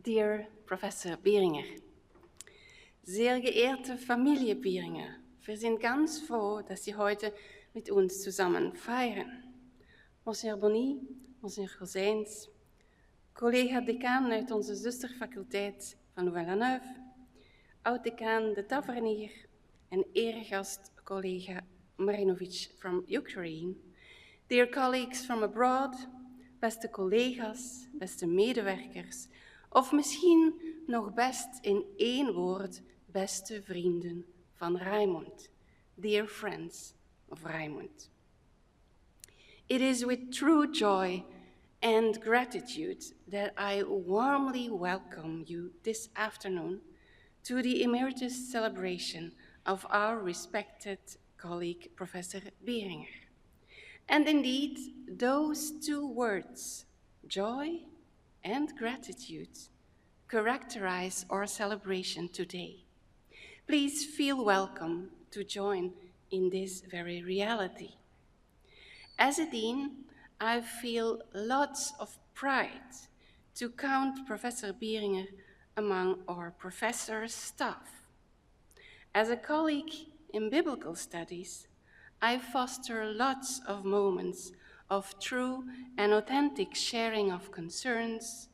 Dear Professor Bieringer, sehr geehrte Familie Bieringer, wir sind ganz froh, dass Sie heute mit uns zusammen feiern. Monsieur Bonny, Monsieur Gozijns, collega-decaan uit onze zusterfaculteit van Louvain-la-Neuve, oud-decaan de Tavernier en eregast collega Marinovic from Ukraine, dear colleagues from abroad, beste collega's, beste medewerkers, of misschien nog best in één woord, beste vrienden van Reimund, dear friends of Reimund. It is with true joy and gratitude that I warmly welcome you this afternoon to the emeritus celebration of our respected colleague, Professor Bieringer. And indeed, those two words, joy and gratitude, characterize our celebration today. Please feel welcome to join in this very reality. As a dean, I feel lots of pride to count Professor Bieringer among our professors' staff. As a colleague in biblical studies, I foster lots of moments of true and authentic sharing of concerns,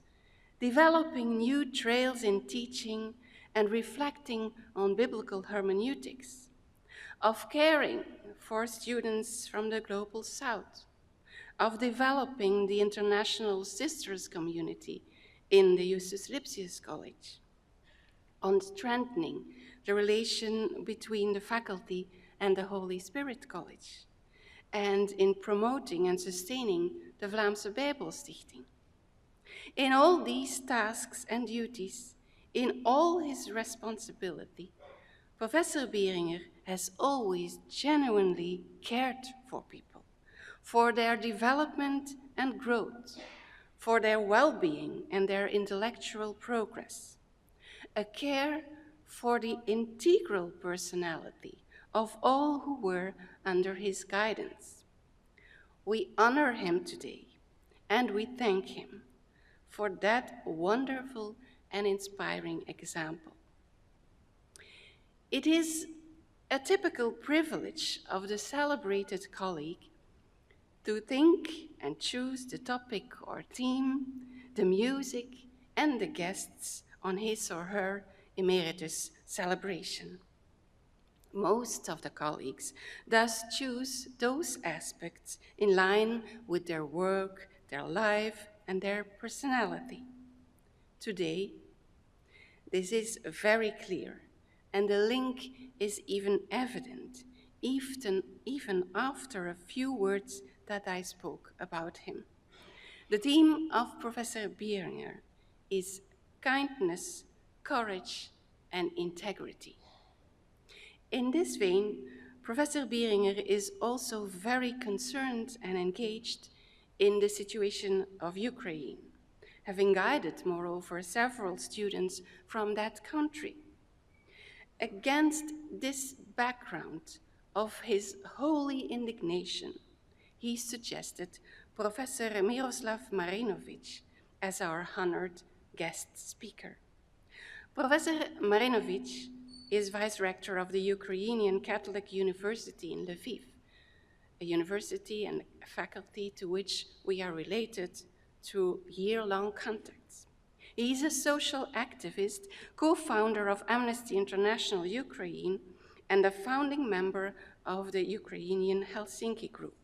developing new trails in teaching and reflecting on biblical hermeneutics, of caring for students from the global south, of developing the international sisters community in the Justus Lipsius College, on strengthening the relation between the faculty and the Holy Spirit College, and in promoting and sustaining the Vlaamse Bijbelstichting. In all these tasks and duties, in all his responsibility, Professor Bieringer has always genuinely cared for people, for their development and growth, for their well-being and their intellectual progress, a care for the integral personality of all who were under his guidance. We honor him today, and we thank him for that wonderful and inspiring example. It is a typical privilege of the celebrated colleague to think and choose the topic or theme, the music, and the guests on his or her emeritus celebration. Most of the colleagues thus choose those aspects in line with their work, their life, and their personality. Today, this is very clear, and the link is even evident, even after a few words that I spoke about him. The theme of Professor Bieringer is kindness, courage, and integrity. In this vein, Professor Bieringer is also very concerned and engaged in the situation of Ukraine, having guided, moreover, several students from that country. Against this background of his holy indignation, he suggested Professor Miroslav Marinovic as our honored guest speaker. Professor Marinovic is vice-rector of the Ukrainian Catholic University in Lviv, a university and a faculty to which we are related through year-long contacts. He is a social activist, co-founder of Amnesty International Ukraine, and a founding member of the Ukrainian Helsinki Group.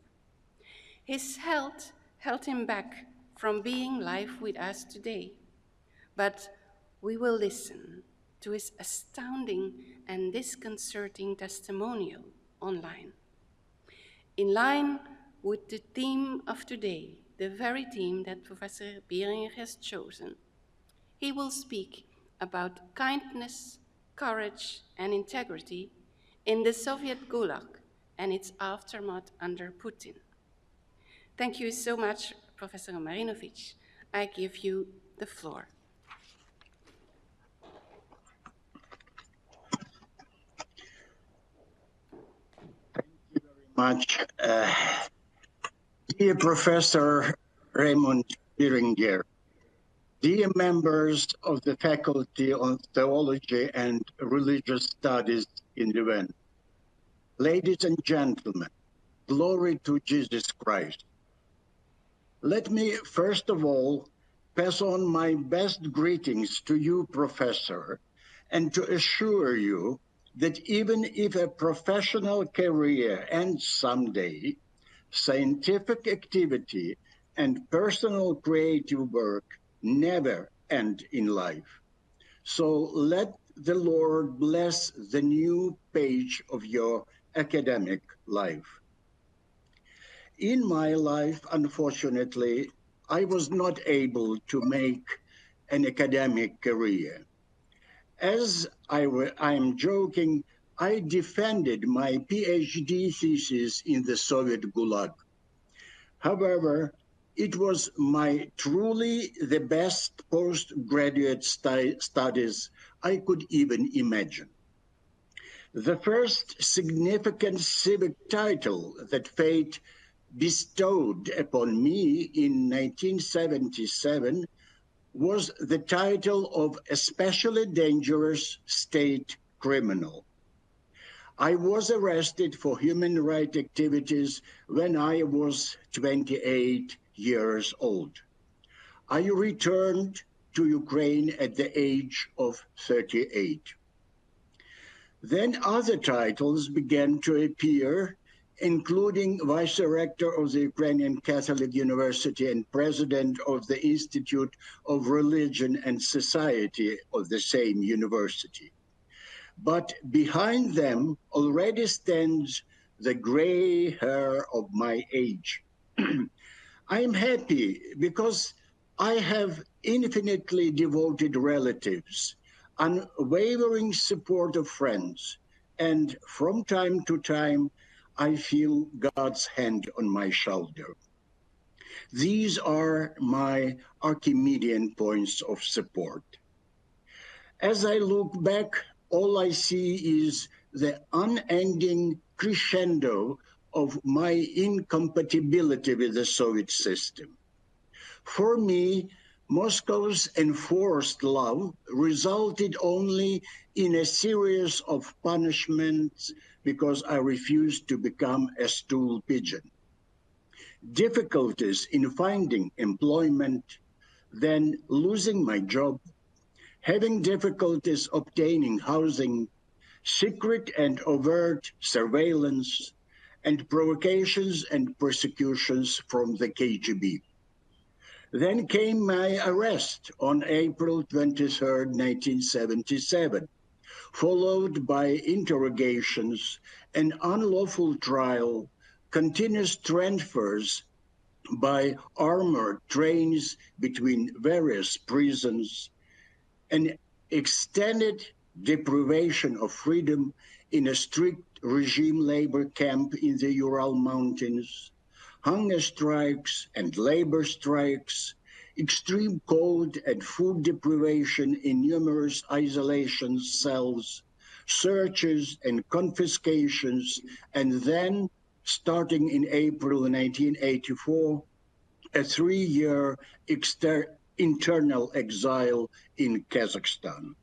His health held him back from being live with us today, but we will listen to his astounding and disconcerting testimonial online. In line with the theme of today, the very theme that Professor Bieringer has chosen, he will speak about kindness, courage, and integrity in the Soviet Gulag and its aftermath under Putin. Thank you so much, Professor Marinovic. I give you the floor. Much. Dear Professor Reimund Bieringer, dear members of the Faculty of Theology and Religious Studies in Leuven, ladies and gentlemen, glory to Jesus Christ. Let me first of all pass on my best greetings to you, Professor, and to assure you that even if a professional career ends someday, scientific activity and personal creative work never end in life. So let the Lord bless the new page of your academic life. In my life, unfortunately, I was not able to make an academic career. As I'm joking, I defended my PhD thesis in the Soviet Gulag. However, it was my truly the best postgraduate studies I could even imagine. The first significant civic title that fate bestowed upon me in 1977 was the title of Especially Dangerous State Criminal. I was arrested for human rights activities when I was 28 years old. I returned to Ukraine at the age of 38. Then other titles began to appear, including Vice Rector of the Ukrainian Catholic University and President of the Institute of Religion and Society of the same university. But behind them already stands the gray hair of my age. I am happy because I have infinitely devoted relatives, unwavering support of friends, and from time to time, I feel God's hand on my shoulder. These are my Archimedean points of support. As I look back, all I see is the unending crescendo of my incompatibility with the Soviet system. For me, Moscow's enforced love resulted only in a series of punishments because I refused to become a stool pigeon. Difficulties in finding employment, then losing my job, having difficulties obtaining housing, secret and overt surveillance, and provocations and persecutions from the KGB. Then came my arrest on April 23rd, 1977, followed by interrogations, an unlawful trial, continuous transfers by armored trains between various prisons, an extended deprivation of freedom in a strict regime labor camp in the Ural Mountains, hunger strikes and labor strikes, extreme cold and food deprivation in numerous isolation cells, searches and confiscations, and then, starting in April 1984, a 3-year internal exile in Kazakhstan.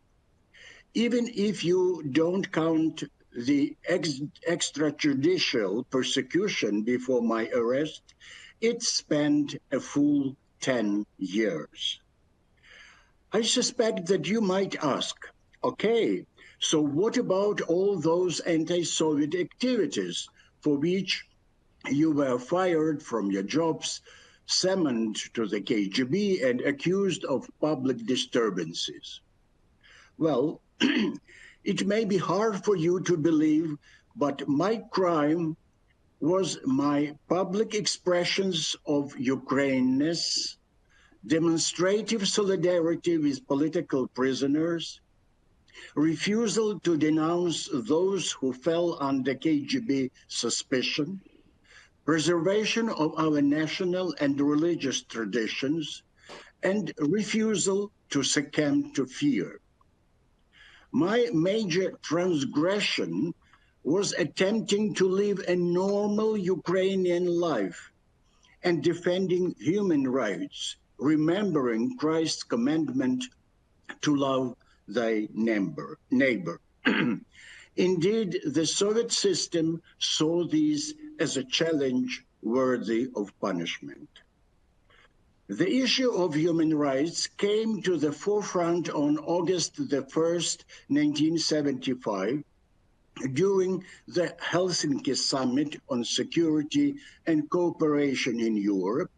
Even if you don't count the extrajudicial persecution before my arrest, it spanned a full 10 years. I suspect that you might ask, okay, so what about all those anti-Soviet activities for which you were fired from your jobs, summoned to the KGB, and accused of public disturbances? Well, it may be hard for you to believe, but my crime was my public expressions of Ukraineness, demonstrative solidarity with political prisoners, refusal to denounce those who fell under KGB suspicion, preservation of our national and religious traditions, and refusal to succumb to fear. My major transgression was attempting to live a normal Ukrainian life and defending human rights remembering Christ's commandment to love thy neighbor. Indeed, the Soviet system saw this as a challenge worthy of punishment. The issue of human rights came to the forefront on August the 1st, 1975, during the Helsinki Summit on Security and Cooperation in Europe,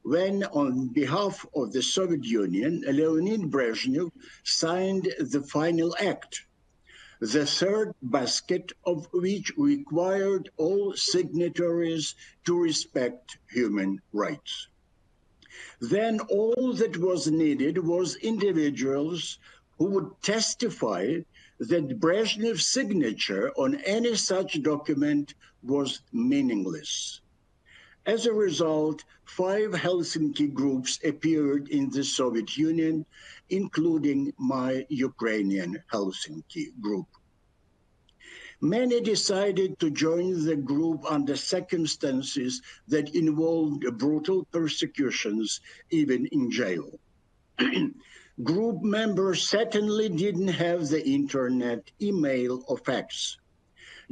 when, on behalf of the Soviet Union, Leonid Brezhnev signed the final act, the third basket of which required all signatories to respect human rights. Then all that was needed was individuals who would testify that Brezhnev's signature on any such document was meaningless. As a result, 5 Helsinki groups appeared in the Soviet Union, including my Ukrainian Helsinki group. Many decided to join the group under circumstances that involved brutal persecutions, even in jail. Group members certainly didn't have the internet, email, or fax.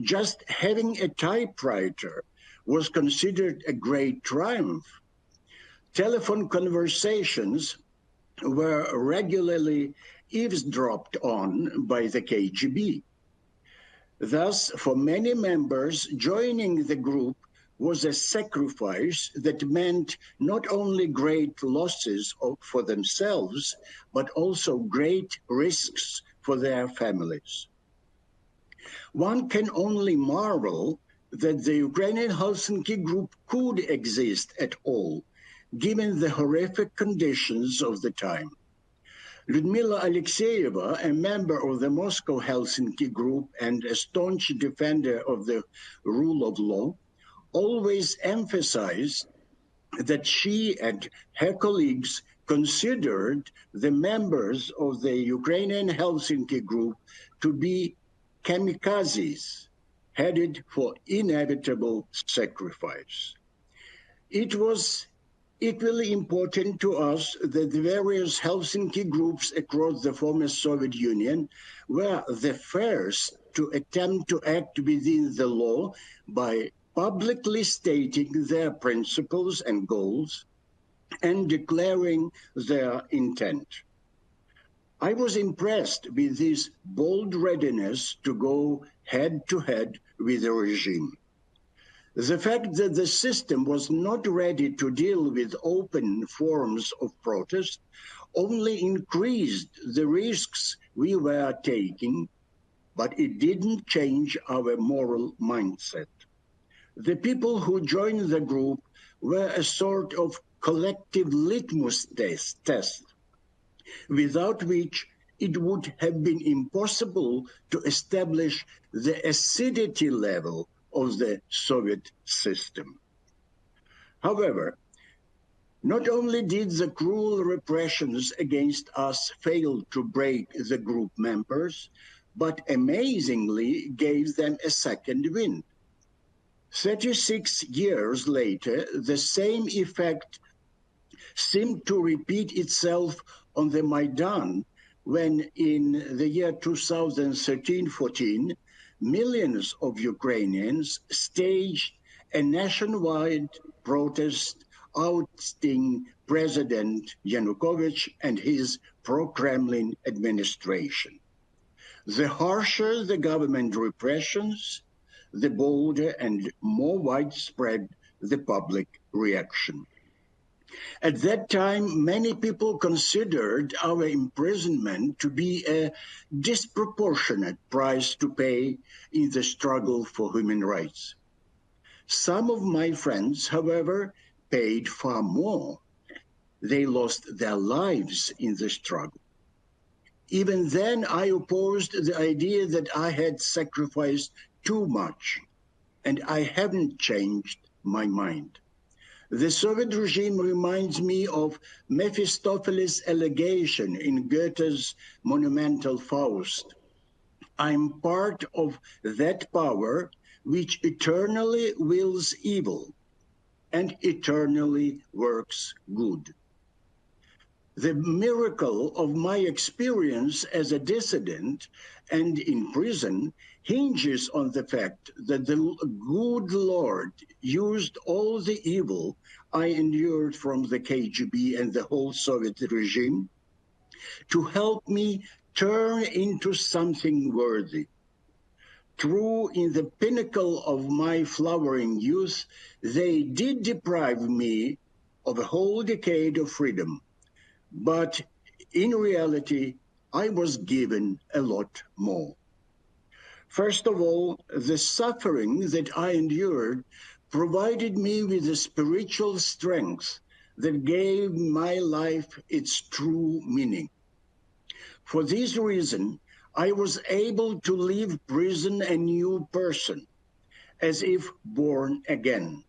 Just having a typewriter was considered a great triumph. Telephone conversations were regularly eavesdropped on by the KGB. Thus, for many members, joining the group was a sacrifice that meant not only great losses for themselves, but also great risks for their families. One can only marvel that the Ukrainian Helsinki group could exist at all, given the horrific conditions of the time. Lyudmila Alexeyeva, a member of the Moscow Helsinki group and a staunch defender of the rule of law, always emphasized that she and her colleagues considered the members of the Ukrainian Helsinki group to be kamikazes, headed for inevitable sacrifice. It was equally important to us that the various Helsinki groups across the former Soviet Union were the first to attempt to act within the law by publicly stating their principles and goals and declaring their intent. I was impressed with this bold readiness to go head-to-head with the regime. The fact that the system was not ready to deal with open forms of protest only increased the risks we were taking, but it didn't change our moral mindset. The people who joined the group were a sort of collective litmus test, without which it would have been impossible to establish the acidity level of the Soviet system. However, not only did the cruel repressions against us fail to break the group members, but amazingly gave them a second wind. 36 years later, the same effect seemed to repeat itself on the Maidan, when in the year 2013-14, millions of Ukrainians staged a nationwide protest ousting President Yanukovych and his pro-Kremlin administration. The harsher the government repressions, the bolder and more widespread the public reaction. At that time, many people considered our imprisonment to be a disproportionate price to pay in the struggle for human rights. Some of my friends, however, paid far more. They lost their lives in the struggle. Even then, I opposed the idea that I had sacrificed too much, and I haven't changed my mind. The Soviet regime reminds me of Mephistopheles' allegation in Goethe's monumental Faust. I'm part of that power which eternally wills evil and eternally works good. The miracle of my experience as a dissident and in prison hinges on the fact that the good Lord used all the evil I endured from the KGB and the whole Soviet regime to help me turn into something worthy. True, in the pinnacle of my flowering youth, they did deprive me of a whole decade of freedom. But in reality, I was given a lot more. First of all, the suffering that I endured provided me with the spiritual strength that gave my life its true meaning. For this reason, I was able to leave prison a new person, as if born again.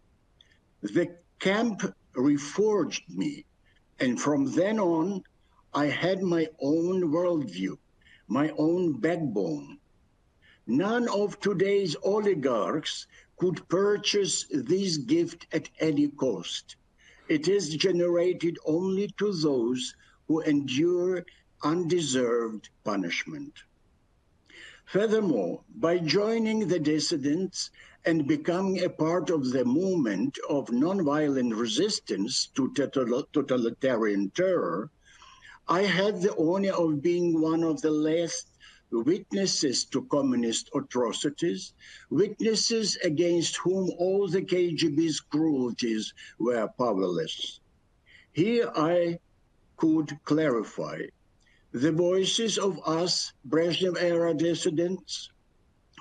The camp reforged me, and from then on, I had my own worldview, my own backbone. None of today's oligarchs could purchase this gift at any cost. It is generated only to those who endure undeserved punishment. Furthermore, by joining the dissidents and becoming a part of the movement of nonviolent resistance to totalitarian terror, I had the honor of being one of the last witnesses to communist atrocities, witnesses against whom all the KGB's cruelties were powerless. Here I could clarify the voices of us Brezhnev-era dissidents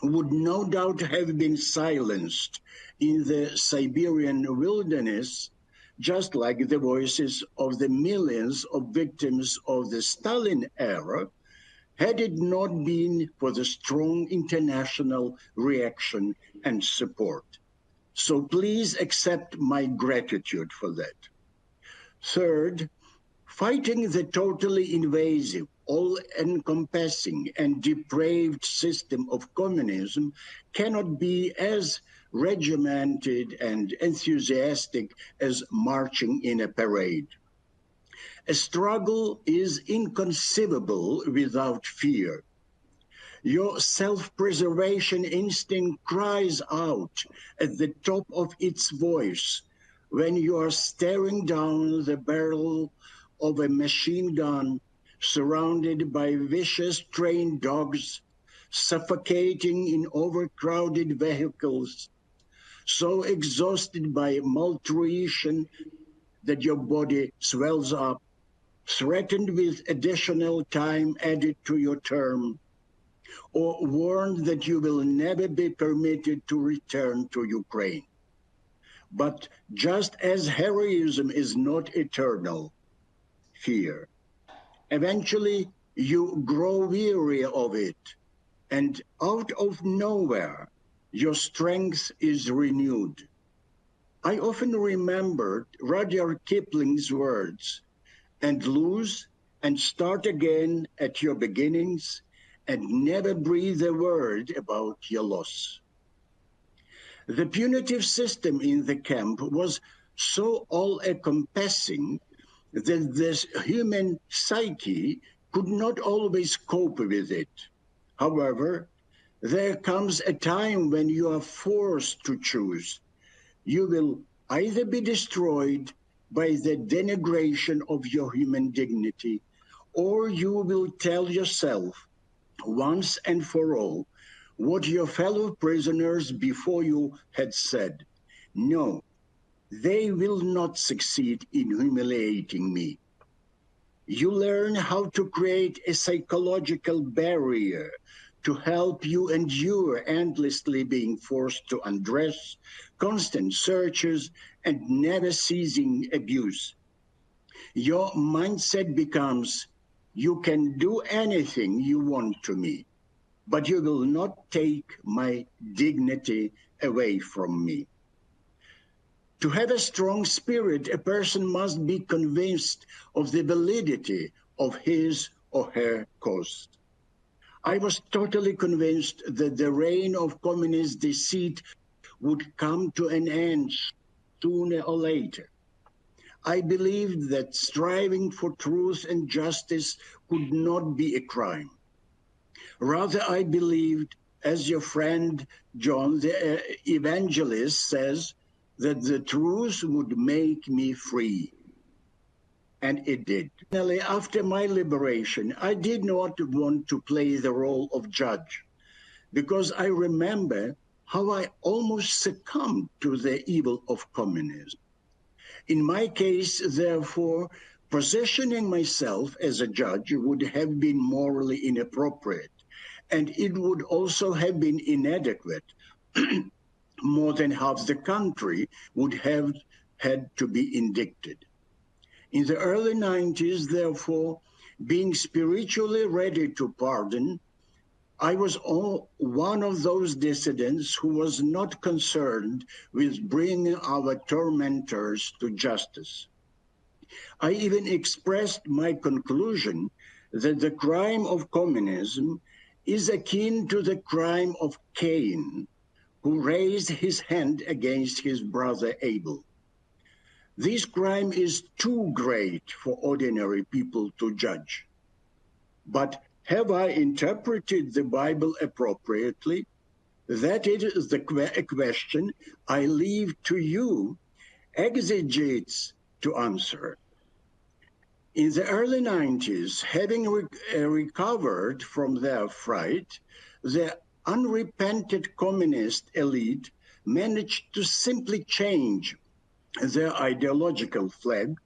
would no doubt have been silenced in the Siberian wilderness, just like the voices of the millions of victims of the Stalin era, had it not been for the strong international reaction and support. So please accept my gratitude for that. Third, fighting the totally invasive, all-encompassing and depraved system of communism cannot be as regimented and enthusiastic as marching in a parade. A struggle is inconceivable without fear. Your self-preservation instinct cries out at the top of its voice when you are staring down the barrel of a machine gun, surrounded by vicious trained dogs, suffocating in overcrowded vehicles, so exhausted by malnutrition that your body swells up, threatened with additional time added to your term, or warned that you will never be permitted to return to Ukraine. But just as heroism is not eternal, fear, eventually you grow weary of it, and out of nowhere, your strength is renewed. I often remembered Rudyard Kipling's words, and lose and start again at your beginnings, and never breathe a word about your loss. The punitive system in the camp was so all-encompassing that this human psyche could not always cope with it. However, there comes a time when you are forced to choose. You will either be destroyed by the denigration of your human dignity, or you will tell yourself once and for all what your fellow prisoners before you had said. No, they will not succeed in humiliating me. You learn how to create a psychological barrier to help you endure endlessly being forced to undress, constant searches, and never ceasing abuse. Your mindset becomes, you can do anything you want to me, but you will not take my dignity away from me. To have a strong spirit, a person must be convinced of the validity of his or her cause. I was totally convinced that the reign of communist deceit would come to an end sooner or later. I believed that striving for truth and justice could not be a crime. Rather, I believed, as your friend John the evangelist says, that the truth would make me free. And it did. Finally, after my liberation, I did not want to play the role of judge, because I remember how I almost succumbed to the evil of communism. In my case, therefore, positioning myself as a judge would have been morally inappropriate, and it would also have been inadequate. More than half the country would have had to be indicted. In the early 90s, therefore, being spiritually ready to pardon, I was one of those dissidents who was not concerned with bringing our tormentors to justice. I even expressed my conclusion that the crime of communism is akin to the crime of Cain, who raised his hand against his brother Abel. This crime is too great for ordinary people to judge. But have I interpreted the Bible appropriately? That is the question I leave to you, exegetes, to answer. In the early 90s, having recovered from their fright, the unrepentant communist elite managed to simply change their ideological flag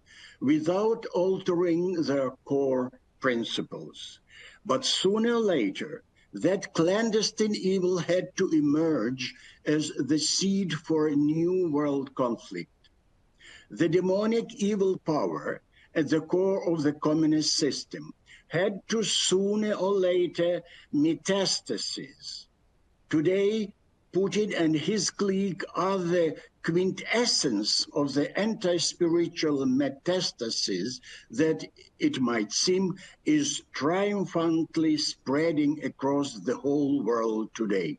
without altering their core principles. But sooner or later, that clandestine evil had to emerge as the seed for a new world conflict. The demonic evil power at the core of the communist system had to sooner or later metastasize. Today, Putin and his clique are the quintessence of the anti-spiritual metastasis that, it might seem, is triumphantly spreading across the whole world today.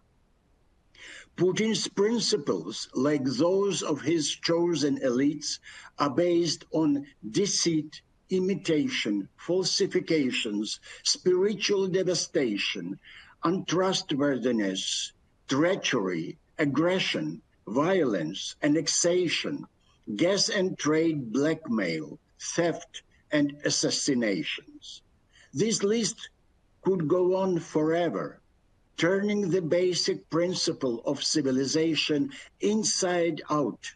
Putin's principles, like those of his chosen elites, are based on deceit, imitation, falsifications, spiritual devastation, untrustworthiness, treachery, aggression, violence, annexation, gas and trade blackmail, theft, and assassinations. This list could go on forever, turning the basic principle of civilization inside out.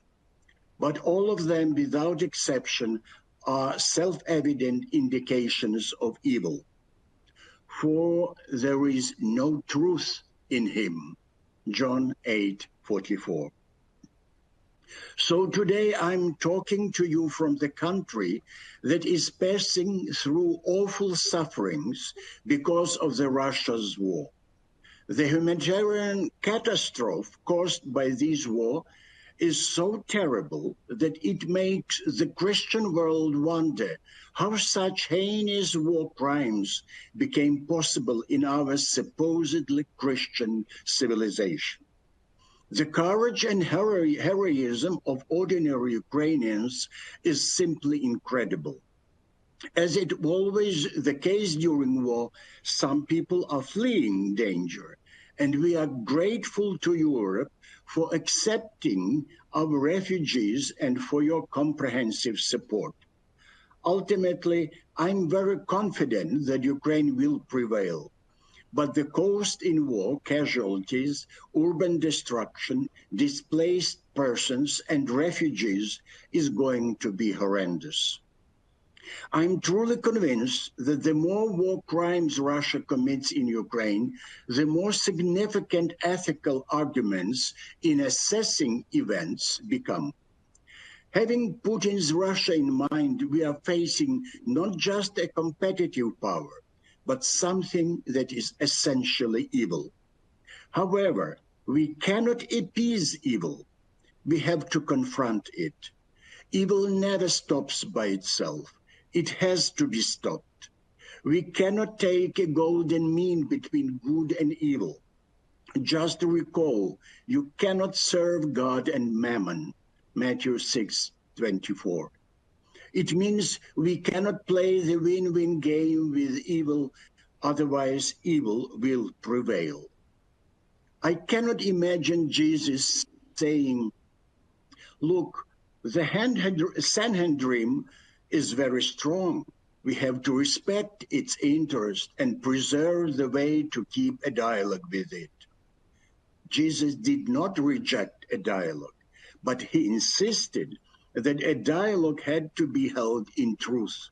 But all of them, without exception, are self-evident indications of evil. For there is no truth in him. John 8:44. So today I'm talking to you from the country that is passing through awful sufferings because of the Russia's war. The humanitarian catastrophe caused by this war is so terrible that it makes the Christian world wonder how such heinous war crimes became possible in our supposedly Christian civilization. The courage and heroism of ordinary Ukrainians is simply incredible. As it always the case during war, some people are fleeing danger, and we are grateful to Europe for accepting our refugees and for your comprehensive support. Ultimately, I'm very confident that Ukraine will prevail. But the cost in war, casualties, urban destruction, displaced persons, and refugees is going to be horrendous. I'm truly convinced that the more war crimes Russia commits in Ukraine, the more significant ethical arguments in assessing events become. Having Putin's Russia in mind, we are facing not just a competitive power, but something that is essentially evil. However, we cannot appease evil. We have to confront it. Evil never stops by itself. It has to be stopped. We cannot take a golden mean between good and evil. Just recall, you cannot serve God and mammon. Matthew 6:24. It means we cannot play the win-win game with evil, otherwise evil will prevail. I cannot imagine Jesus saying, look, the Sanhedrin is very strong. We have to respect its interest and preserve the way to keep a dialogue with it. Jesus did not reject a dialogue, but he insisted that a dialogue had to be held in truth.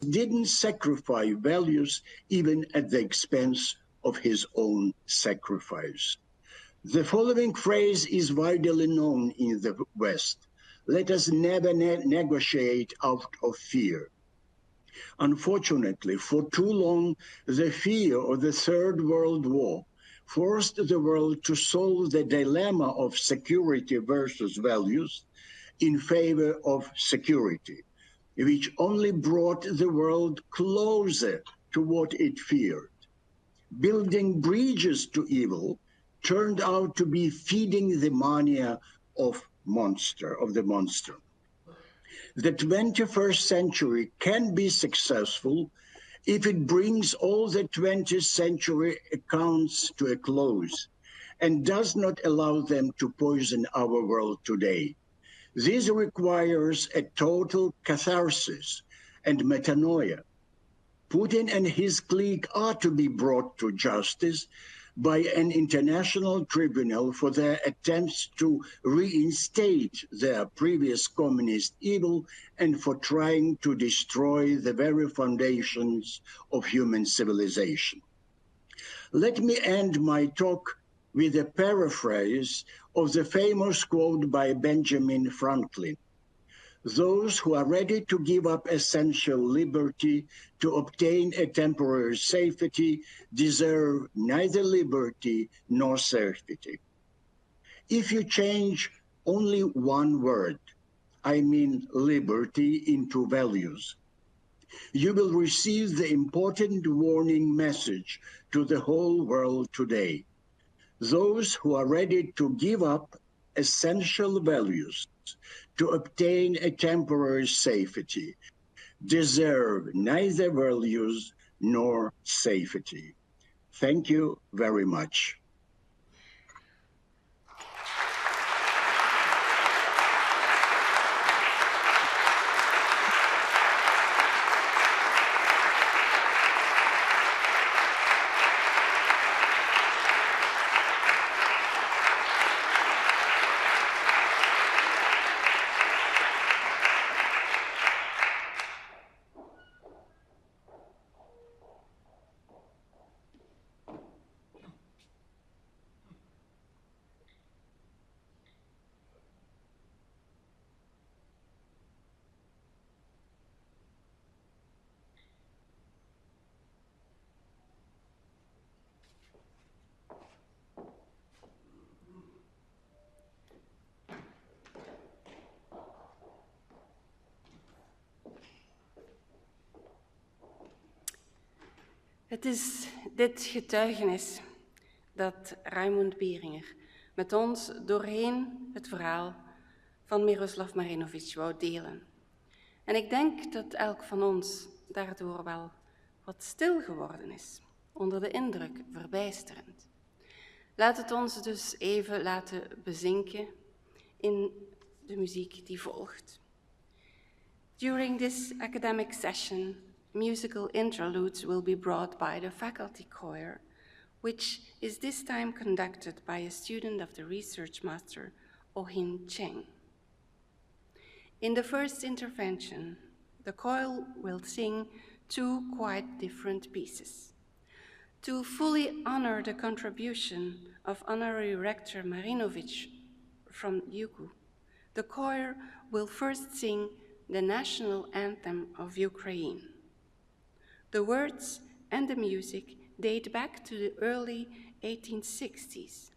He didn't sacrifice values even at the expense of his own sacrifice. The following phrase is widely known in the West. Let us never negotiate out of fear. Unfortunately, for too long, the fear of the Third World War forced the world to solve the dilemma of security versus values in favor of security, which only brought the world closer to what it feared. Building bridges to evil turned out to be feeding the mania of the monster. The 21st century can be successful if it brings all the 20th century accounts to a close and does not allow them to poison our world today. This requires a total catharsis and metanoia. Putin and his clique are to be brought to justice by an international tribunal for their attempts to reinstate their previous communist evil and for trying to destroy the very foundations of human civilization. Let me end my talk with a paraphrase of the famous quote by Benjamin Franklin. Those who are ready to give up essential liberty to obtain a temporary safety deserve neither liberty nor safety. If you change only one word, I mean liberty, into values, you will receive the important warning message to the whole world today. Those who are ready to give up essential values to obtain a temporary safety deserve neither values nor safety. Thank you very much. Het is dit getuigenis dat Reimund Bieringer met ons doorheen het verhaal van Miroslav Marinovic wou delen. En ik denk dat elk van ons daardoor wel wat stil geworden is, onder de indruk, verbijsterend. Laat het ons dus even laten bezinken in de muziek die volgt. During this academic session, musical interludes will be brought by the faculty choir, which is this time conducted by a student of the research master, Oh-Hin Cheng. In the first intervention, the choir will sing two quite different pieces. To fully honor the contribution of Honorary Rector Marinovic from UKU, the choir will first sing the national anthem of Ukraine. The words and the music date back to the early 1860s.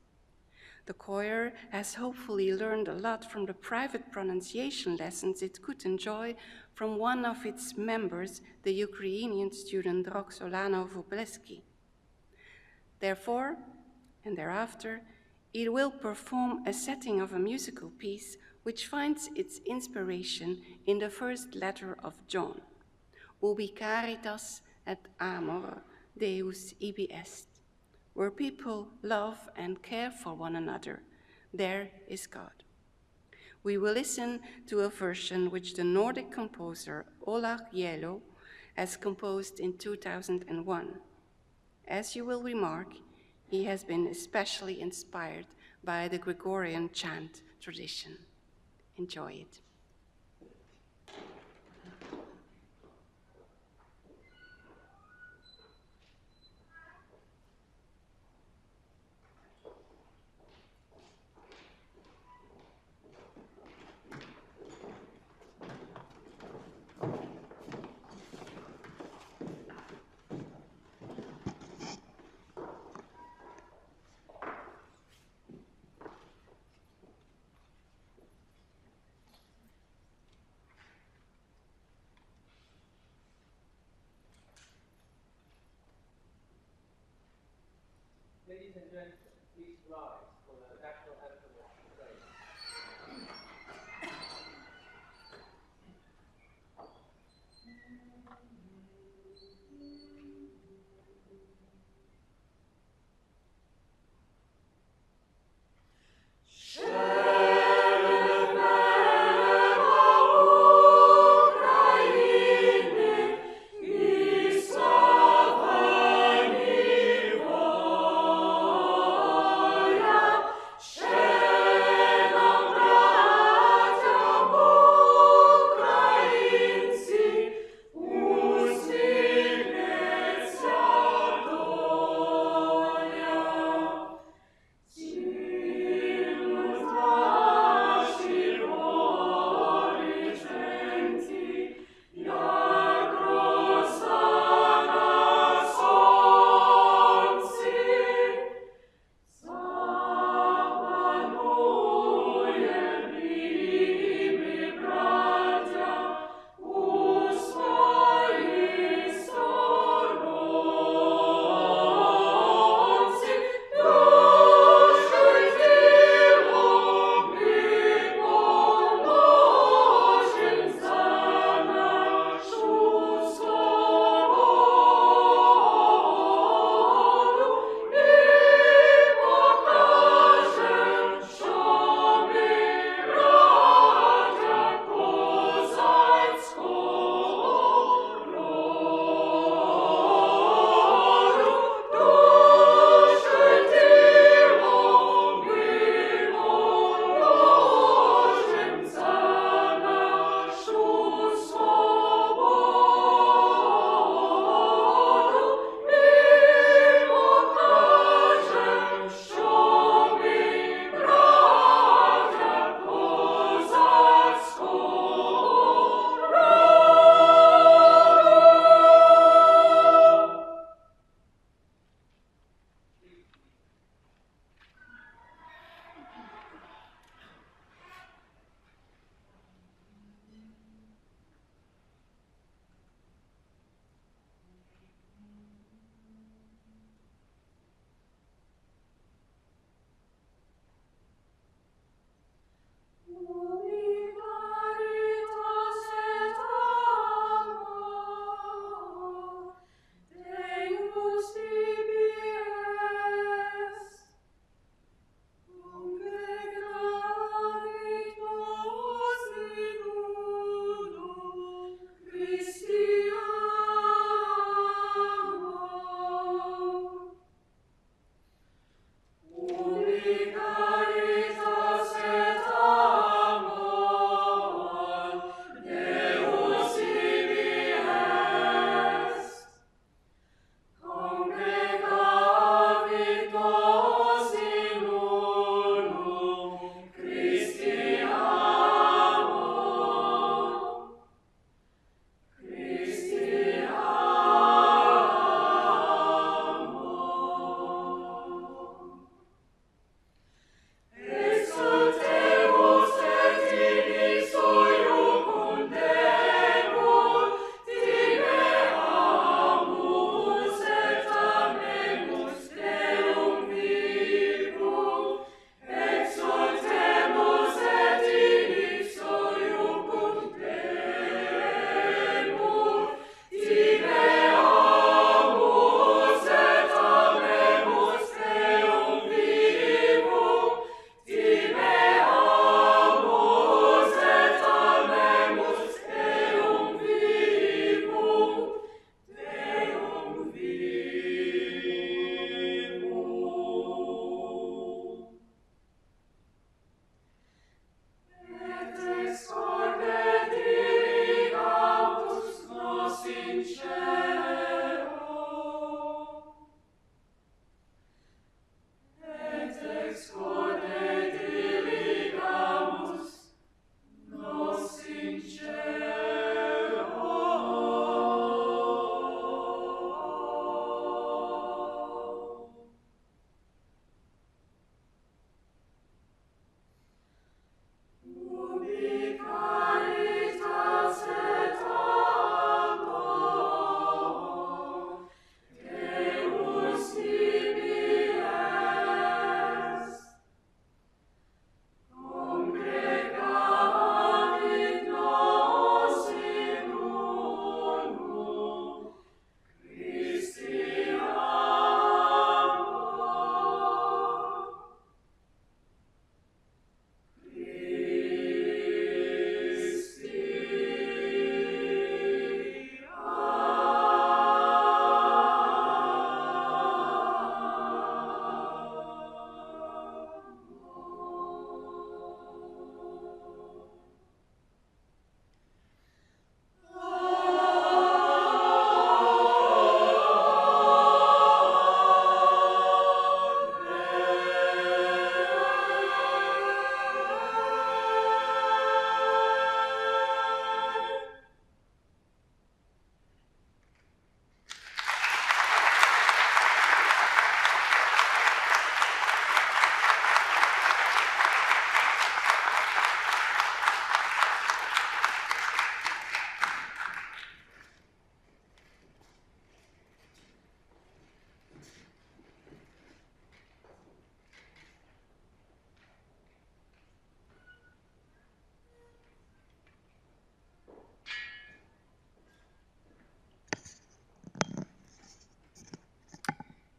The choir has hopefully learned a lot from the private pronunciation lessons it could enjoy from one of its members, the Ukrainian student Roxolana Vobleski. Therefore, and thereafter, it will perform a setting of a musical piece which finds its inspiration in the first letter of John, Ubi caritas et amor Deus ibi est. Where people love and care for one another, there is God. We will listen to a version which the Nordic composer Ola Hielo has composed in 2001. As you will remark, he has been especially inspired by the Gregorian chant tradition. Enjoy it. Ladies and gentlemen, please rise for the national anthem of Ukraine.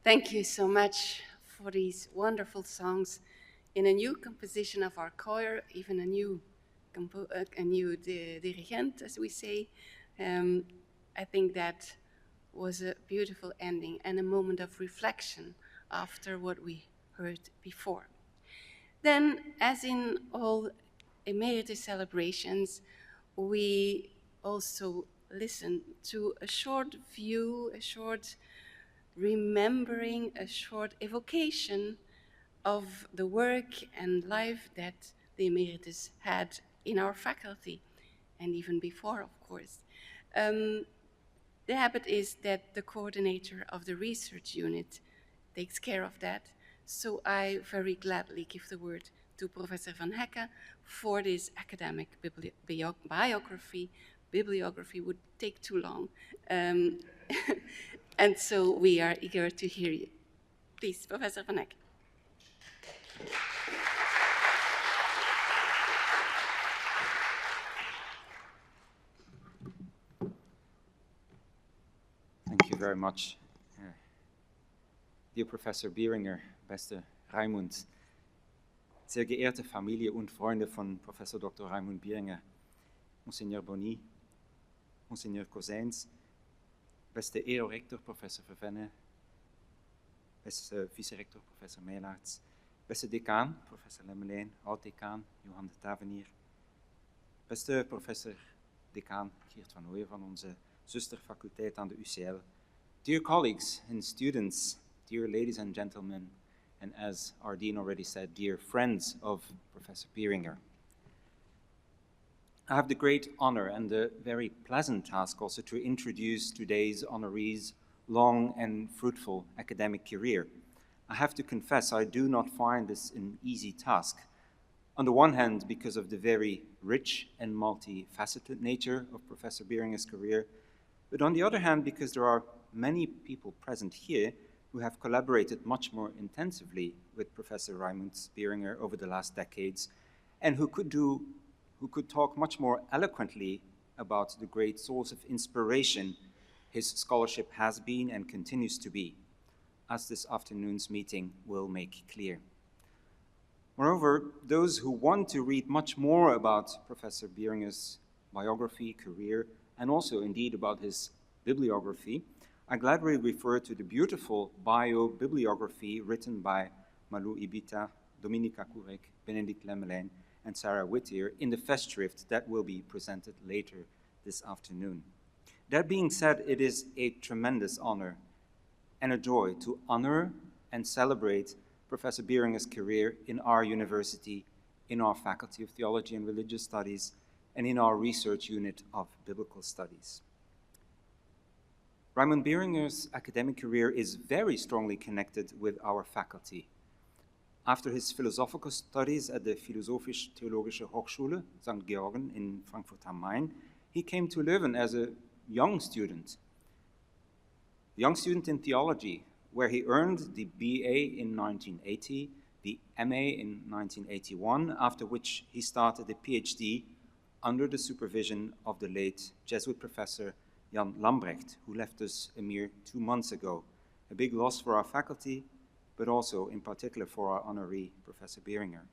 Thank you so much for these wonderful songs in a new composition of our choir, even a new dirigent, as we say. I think that was a beautiful ending and a moment of reflection after what we heard before. Then, as in all emeritus celebrations, we also listen to a short view, a short remembering, a short evocation of the work and life that the emeritus had in our faculty, and even before, of course. The habit is that the coordinator of the research unit takes care of that, so I very gladly give the word to Professor Van Hecke for this academic biography. Bibliography would take too long, and so we are eager to hear you. Please, Professor Van Hecke. Thank you very much. Dear Professor Bieringer, beste Reimund, sehr geehrte Familie und Freunde von Professor Dr. Reimund Bieringer, Monseigneur Bonny, Monseigneur Cousins, beste EO-Rektor Professor Vervenne, beste Vice-Rektor Professor Meelaerts, beste Decaan Professor Lemmeleen, Oud-Decaan Johan de Tavernier, beste Professor Decaan Geert van Ooyen van onze zusterfaculteit aan de UCL, dear colleagues and students, dear ladies and gentlemen, and as our dean already said, dear friends of Professor Bieringer. I have the great honor and the very pleasant task also to introduce today's honoree's long and fruitful academic career. I have to confess I do not find this an easy task. On the one hand, because of the very rich and multifaceted nature of Professor Bieringer's career, but on the other hand, because there are many people present here who have collaborated much more intensively with Professor Reimund Bieringer over the last decades, and who could talk much more eloquently about the great source of inspiration his scholarship has been and continues to be, as this afternoon's meeting will make clear. Moreover, those who want to read much more about Professor Bieringer's biography, career, and also indeed about his bibliography, I gladly refer to the beautiful bio-bibliography written by Malou Ibita, Dominika Kurek, Benedict Lemmeleen, and Sarah Whittier in the Festschrift that will be presented later this afternoon. That being said, it is a tremendous honor and a joy to honor and celebrate Professor Bieringer's career in our university, in our Faculty of Theology and Religious Studies, and in our research unit of Biblical Studies. Reimund Bieringer's academic career is very strongly connected with our faculty. After his philosophical studies at the Philosophisch-Theologische Hochschule, St. Georgen in Frankfurt am Main, he came to Leuven as a young student in theology, where he earned the BA in 1980, the MA in 1981, after which he started a PhD under the supervision of the late Jesuit professor Jan Lambrecht, who left us a mere 2 months ago. A big loss for our faculty, but also in particular for our honoree, Professor Bieringer.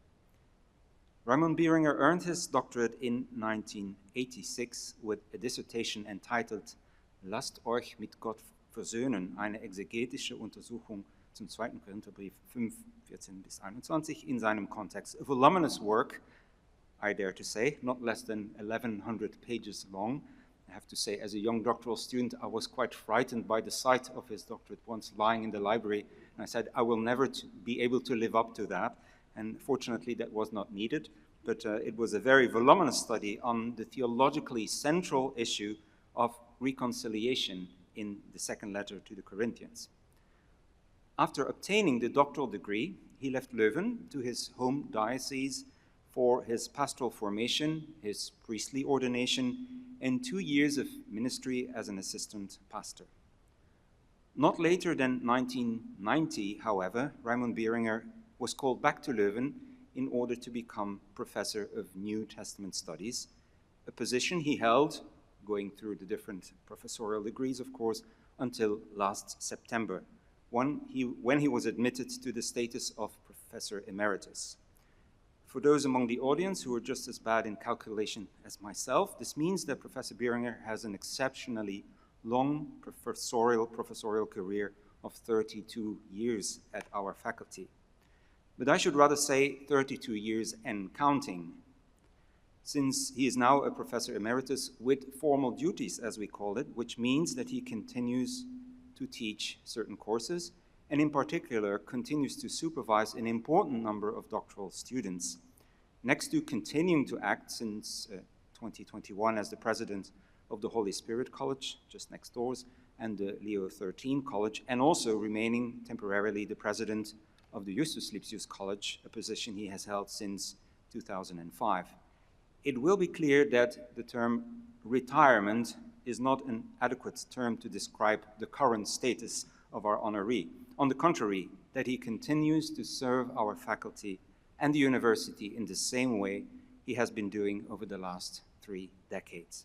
Reimund Bieringer earned his doctorate in 1986 with a dissertation entitled Lasst euch mit Gott versöhnen, eine exegetische Untersuchung zum 2. Korintherbrief 5, 14 bis 21 in seinem Kontext. A voluminous work, I dare to say, not less than 1,100 pages long. I have to say, as a young doctoral student, I was quite frightened by the sight of his doctorate once lying in the library, and I said, I will never be able to live up to that, and fortunately that was not needed, but it was a very voluminous study on the theologically central issue of reconciliation in the second letter to the Corinthians. After obtaining the doctoral degree, he left Leuven to his home diocese for his pastoral formation, his priestly ordination, and 2 years of ministry as an assistant pastor. Not later than 1990, however, Reimund Bieringer was called back to Leuven in order to become professor of New Testament studies, a position he held, going through the different professorial degrees, of course, until last September, when he was admitted to the status of Professor Emeritus. For those among the audience who are just as bad in calculation as myself, this means that Professor Bieringer has an exceptionally long professorial career of 32 years at our faculty. But I should rather say 32 years and counting, since he is now a Professor Emeritus with formal duties, as we call it, which means that he continues to teach certain courses, and in particular continues to supervise an important number of doctoral students. Next to continuing to act since 2021 as the president of the Holy Spirit College, just next doors, and the Leo XIII College, and also remaining temporarily the president of the Justus Lipsius College, a position he has held since 2005. It will be clear that the term retirement is not an adequate term to describe the current status of our honoree. On the contrary, that he continues to serve our faculty and the university in the same way he has been doing over the last 3 decades.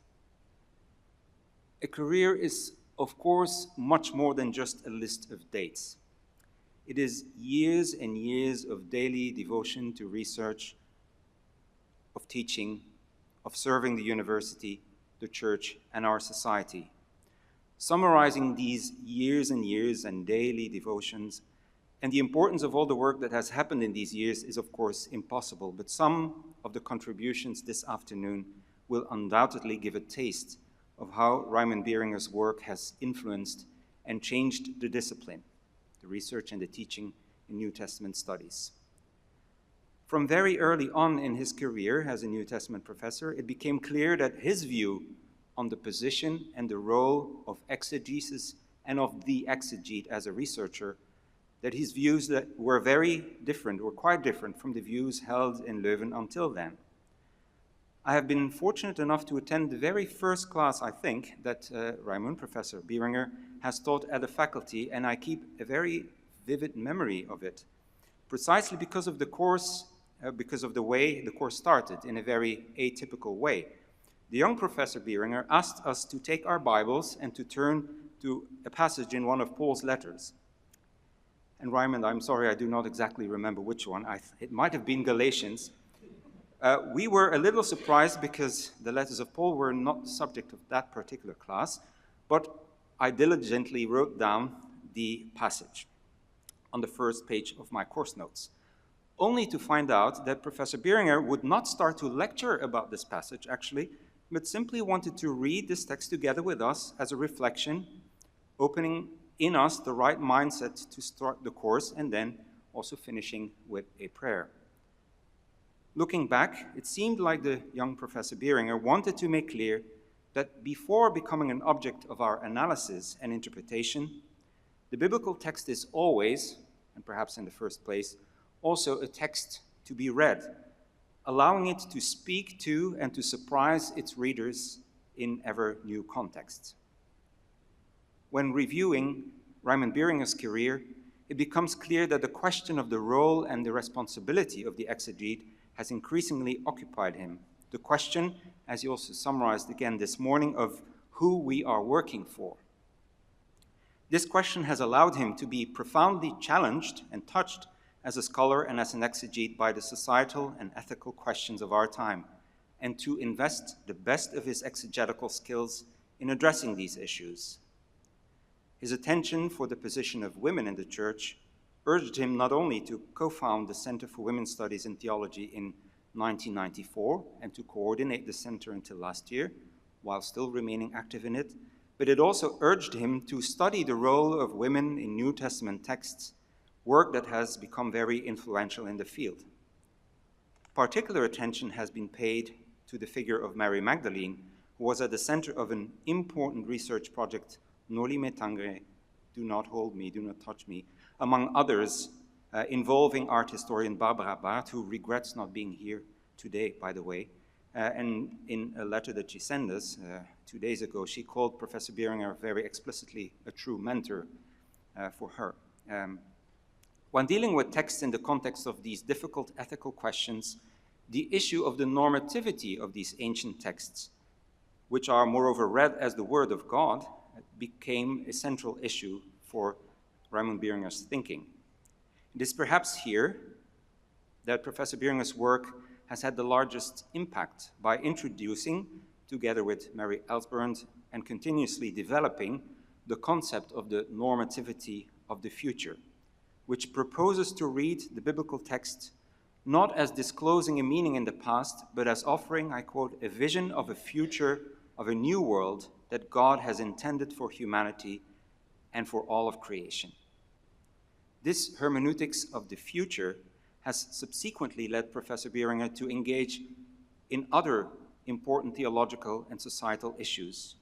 A career is, of course, much more than just a list of dates. It is years and years of daily devotion to research, of teaching, of serving the university, the church, and our society. Summarizing these years and years and daily devotions and the importance of all the work that has happened in these years is, of course, impossible, but some of the contributions this afternoon will undoubtedly give a taste of how Reimund Bieringer's work has influenced and changed the discipline, the research and the teaching in New Testament studies. From very early on in his career as a New Testament professor, it became clear that his view on the position and the role of exegesis and of the exegete as a researcher, that his views that were quite different from the views held in Leuven until then. I have been fortunate enough to attend the very first class, I think, that Reimund, Professor Bieringer, has taught at the faculty, and I keep a very vivid memory of it, precisely because of the course, because of the way the course started in a very atypical way. The young Professor Bieringer asked us to take our Bibles and to turn to a passage in one of Paul's letters. And Reimund, I'm sorry, I do not exactly remember which one. It might have been Galatians. We were a little surprised because the letters of Paul were not the subject of that particular class, but I diligently wrote down the passage on the first page of my course notes, only to find out that Professor Bieringer would not start to lecture about this passage, actually, but simply wanted to read this text together with us as a reflection, opening in us the right mindset to start the course, and then also finishing with a prayer. Looking back, it seemed like the young Professor Bieringer wanted to make clear that before becoming an object of our analysis and interpretation, the biblical text is always, and perhaps in the first place, also a text to be read, allowing it to speak to and to surprise its readers in ever new contexts. When reviewing Reimund Bieringer's career, it becomes clear that the question of the role and the responsibility of the exegete has increasingly occupied him. The question, as he also summarized again this morning, of who we are working for. This question has allowed him to be profoundly challenged and touched as a scholar and as an exegete by the societal and ethical questions of our time, and to invest the best of his exegetical skills in addressing these issues. His attention for the position of women in the church urged him not only to co-found the Center for Women's Studies in Theology in 1994 and to coordinate the center until last year, while still remaining active in it, but it also urged him to study the role of women in New Testament texts, work that has become very influential in the field. Particular attention has been paid to the figure of Mary Magdalene, who was at the center of an important research project, Noli me tangere, do not hold me, do not touch me, among others, involving art historian Barbara Barth, who regrets not being here today, by the way. And in a letter that she sent us 2 days ago, she called Professor Bieringer very explicitly a true mentor for her. When dealing with texts in the context of these difficult ethical questions, the issue of the normativity of these ancient texts, which are moreover read as the Word of God, became a central issue for Reimund Bieringer's thinking. It is perhaps here that Professor Bieringer's work has had the largest impact by introducing, together with Mary Elsbrand, and continuously developing the concept of the normativity of the future, which proposes to read the biblical text not as disclosing a meaning in the past, but as offering, I quote, a vision of a future of a new world that God has intended for humanity and for all of creation. This hermeneutics of the future has subsequently led Professor Bieringer to engage in other important theological and societal issues.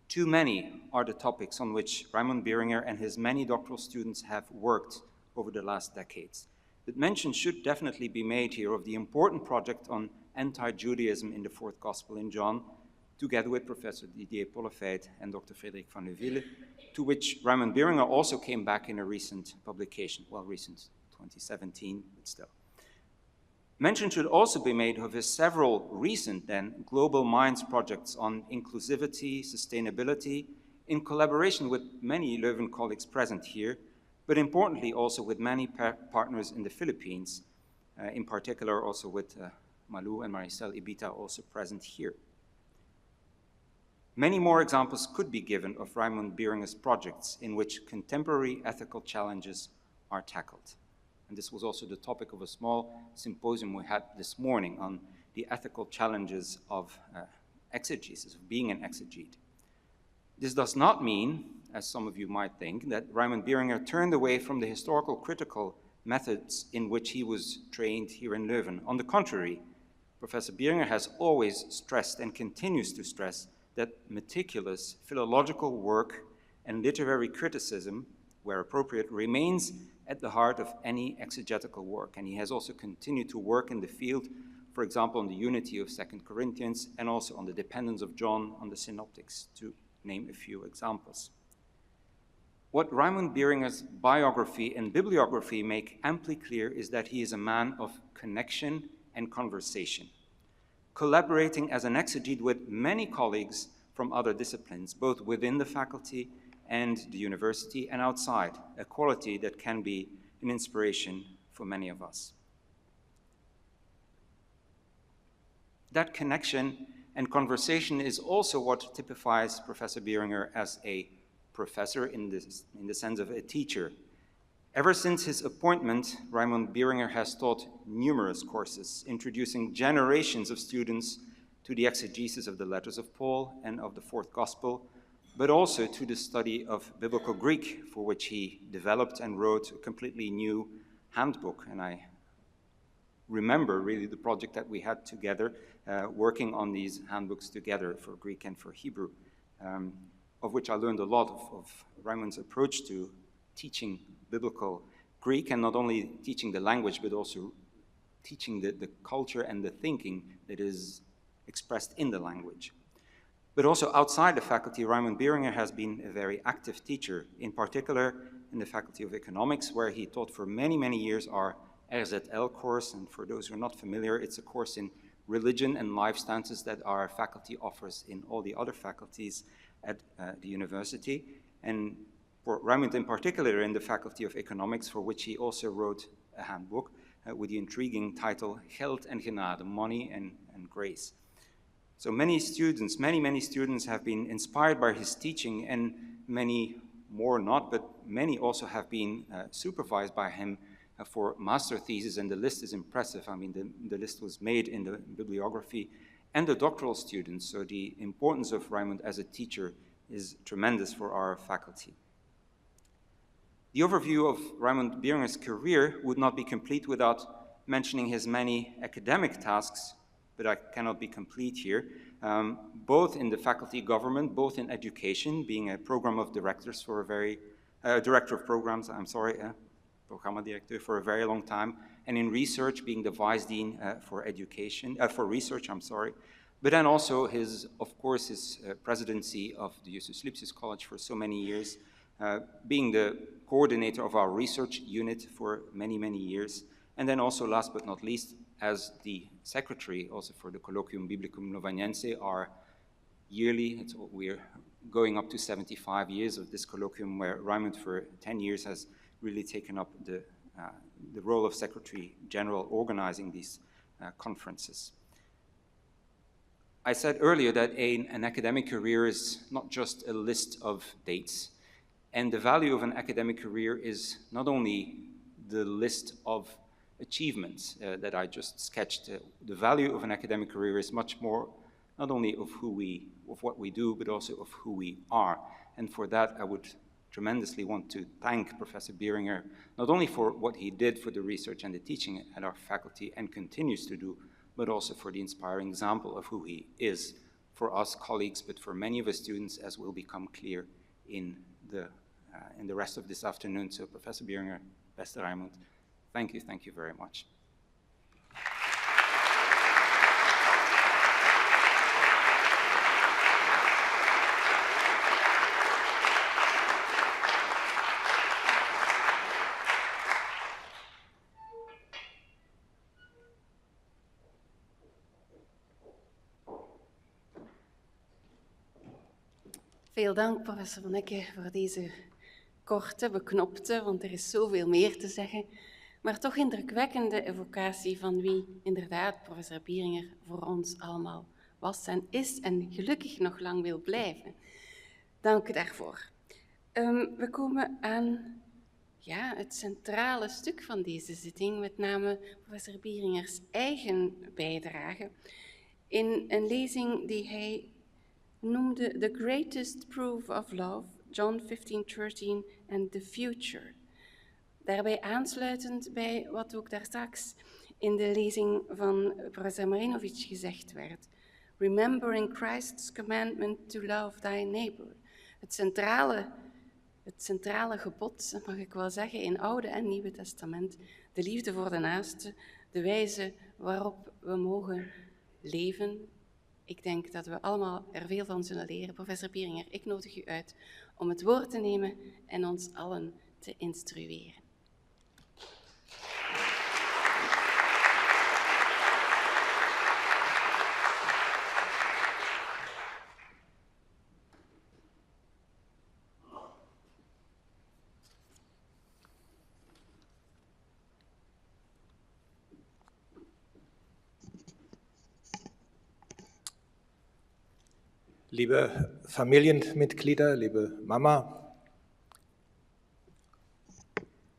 Too many are the topics on which Reimund Bieringer and his many doctoral students have worked over the last decades. But mention should definitely be made here of the important project on anti-Judaism in the fourth Gospel in John, together with Professor Didier Pollefeit and Dr. Frederik van der Wiele, to which Reimund Bieringer also came back in a recent publication, well, recent, 2017, but still. Mention should also be made of his several recent, then, Global Minds projects on inclusivity, sustainability, in collaboration with many Leuven colleagues present here, but importantly also with many partners in the Philippines, in particular also with Malu and Maricel Ibita also present here. Many more examples could be given of Reimund Bieringer's projects in which contemporary ethical challenges are tackled. And this was also the topic of a small symposium we had this morning on the ethical challenges of exegesis, of being an exegete. This does not mean, as some of you might think, that Reimund Bieringer turned away from the historical critical methods in which he was trained here in Leuven. On the contrary, Professor Bieringer has always stressed and continues to stress that meticulous philological work and literary criticism, where appropriate, remains at the heart of any exegetical work. And he has also continued to work in the field, for example, on the unity of 2 Corinthians and also on the dependence of John on the synoptics, to name a few examples. What Reimund Bieringer's biography and bibliography make amply clear is that he is a man of connection and conversation, collaborating as an exegete with many colleagues from other disciplines, both within the faculty and the university and outside, a quality that can be an inspiration for many of us. That connection and conversation is also what typifies Professor Bieringer as a professor in the sense of a teacher. Ever since his appointment, Reimund Bieringer has taught numerous courses, introducing generations of students to the exegesis of the letters of Paul and of the fourth Gospel, but also to the study of Biblical Greek, for which he developed and wrote a completely new handbook. And I remember really the project that we had together, working on these handbooks together for Greek and for Hebrew, of which I learned a lot of Reimund's approach to teaching Biblical Greek, and not only teaching the language, but also teaching the culture and the thinking that is expressed in the language. But also outside the faculty, Reimund Bieringer has been a very active teacher, in particular in the Faculty of Economics, where he taught for many, many years our RZL course. And for those who are not familiar, it's a course in religion and life stances that our faculty offers in all the other faculties at the university. And for Reimund in particular in the Faculty of Economics, for which he also wrote a handbook with the intriguing title, Geld en Genade, Money and Grace. So many students, many students have been inspired by his teaching, and many more not, but many also have been supervised by him for master thesis, and the list is impressive. I mean, the list was made in the bibliography, and the doctoral students, so the importance of Reimund as a teacher is tremendous for our faculty. The overview of Reimund Bieringer's career would not be complete without mentioning his many academic tasks, but I cannot be complete here, both in the faculty government, both in education, being a program of directors for a very, director of programs, programmadirecteur for a very long time, and in research, being the vice dean for education, for research, but then also his, of course, his presidency of the Justus Lipsius College for so many years, being the coordinator of our research unit for many, many years, and then also, last but not least, as the secretary also for the Colloquium Biblicum Novaniense, our yearly. We're going up to 75 years of this colloquium, where Reimund for 10 years has really taken up the role of Secretary General organizing these conferences. I said earlier that an academic career is not just a list of dates, and the value of an academic career is not only the list of achievements that I just sketched. The value of an academic career is much more not only of what we do, but also of who we are. And for that, I would tremendously want to thank Professor Bieringer, not only for what he did for the research and the teaching at our faculty and continues to do, but also for the inspiring example of who he is for us colleagues, but for many of his students, as will become clear in the rest of this afternoon. So Professor Bieringer, beste Reimund, thank you very much. Veel dank, professor Van Ecke, voor deze korte, beknopte, want er is zoveel meer te zeggen, maar toch indrukwekkende evocatie van wie inderdaad professor Bieringer voor ons allemaal was en is en gelukkig nog lang wil blijven. Dank daarvoor. We komen aan het centrale stuk van deze zitting, met name professor Bieringers eigen bijdrage in een lezing die hij noemde The Greatest Proof of Love, John 15:13 and the Future. Daarbij aansluitend bij wat ook daar straks in de lezing van professor Marinovic gezegd werd. Remembering Christ's commandment to love thy neighbor. Het centrale gebod, mag ik wel zeggen, in Oude en Nieuwe Testament. De liefde voor de naaste, de wijze waarop we mogen leven. Ik denk dat we allemaal er veel van zullen leren. Professor Bieringer, ik nodig u uit om het woord te nemen en ons allen te instrueren. Liebe Familienmitglieder, liebe Mama,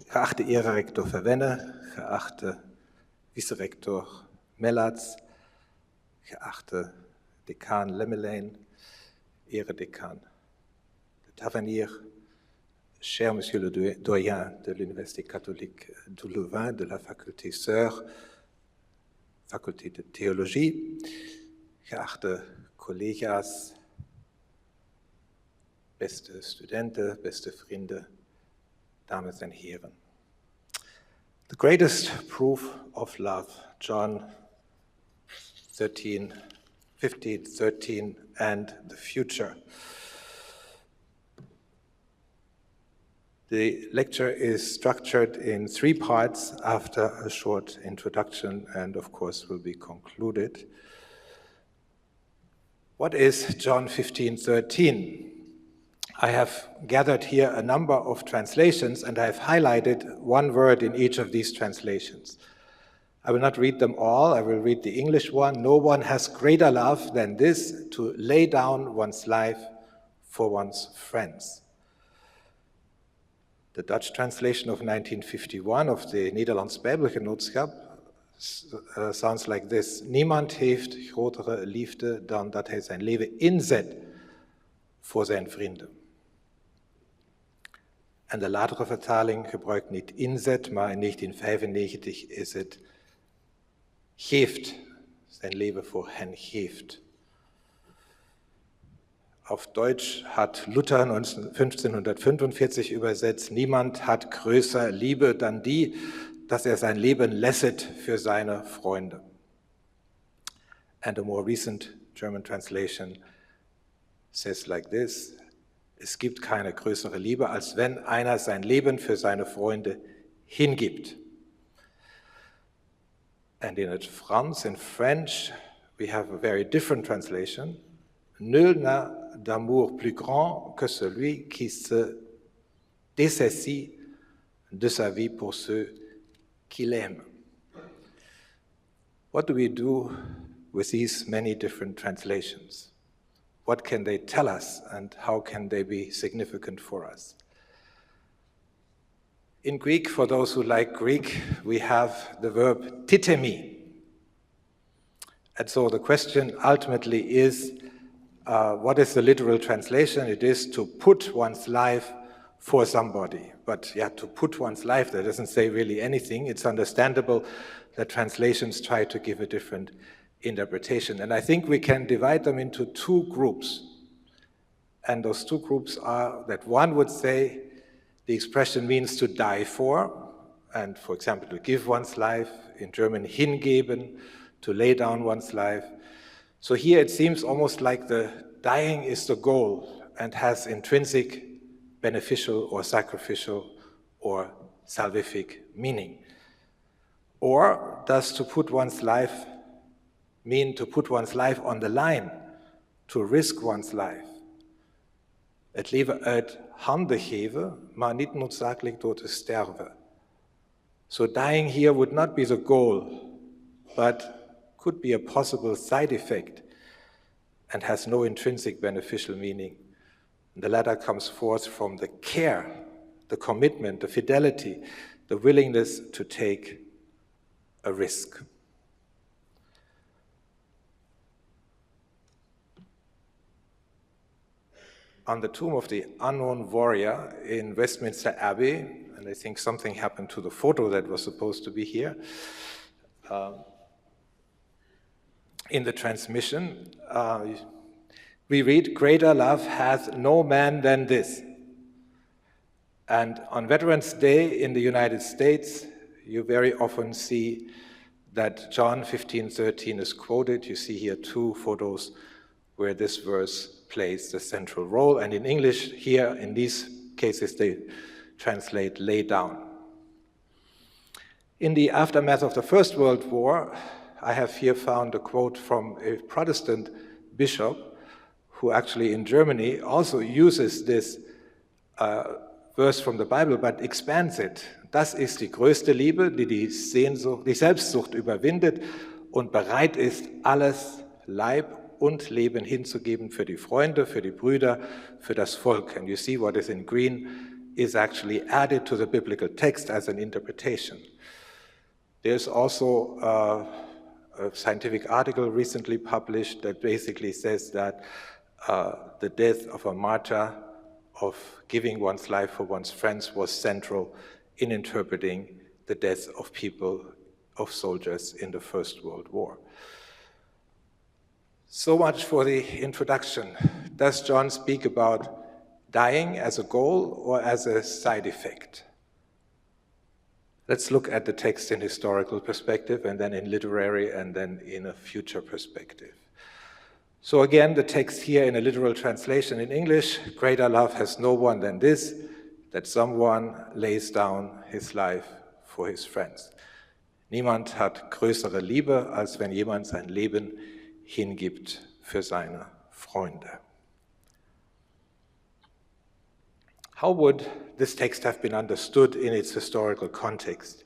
geachte Ehrenrektor Verwenne, geachte Vizerektor Mellatz, geachte Dekan Lemmelijn, Eredekan de Tavernier, cher Monsieur le Doyen de l'Université catholique de Louvain, de la faculté Sœur, faculté de Theologie, geachte collega's, beste studenten, beste vrienden, dames en heren. The greatest proof of love, John 15, 13, and the future. The lecture is structured in 3 parts after a short introduction and of course will be concluded. What is John 15:13? I have gathered here a number of translations and I have highlighted one word in each of these translations. I will not read them all, I will read the English one. No one has greater love than this, to lay down one's life for one's friends. The Dutch translation of 1951 of the Nederlands Bijbelgenootschap sounds like this. Niemand heeft grotere liefde dan dat hij zijn leven inzet voor zijn vrienden. En de latere vertaling gebruikt niet inzet, maar in 1995 is het geeft, zijn leven voor hen geeft. Auf Deutsch hat Luther 1545 übersetzt, niemand hat größer Liebe dan die, dass sein Leben lässet für seine Freunde. And a more recent German translation says like this, es gibt keine größere Liebe, als wenn einer sein Leben für seine Freunde hingibt. And in French, we have a very different translation. Nul n'a d'amour plus grand que celui qui se dessaisit de sa vie pour ceux qu'il aime. What do we do with these many different translations? What can they tell us and how can they be significant for us? In Greek, for those who like Greek, we have the verb titemi. And so the question ultimately is, what is the literal translation? It is to put one's life for somebody. But yeah, to put one's life, that doesn't say really anything. It's understandable that translations try to give a different interpretation. And I think we can divide them into two groups. And those two groups are that one would say the expression means to die for, and for example, to give one's life, in German hingeben, to lay down one's life. So here it seems almost like the dying is the goal and has intrinsic beneficial or sacrificial or salvific meaning. Or does to put one's life mean to put one's life on the line, to risk one's life? Het leven uit handen geven, maar niet noodzakelijk door te sterven. So dying here would not be the goal, but could be a possible side effect and has no intrinsic beneficial meaning. The latter comes forth from the care, the commitment, the fidelity, the willingness to take a risk. On the tomb of the unknown warrior in Westminster Abbey, and I think something happened to the photo that was supposed to be here, in the transmission, we read, "Greater love hath no man than this." And on Veterans Day in the United States, you very often see that John 15:13 is quoted. You see here two photos where this verse plays the central role. And in English, here, in these cases, they translate lay down. In the aftermath of the First World War, I have here found a quote from a Protestant bishop who actually in Germany also uses this verse from the Bible, but expands it. Das ist die größte Liebe, die die Selbstsucht überwindet und bereit ist, alles Leib und Leben hinzugeben für die Freunde, für die Brüder, für das Volk. And you see what is in green is actually added to the biblical text as an interpretation. There's also a scientific article recently published that basically says that the death of a martyr, of giving one's life for one's friends, was central in interpreting the death of people, of soldiers in the First World War. So much for the introduction. Does John speak about dying as a goal or as a side effect? Let's look at the text in historical perspective and then in literary and then in a future perspective. So again, the text here in a literal translation in English, greater love has no one than this, that someone lays down his life for his friends. Niemand hat größere Liebe, als wenn jemand sein Leben hingibt für seine Freunde. How would this text have been understood in its historical context?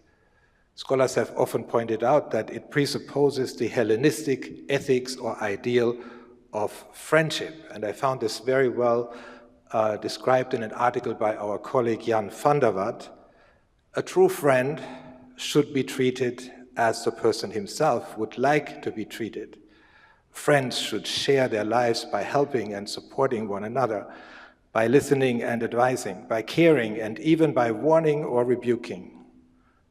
Scholars have often pointed out that it presupposes the Hellenistic ethics or ideal of friendship, and I found this very well described in an article by our colleague Jan van der Watt. A true friend should be treated as the person himself would like to be treated. Friends should share their lives by helping and supporting one another, by listening and advising, by caring, and even by warning or rebuking.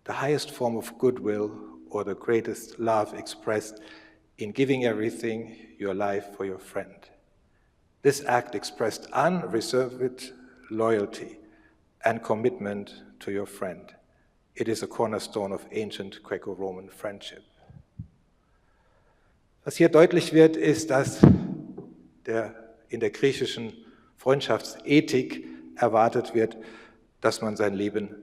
The highest form of goodwill or the greatest love expressed in giving everything, your life for your friend. This act expressed unreserved loyalty and commitment to your friend. It is a cornerstone of ancient Greco-Roman friendship. Was hier deutlich wird, ist, dass in der griechischen Freundschaftsethik erwartet wird, dass man sein Leben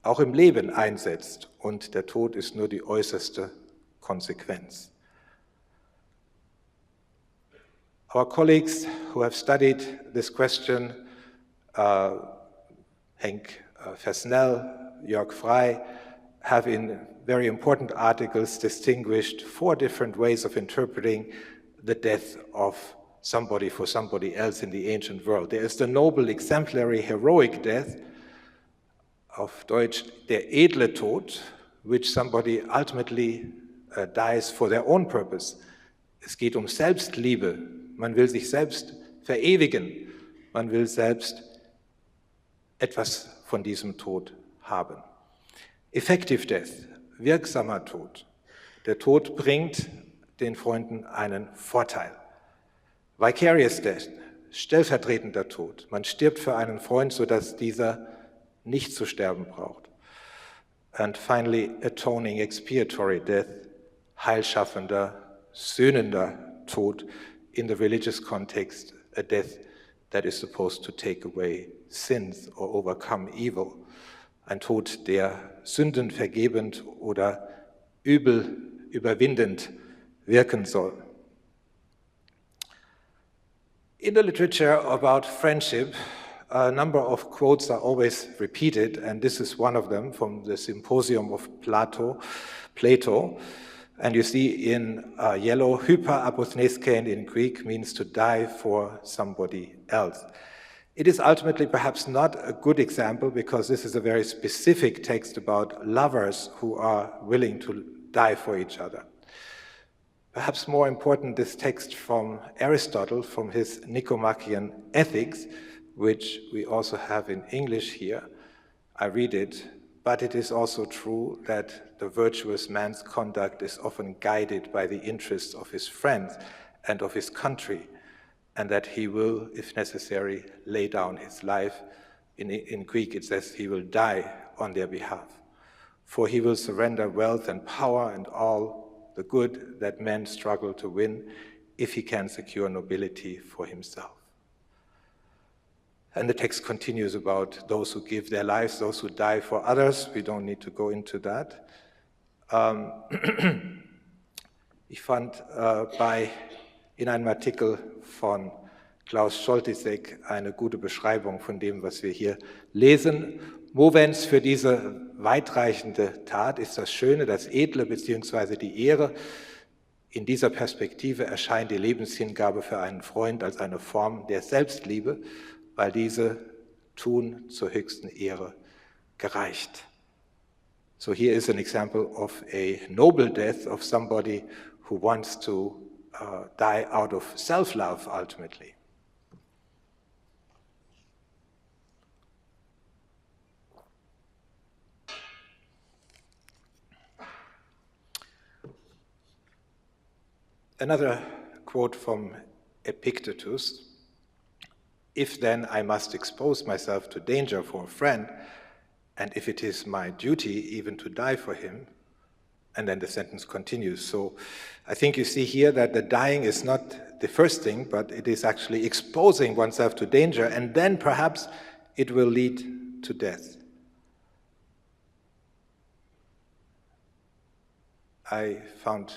auch im Leben einsetzt und der Tod ist nur die äußerste Konsequenz. Our colleagues who have studied this question, Henk Versnell, Jörg Frey, have in very important articles distinguished 4 different ways of interpreting the death of somebody for somebody else in the ancient world. There is the noble, exemplary, heroic death, auf Deutsch der edle Tod, which somebody ultimately dies for their own purpose. Es geht Selbstliebe. Man will sich selbst verewigen. Man will selbst etwas von diesem Tod haben. Effective Death, wirksamer Tod. Der Tod bringt den Freunden einen Vorteil. Vicarious Death, stellvertretender Tod. Man stirbt für einen Freund, sodass dieser nicht zu sterben braucht. And finally, atoning expiatory death, heilschaffender, sühnender Tod. In the religious context, a death that is supposed to take away sins or overcome evil. Ein Tod, der Sünden vergebend oder Übel überwindend wirken soll. In the literature about friendship, a number of quotes are always repeated, and this is one of them from the Symposium of Plato. And you see in yellow, hyperapothneskein in Greek means to die for somebody else. It is ultimately perhaps not a good example because this is a very specific text about lovers who are willing to die for each other. Perhaps more important, this text from Aristotle, from his Nicomachean Ethics, which we also have in English here. I read it, but it is also true that the virtuous man's conduct is often guided by the interests of his friends and of his country, and that he will, if necessary, lay down his life. In Greek it says he will die on their behalf. For he will surrender wealth and power and all the good that men struggle to win if he can secure nobility for himself. And the text continues about those who give their lives, those who die for others. We don't need to go into that. Ich fand in einem Artikel von Klaus Scholtisek eine gute Beschreibung von dem, was wir hier lesen. Movens für diese weitreichende Tat ist das Schöne, das Edle bzw. die Ehre. In dieser Perspektive erscheint die Lebenshingabe für einen Freund als eine Form der Selbstliebe, weil diese Tun zur höchsten Ehre gereicht. So here is an example of a noble death of somebody who wants to die out of self-love ultimately. Another quote from Epictetus: "If then I must expose myself to danger for a friend, and if it is my duty even to die for him," and then the sentence continues. So I think you see here that the dying is not the first thing, but it is actually exposing oneself to danger, and then perhaps it will lead to death. I found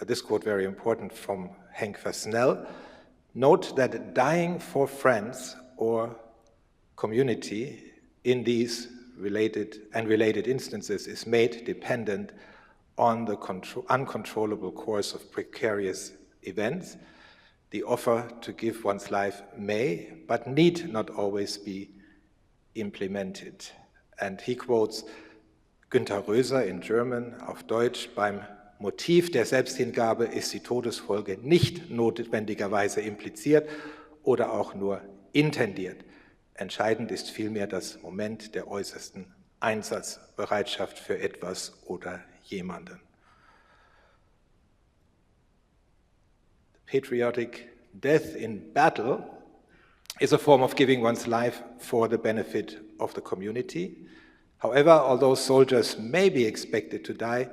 this quote very important from Henk Versnell. Note that dying for friends or community in these related instances is made dependent on the uncontrollable course of precarious events. The offer to give one's life may, but need not always be implemented. And he quotes Günter Röser in German, auf Deutsch: Beim Motiv der Selbsthingabe ist die Todesfolge nicht notwendigerweise impliziert oder auch nur intendiert. Entscheidend ist vielmehr das Moment der äußersten Einsatzbereitschaft für etwas oder jemanden. Patriotic death in battle is a form of giving one's life for the benefit of the community. However, although soldiers may be expected to die,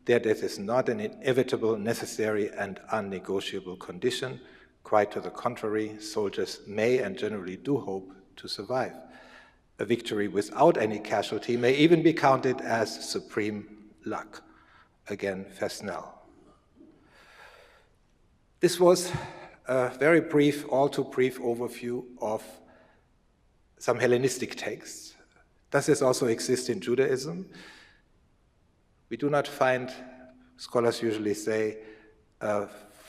their death is not an inevitable, necessary, and unnegotiable condition. Quite to the contrary, soldiers may and generally do hope to survive. A victory without any casualty may even be counted as supreme luck. Again, Versnell. This was a very brief, all too brief overview of some Hellenistic texts. Does this also exist in Judaism? We do not find, scholars usually say,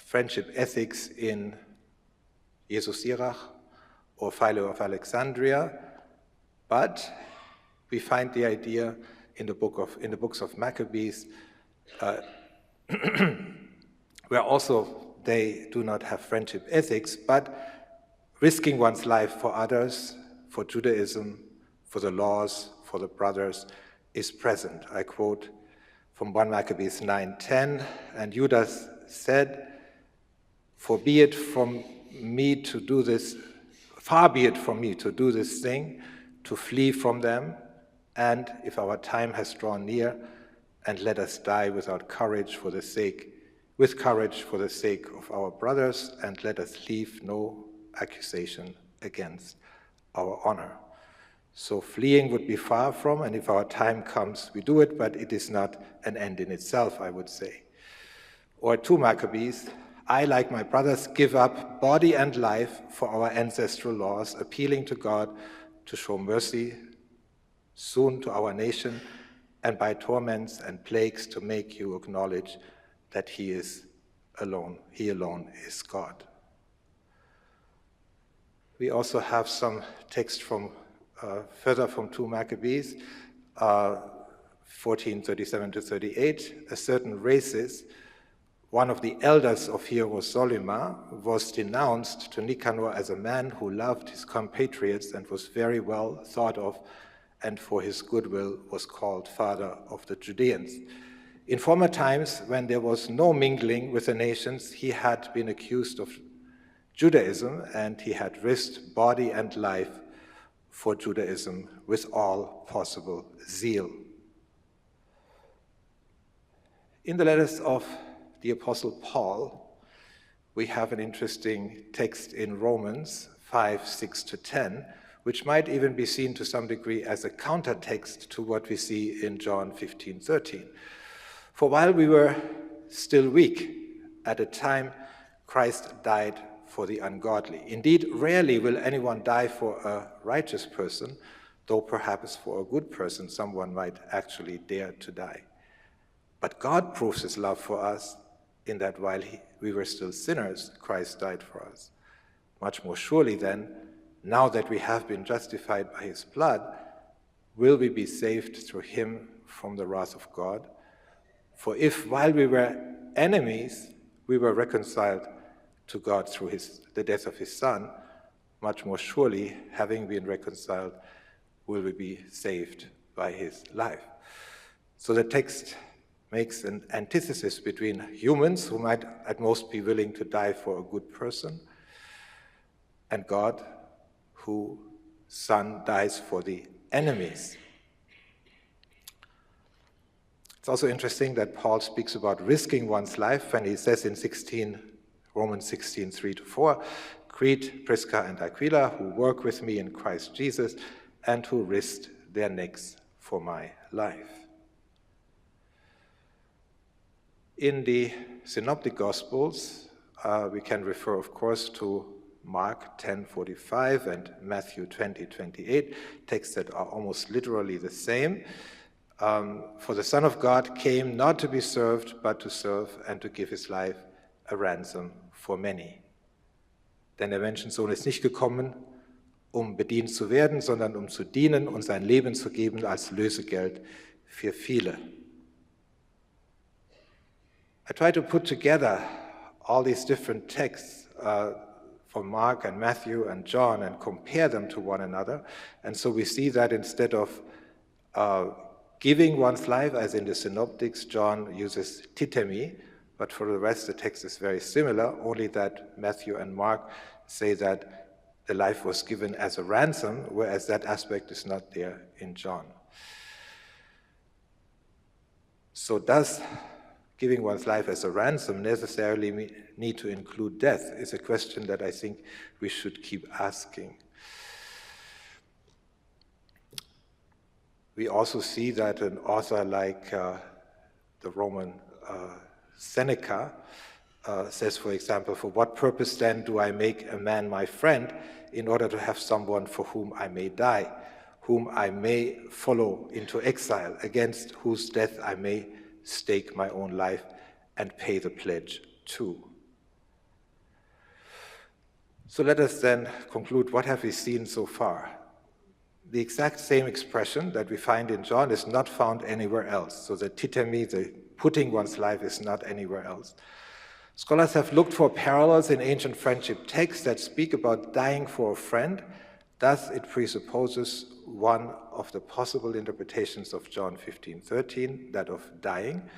friendship ethics in Jesus Sirach or Philo of Alexandria, but we find the idea in the books of Maccabees, where also they do not have friendship ethics, but risking one's life for others, for Judaism, for the laws, for the brothers, is present. I quote from 1 Maccabees 9:10, and Judas said, far be it from me to do this thing, to flee from them, and if our time has drawn near, and let us die with courage for the sake of our brothers, and let us leave no accusation against our honor. So fleeing would be far from, and if our time comes, we do it, but it is not an end in itself, I would say. Or 2 Maccabees, I, like my brothers, give up body and life for our ancestral laws, appealing to God to show mercy soon to our nation, and by torments and plagues to make you acknowledge that he alone is God. We also have some text from further from 2 Maccabees, 14:37-38. A certain racist, one of the elders of Hierosolyma, was denounced to Nicanor as a man who loved his compatriots and was very well thought of, and for his goodwill was called father of the Judeans. In former times, when there was no mingling with the nations, he had been accused of Judaism, and he had risked body and life for Judaism with all possible zeal. In the letters of the Apostle Paul, we have an interesting text in Romans 5:6-10, which might even be seen to some degree as a countertext to what we see in John 15:13. For while we were still weak, at a time Christ died for the ungodly. Indeed, rarely will anyone die for a righteous person, though perhaps for a good person someone might actually dare to die. But God proves his love for us in that while we were still sinners, Christ died for us. Much more surely then, now that we have been justified by his blood, will we be saved through him from the wrath of God? For if while we were enemies, we were reconciled to God through the death of his Son, much more surely, having been reconciled, will we be saved by his life. So the text makes an antithesis between humans, who might at most be willing to die for a good person, and God, whose Son dies for the enemies. It's also interesting that Paul speaks about risking one's life when he says in Romans 16:3-4, greet Prisca and Aquila, who work with me in Christ Jesus and who risked their necks for my life. In the Synoptic Gospels, we can refer, of course, to Mark 10:45 and Matthew 20:28, texts that are almost literally the same. For the Son of God came not to be served, but to serve and to give his life a ransom for many. Denn der Menschensohn ist nicht gekommen, um bedient zu werden, sondern um zu dienen und sein Leben zu geben als Lösegeld für viele. I try to put together all these different texts from Mark and Matthew and John and compare them to one another. And so we see that instead of giving one's life, as in the Synoptics, John uses titemi, but for the rest the text is very similar, only that Matthew and Mark say that the life was given as a ransom, whereas that aspect is not there in John. So does giving one's life as a ransom necessarily need to include death? Is a question that I think we should keep asking. We also see that an author like the Roman Seneca says, for example, for what purpose then do I make a man my friend in order to have someone for whom I may die, whom I may follow into exile, against whose death I may stake my own life and pay the pledge too. So let us then conclude, what have we seen so far? The exact same expression that we find in John is not found anywhere else. So the titemi, the putting one's life, is not anywhere else. Scholars have looked for parallels in ancient friendship texts that speak about dying for a friend. Thus, it presupposes one of the possible interpretations of John 15:13, that of dying,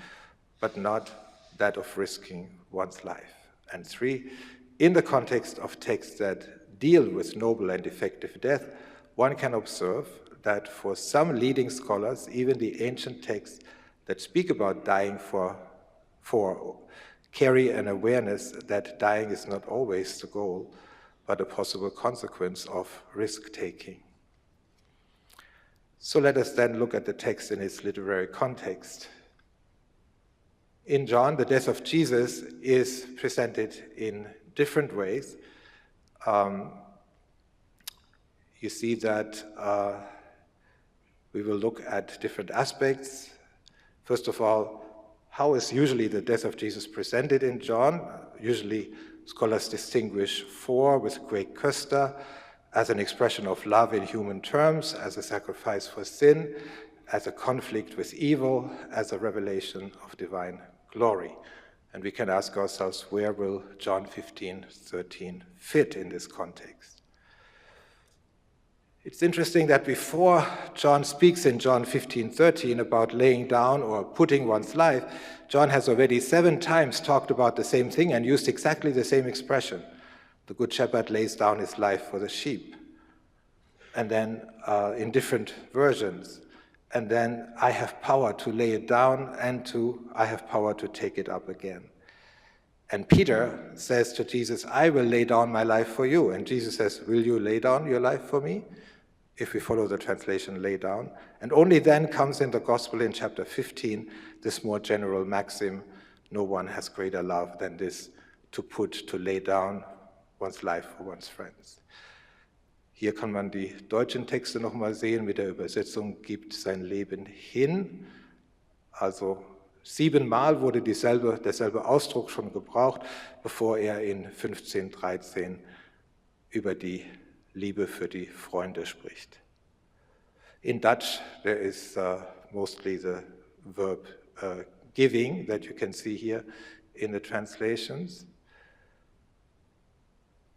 but not that of risking one's life. And 3, in the context of texts that deal with noble and effective death, one can observe that for some leading scholars, even the ancient texts that speak about dying for carry an awareness that dying is not always the goal, but a possible consequence of risk-taking. So let us then look at the text in its literary context. In John, the death of Jesus is presented in different ways. You see that we will look at different aspects. First of all, how is usually the death of Jesus presented in John? Usually scholars distinguish 4 with great Köster as an expression of love in human terms, as a sacrifice for sin, as a conflict with evil, as a revelation of divine glory. And we can ask ourselves, where will John 15:13 fit in this context? It's interesting that before John speaks in John 15:13 about laying down or putting one's life, John has already 7 times talked about the same thing and used exactly the same expression. The good shepherd lays down his life for the sheep. And then in different versions. And then I have power to lay it down, and I have power to take it up again. And Peter says to Jesus, I will lay down my life for you. And Jesus says, will you lay down your life for me? If we follow the translation, lay down. And only then comes in the gospel in chapter 15, this more general maxim, no one has greater love than this, to lay down one's life for one's friends. Hier kann man die deutschen Texte nochmal sehen mit der Übersetzung, gibt sein Leben hin. Also 7-mal wurde derselbe Ausdruck schon gebraucht, bevor er in 15:13 über die Liebe für die Freunde spricht. In Dutch, there is mostly the verb giving that you can see here in the translations.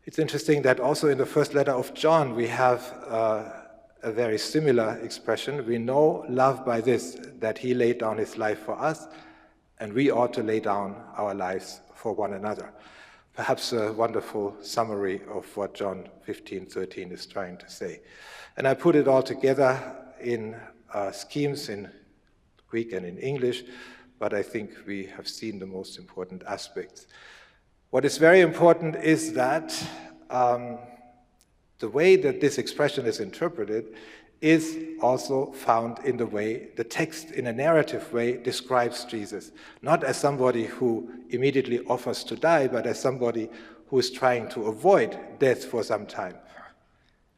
It's interesting that also in the first letter of John, we have a very similar expression. We know love by this, that he laid down his life for us, and we ought to lay down our lives for one another. Perhaps a wonderful summary of what John 15:13 is trying to say. And I put it all together in schemes in Greek and in English, but I think we have seen the most important aspects. What is very important is that the way that this expression is interpreted is also found in the way the text, in a narrative way, describes Jesus. Not as somebody who immediately offers to die, but as somebody who is trying to avoid death for some time.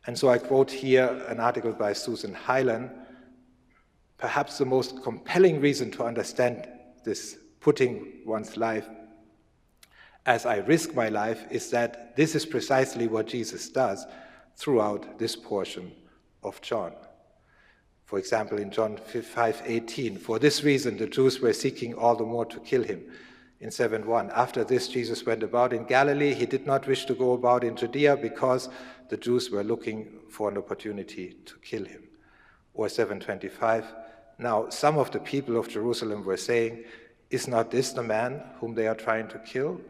And so I quote here an article by Susan Hylan. Perhaps the most compelling reason to understand this putting one's life as I risk my life is that this is precisely what Jesus does throughout this portion of John. For example, in John 5:18, for this reason the Jews were seeking all the more to kill him. In 7:1, after this Jesus went about in Galilee. He did not wish to go about in Judea because the Jews were looking for an opportunity to kill him. Or 7:25, now some of the people of Jerusalem were saying, is not this the man whom they are trying to kill?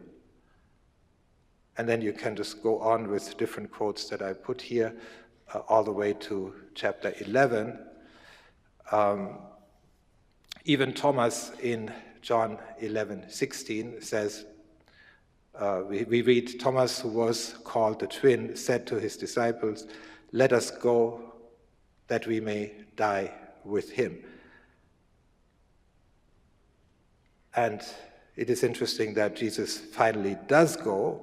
And then you can just go on with different quotes that I put here, all the way to chapter 11. Even Thomas in John 11:16 says, we read, Thomas, who was called the twin, said to his disciples, let us go that we may die with him. And it is interesting that Jesus finally does go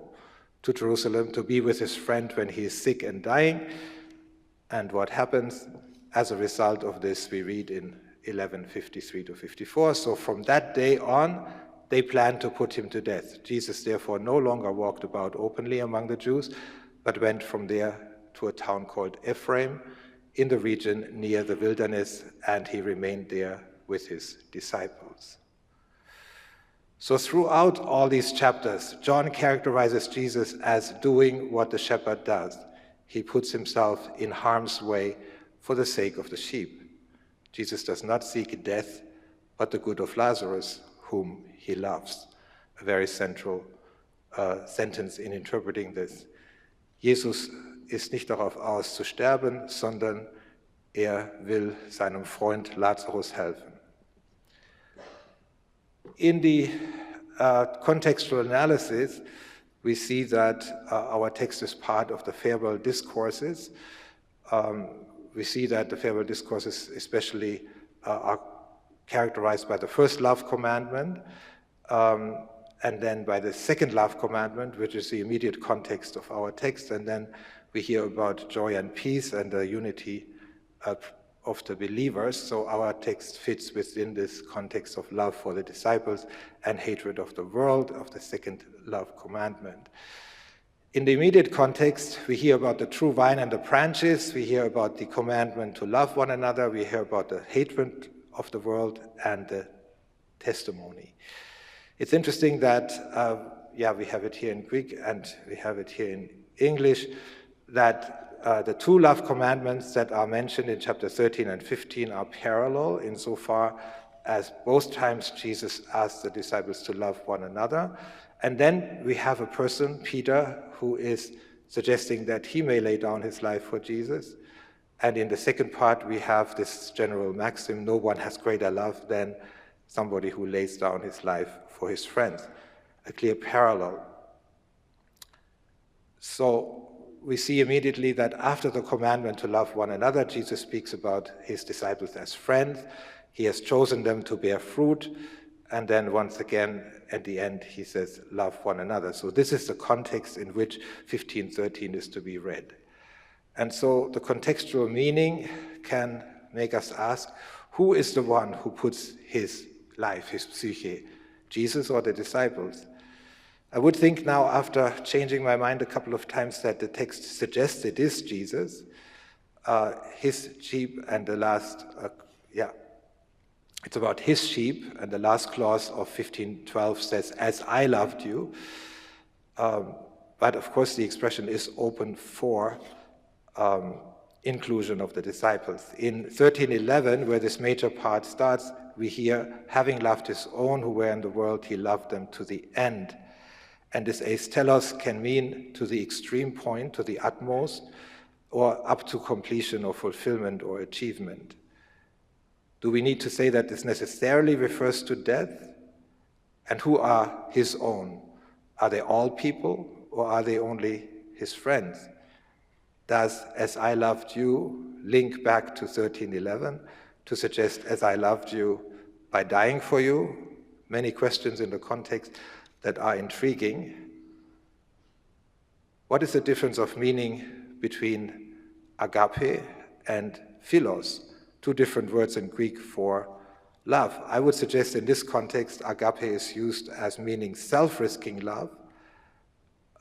to Jerusalem to be with his friend when he is sick and dying. And what happens as a result of this, we read in 11:53 to 54. So from that day on, they planned to put him to death. Jesus therefore no longer walked about openly among the Jews, but went from there to a town called Ephraim in the region near the wilderness, and he remained there with his disciples. So throughout all these chapters, John characterizes Jesus as doing what the shepherd does. He puts himself in harm's way for the sake of the sheep. Jesus does not seek death, but the good of Lazarus, whom he loves. A very central sentence in interpreting this. Jesus ist nicht darauf aus zu sterben, sondern will seinem Freund Lazarus helfen. In the contextual analysis, we see that our text is part of the farewell discourses. We see that the farewell discourses especially are characterized by the first love commandment, and then by the second love commandment, which is the immediate context of our text, and then we hear about joy and peace and the unity of the believers. So our text fits within this context of love for the disciples and hatred of the world, of the second love commandment. In the immediate context, we hear about the true vine and the branches, we hear about the commandment to love one another, we hear about the hatred of the world and the testimony. It's interesting that, we have it here in Greek and we have it here in English, that the two love commandments that are mentioned in chapter 13 and 15 are parallel insofar as both times Jesus asked the disciples to love one another. And then we have a person, Peter, who is suggesting that he may lay down his life for Jesus. And in the second part, we have this general maxim, no one has greater love than somebody who lays down his life for his friends. A clear parallel. So we see immediately that after the commandment to love one another, Jesus speaks about his disciples as friends. He has chosen them to bear fruit. And then once again, at the end, he says, love one another. So this is the context in which 15:13 is to be read. And so the contextual meaning can make us ask, who is the one who puts his life, his psyche, Jesus or the disciples? I would think now, after changing my mind a couple of times, that the text suggests it is Jesus, his sheep, and the last, it's about his sheep, and the last clause of 15:12 says, as I loved you. But of course the expression is open for inclusion of the disciples. In 13:11, where this major part starts, we hear, having loved his own who were in the world, he loved them to the end. And this telos can mean to the extreme point, to the utmost, or up to completion or fulfillment or achievement. Do we need to say that this necessarily refers to death? And who are his own? Are they all people, or are they only his friends? Does as I loved you link back to 13:11 to suggest as I loved you by dying for you? Many questions in the context that are intriguing. What is the difference of meaning between agape and philos? Two different words in Greek for love. I would suggest in this context, agape is used as meaning self-risking love.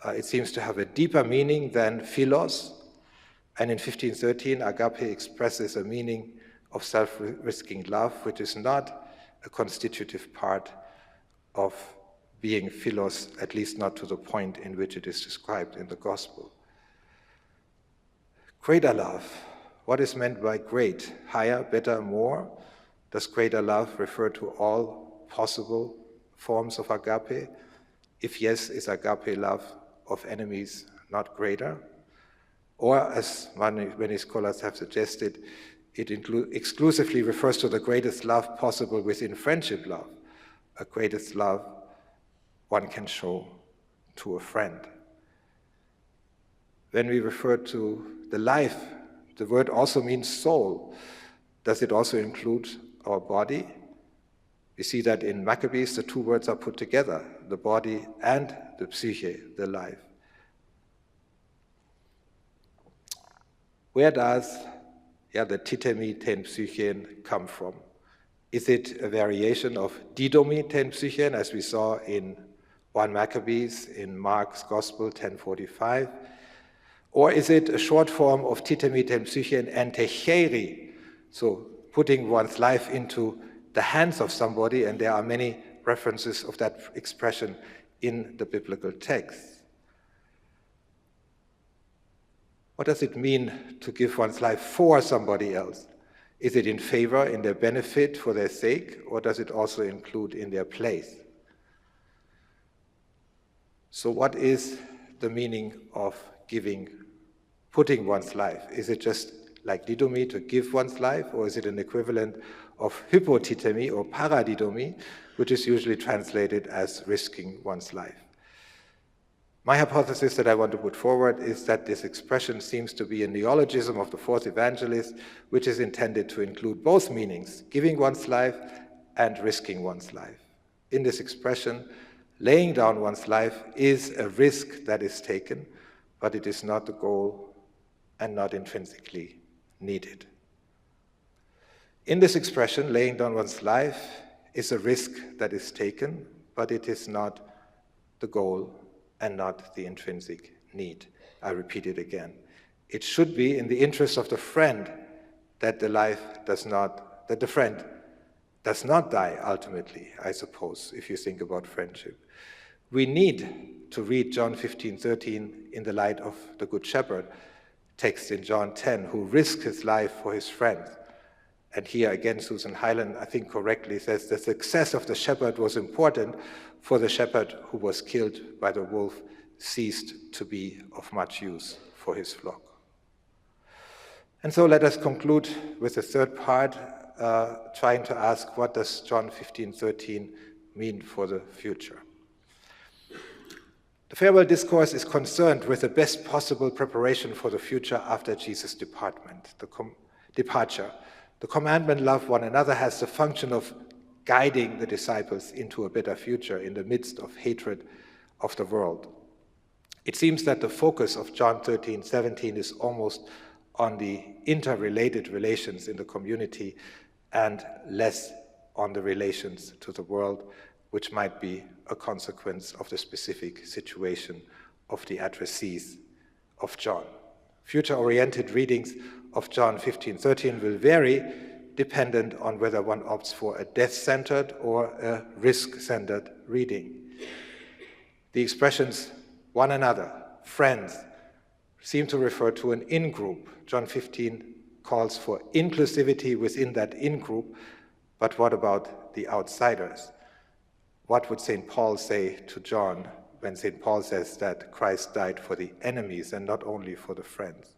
It seems to have a deeper meaning than philos. And in 15:13, agape expresses a meaning of self-risking love, which is not a constitutive part of being philos, at least not to the point in which it is described in the gospel. Greater love. What is meant by great? Higher, better, more? Does greater love refer to all possible forms of agape? If yes, is agape love of enemies not greater? Or, as many scholars have suggested, it exclusively refers to the greatest love possible within friendship love, a greatest love one can show to a friend. When we refer to the life, the word also means soul. Does it also include our body? We see that in Maccabees, the two words are put together, the body and the psyche, the life. Where does the titemi ten psychen come from? Is it a variation of didomi ten psychen, as we saw in 1 Maccabees, in Mark's Gospel 1045? Or is it a short form of titemi ten psychen and techeri, so putting one's life into the hands of somebody, and there are many references of that expression in the biblical text. What does it mean to give one's life for somebody else? Is it in favor, in their benefit, for their sake, or does it also include in their place? So what is the meaning of giving, putting one's life? Is it just like didomi, to give one's life, or is it an equivalent of hypotitemi or paradidomi, which is usually translated as risking one's life? My hypothesis that I want to put forward is that this expression seems to be a neologism of the fourth evangelist, which is intended to include both meanings, giving one's life and risking one's life. In this expression, laying down one's life is a risk that is taken, but it is not the goal and not intrinsically needed. In this expression, laying down one's life is a risk that is taken, but it is not the goal and not the intrinsic need. I repeat it again. It should be in the interest of the friend that the friend does not die ultimately, I suppose, if you think about friendship. We need to read John 15:13 in the light of the Good Shepherd text in John 10, who risked his life for his friends. And here again, Susan Hyland, I think correctly, says the success of the shepherd was important, for the shepherd who was killed by the wolf ceased to be of much use for his flock. And so let us conclude with the third part, trying to ask, what does John 15:13 mean for the future? The farewell discourse is concerned with the best possible preparation for the future after Jesus' departure. The commandment, love one another, has the function of guiding the disciples into a better future in the midst of hatred of the world. It seems that the focus of John 13:17 is almost on the interrelated relations in the community and less on the relations to the world, which might be a consequence of the specific situation of the addressees of John. Future-oriented readings of John 15:13 will vary dependent on whether one opts for a death-centered or a risk-centered reading. The expressions one another, friends, seem to refer to an in-group. John 15 calls for inclusivity within that in-group, but what about the outsiders? What would St. Paul say to John when St. Paul says that Christ died for the enemies and not only for the friends?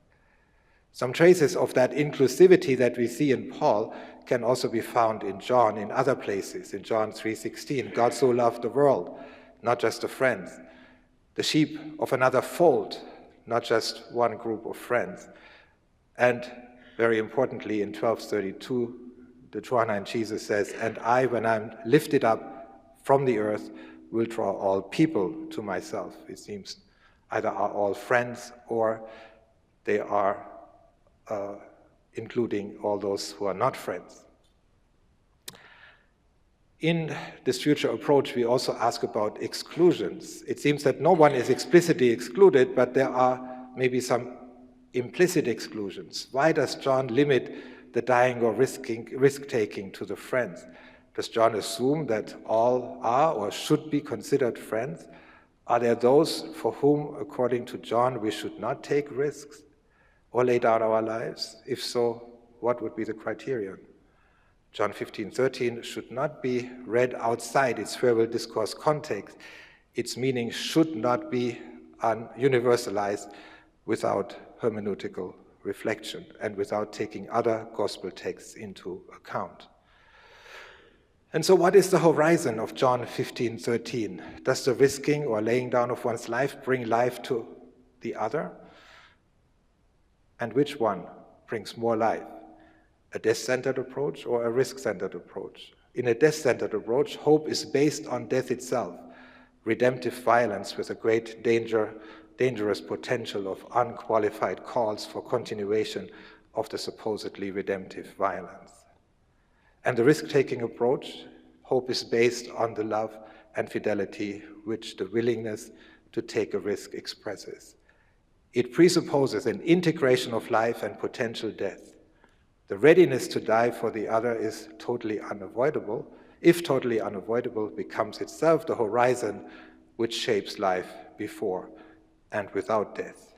Some traces of that inclusivity that we see in Paul can also be found in John in other places. In John 3:16, God so loved the world, not just the friends. The sheep of another fold, not just one group of friends. And very importantly, in 12:32, the Johannine Jesus says, "And I, when I'm lifted up from the earth, will draw all people to myself." It seems either are all friends or they are including all those who are not friends. In this future approach, we also ask about exclusions. It seems that no one is explicitly excluded, but there are maybe some implicit exclusions. Why does John limit the dying or risk-taking to the friends? Does John assume that all are or should be considered friends? Are there those for whom, according to John, we should not take risks or lay down our lives? If so, what would be the criterion? John 15:13 should not be read outside its farewell discourse context. Its meaning should not be universalized without hermeneutical reflection and without taking other gospel texts into account. And so what is the horizon of John 15:13? Does the risking or laying down of one's life bring life to the other? And which one brings more life? A death-centered approach or a risk-centered approach? In a death-centered approach, hope is based on death itself, redemptive violence with a great dangerous potential of unqualified calls for continuation of the supposedly redemptive violence. And the risk-taking approach, hope is based on the love and fidelity which the willingness to take a risk expresses. It presupposes an integration of life and potential death. The readiness to die for the other is totally unavoidable, if totally unavoidable, becomes itself the horizon which shapes life before and without death.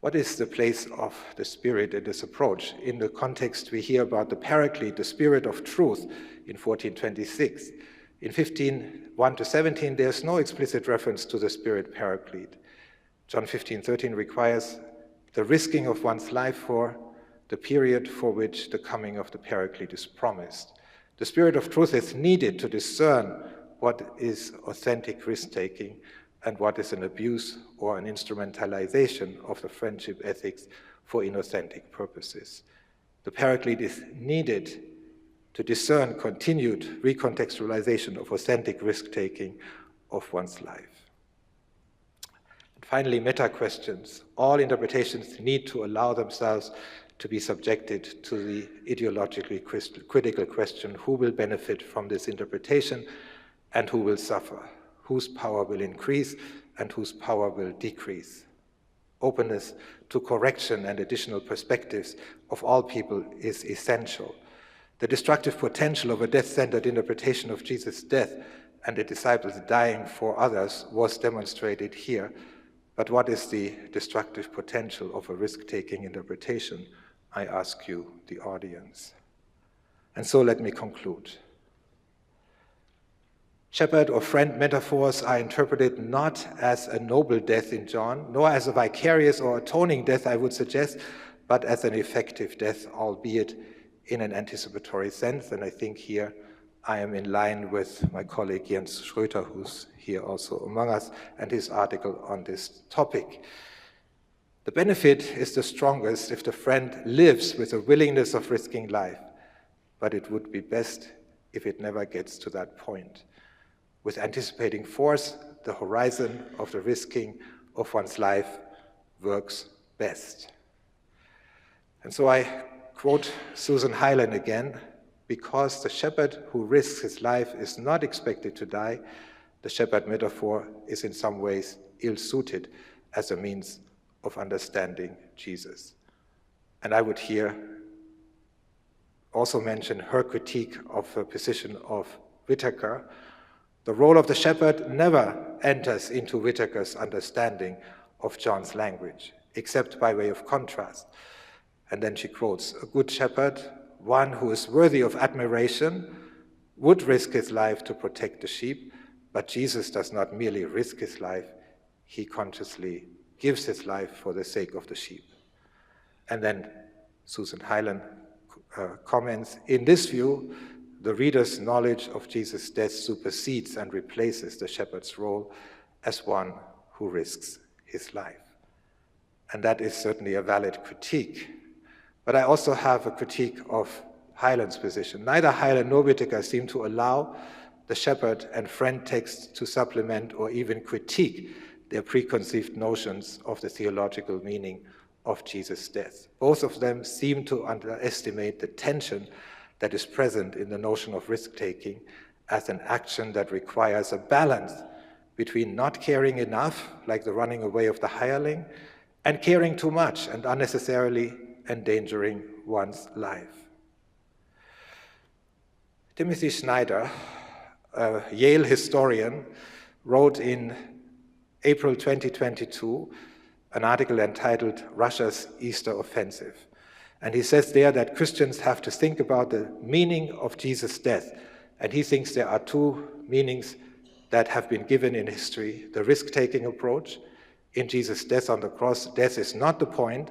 What is the place of the Spirit in this approach? In the context, we hear about the Paraclete, the Spirit of truth, in 1426. In 15:1-17, there's no explicit reference to the Spirit Paraclete. John 15:13 requires the risking of one's life for the period for which the coming of the Paraclete is promised. The Spirit of truth is needed to discern what is authentic risk-taking and what is an abuse or an instrumentalization of the friendship ethics for inauthentic purposes. The Paraclete is needed to discern continued recontextualization of authentic risk-taking of one's life. And finally, meta-questions. All interpretations need to allow themselves to be subjected to the ideologically critical question, who will benefit from this interpretation and who will suffer? Whose power will increase and whose power will decrease? Openness to correction and additional perspectives of all people is essential. The destructive potential of a death-centered interpretation of Jesus' death and the disciples dying for others was demonstrated here. But what is the destructive potential of a risk-taking interpretation? I ask you, the audience. And so let me conclude. Shepherd or friend metaphors are interpreted not as a noble death in John, nor as a vicarious or atoning death, I would suggest, but as an effective death, albeit in an anticipatory sense. And I think here I am in line with my colleague Jens Schröter, who's here also among us, and his article on this topic. The benefit is the strongest if the friend lives with a willingness of risking life, but it would be best if it never gets to that point. With anticipating force, the horizon of the risking of one's life works best. And so I quote Susan Hyland again, because the shepherd who risks his life is not expected to die, the shepherd metaphor is in some ways ill-suited as a means of understanding Jesus. And I would here also mention her critique of the position of Whittaker. The role of the shepherd never enters into Whittaker's understanding of John's language, except by way of contrast. And then she quotes, "A good shepherd, one who is worthy of admiration, would risk his life to protect the sheep, but Jesus does not merely risk his life, he consciously gives his life for the sake of the sheep." And then Susan Hyland comments, "In this view, the reader's knowledge of Jesus' death supersedes and replaces the shepherd's role as one who risks his life." And that is certainly a valid critique. But I also have a critique of Hyland's position. Neither Hyland nor Whittaker seem to allow the shepherd and friend texts to supplement or even critique their preconceived notions of the theological meaning of Jesus' death. Both of them seem to underestimate the tension that is present in the notion of risk-taking as an action that requires a balance between not caring enough, like the running away of the hireling, and caring too much and unnecessarily endangering one's life. Timothy Snyder, a Yale historian, wrote in April 2022 an article entitled "Russia's Easter Offensive." And he says there that Christians have to think about the meaning of Jesus' death. And he thinks there are two meanings that have been given in history. The risk-taking approach. In Jesus' death on the cross, death is not the point.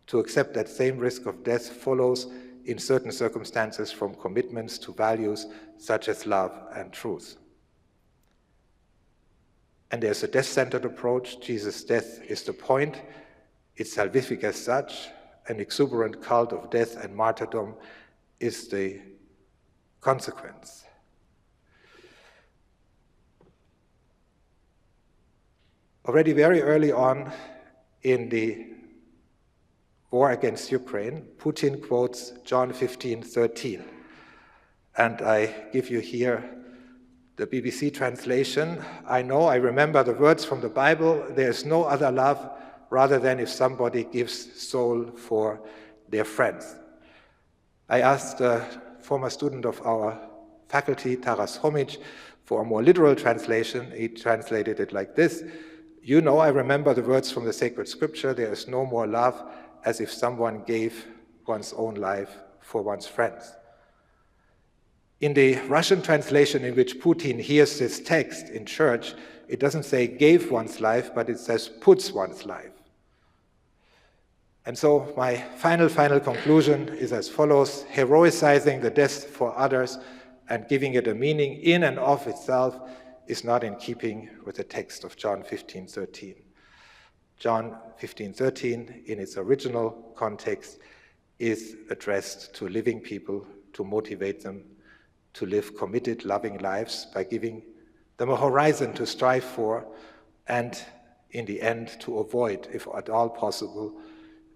To accept that same risk of death follows in certain circumstances from commitments to values such as love and truth. And there's a death-centered approach. Jesus' death is the point. It's salvific as such, an exuberant cult of death and martyrdom is the consequence. Already very early on in the war against Ukraine, Putin quotes John 15:13. And I give you here the BBC translation. I remember the words from the Bible. There is no other love rather than if somebody gives soul for their friends. I asked a former student of our faculty, Taras Homic, for a more literal translation. He translated it like this: I remember the words from the sacred scripture, there is no more love as if someone gave one's own life for one's friends. In the Russian translation in which Putin hears this text in church, it doesn't say gave one's life, but it says puts one's life. And so my final conclusion is as follows: heroicizing the death for others and giving it a meaning in and of itself is not in keeping with the text of John 15:13. John 15:13, in its original context, is addressed to living people to motivate them to live committed, loving lives by giving them a horizon to strive for and, in the end, to avoid, if at all possible,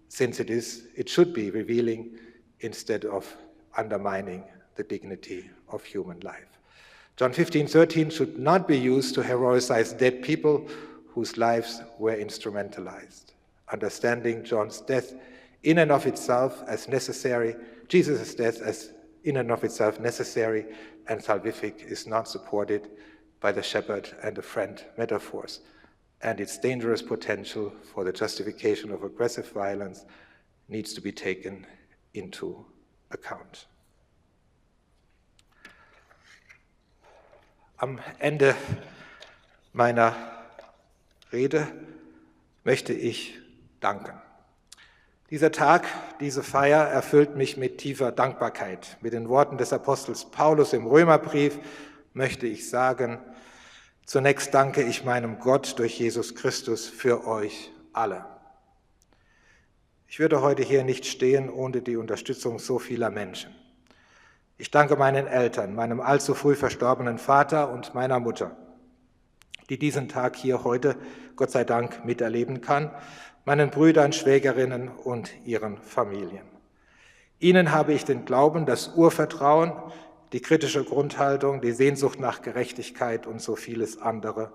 since it should be revealing instead of undermining the dignity of human life. John 15:13 should not be used to heroicize dead people whose lives were instrumentalized. Understanding John's death in and of itself as necessary, Jesus' death as in and of itself necessary and salvific, is not supported by the shepherd and the friend metaphors, and its dangerous potential for the justification of aggressive violence needs to be taken into account. Am Ende meiner Rede möchte ich danken. Dieser Tag, diese Feier erfüllt mich mit tiefer Dankbarkeit. Mit den Worten des Apostels Paulus im Römerbrief möchte ich sagen: Zunächst danke ich meinem Gott durch Jesus Christus für euch alle. Ich würde heute hier nicht stehen ohne die Unterstützung so vieler Menschen. Ich danke meinen Eltern, meinem allzu früh verstorbenen Vater und meiner Mutter, die diesen Tag hier heute, Gott sei Dank, miterleben kann, meinen Brüdern, Schwägerinnen und ihren Familien. Ihnen habe ich den Glauben, das Urvertrauen, die kritische Grundhaltung, die Sehnsucht nach Gerechtigkeit und so vieles andere,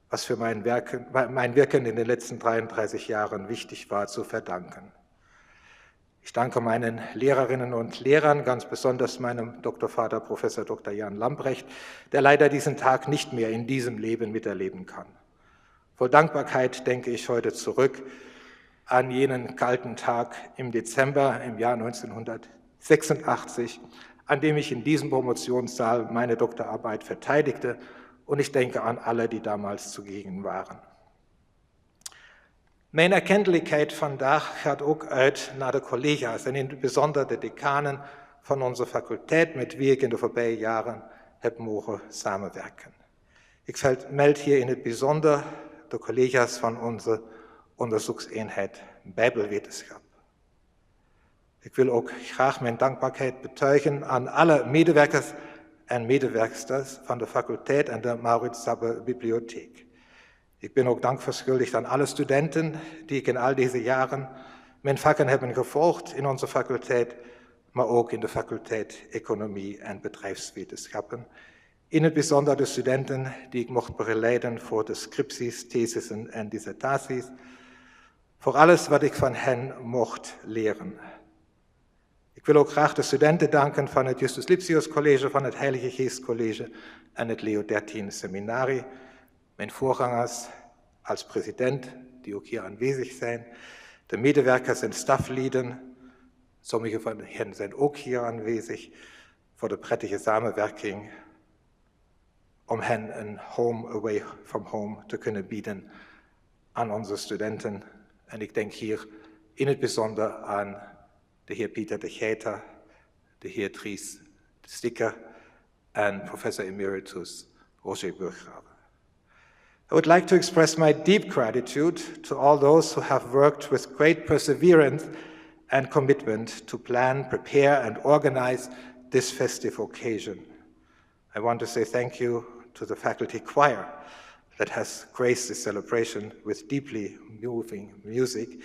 was für mein Wirken in den letzten 33 Jahren wichtig war, zu verdanken. Ich danke meinen Lehrerinnen und Lehrern, ganz besonders meinem Doktorvater Prof. Dr. Jan Lambrecht, der leider diesen Tag nicht mehr in diesem Leben miterleben kann. Voll Dankbarkeit denke ich heute zurück an jenen kalten Tag im Dezember im Jahr 1986, an dem ich in diesem Promotionssaal meine Doktorarbeit verteidigte, und ich denke an alle, die damals zugegen waren. Mijn erkentelijkheid vandaag gaat ook uit naar de collega's en in het bijzonder de decanen van onze faculteit met wie ik in de voorbije jaren heb mogen samenwerken. Ik meld hier in het bijzonder de collega's van onze onderzoekseenheid Bijbelwetenschap. Ik wil ook graag mijn dankbaarheid betuigen aan alle medewerkers en medewerksters van de faculteit en de Maurits Sabbe Bibliotheek. Ik ben ook dank verschuldigd aan alle studenten die ik in al deze jaren mijn vakken hebben gevolgd in onze faculteit, maar ook in de faculteit Economie en Bedrijfswetenschappen. In het bijzonder de studenten die ik mocht begeleiden voor de scripties, thesissen en dissertaties, voor alles wat ik van hen mocht leren. Ik wil ook graag de studenten danken van het Justus Lipsius College, van het Heilige Geest College en het Leo XIII Seminari, mijn voorgangers als president, die ook hier aanwezig zijn, de medewerkers en stafleden, sommige van hen zijn ook hier aanwezig, voor de prettige samenwerking om hen een home away from home te kunnen bieden aan onze studenten. En ik denk hier in het bijzonder aan de heer Pieter de Geiter, de heer Dries de Sticker en professor emeritus Roger Burggraven. I would like to express my deep gratitude to all those who have worked with great perseverance and commitment to plan, prepare, and organize this festive occasion. I want to say thank you to the faculty choir that has graced this celebration with deeply moving music,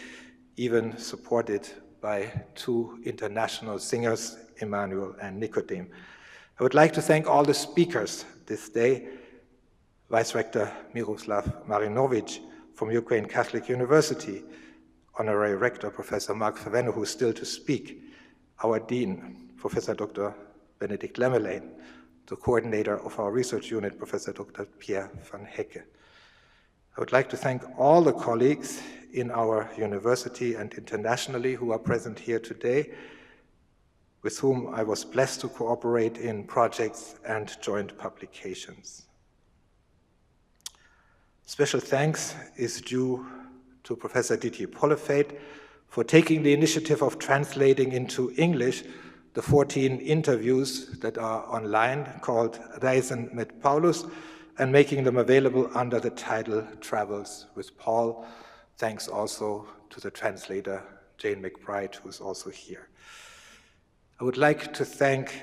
even supported by two international singers, Emmanuel and Nicodim. I would like to thank all the speakers this day, Vice Rector Miroslav Marinovich from Ukraine Catholic University, Honorary Rector Professor Mark Faveno, who is still to speak, our Dean, Professor Dr. Benedict Lemmerlein, the coordinator of our research unit, Professor Dr. Pierre van Hecke. I would like to thank all the colleagues in our university and internationally who are present here today, with whom I was blessed to cooperate in projects and joint publications. Special thanks is due to Professor Didier Pollefeit for taking the initiative of translating into English the 14 interviews that are online called Reisen mit Paulus and making them available under the title Travels with Paul. Thanks also to the translator Jane McBride, who is also here. I would like to thank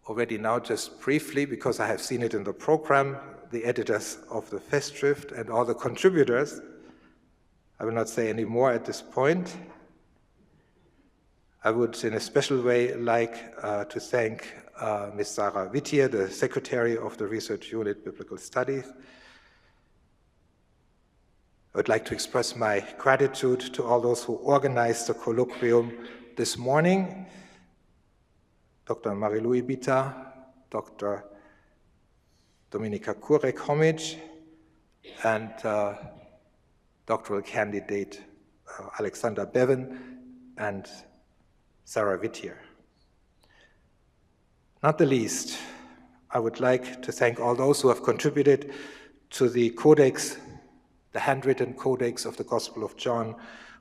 already now just briefly, because I have seen it in the program, the editors of the Festschrift and all the contributors. I will not say any more at this point. I would in a special way like to thank Ms. Sarah Wittier, the Secretary of the Research Unit Biblical Studies. I would like to express my gratitude to all those who organized the colloquium this morning, Dr. Marilu Ibita, Dr. Dominika Kurek-Homage, and doctoral candidate Alexander Bevan and Sarah Wittier. Not the least, I would like to thank all those who have contributed to the codex, the handwritten codex of the Gospel of John,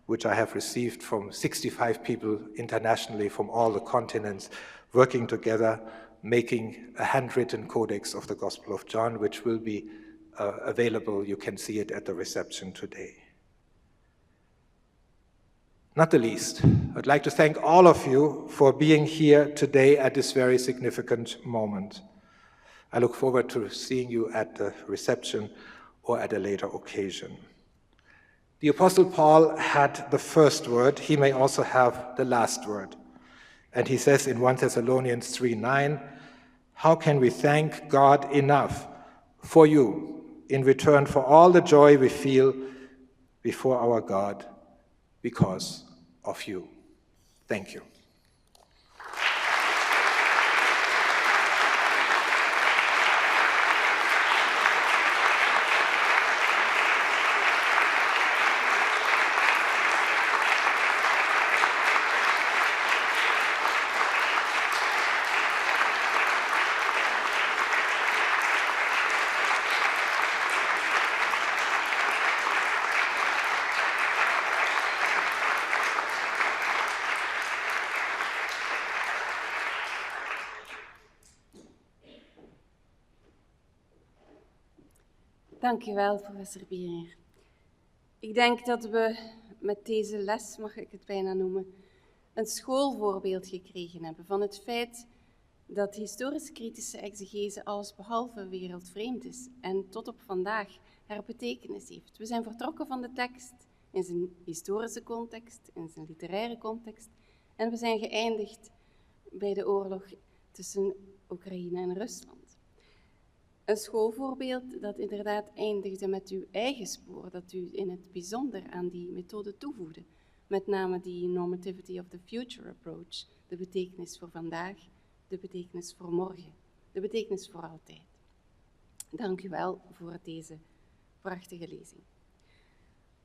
which I have received from 65 people internationally from all the continents, working together, making a handwritten codex of the Gospel of John, which will be available. You can see it at the reception today. Not the least, I'd like to thank all of you for being here today at this very significant moment. I look forward to seeing you at the reception or at a later occasion. The Apostle Paul had the first word. He may also have the last word. And he says in 1 Thessalonians 3:9, "How can we thank God enough for you in return for all the joy we feel before our God because of you?" Thank you. Dank u wel, professor Bieringer. Ik denk dat we met deze les, mag ik het bijna noemen, een schoolvoorbeeld gekregen hebben van het feit dat historisch-kritische exegese allesbehalve wereldvreemd is en tot op vandaag haar betekenis heeft. We zijn vertrokken van de tekst in zijn historische context, in zijn literaire context en we zijn geëindigd bij de oorlog tussen Oekraïne en Rusland. Een schoolvoorbeeld dat inderdaad eindigde met uw eigen spoor, dat u in het bijzonder aan die methode toevoegde. Met name die normativity of the future approach, de betekenis voor vandaag, de betekenis voor morgen, de betekenis voor altijd. Dank u wel voor deze prachtige lezing.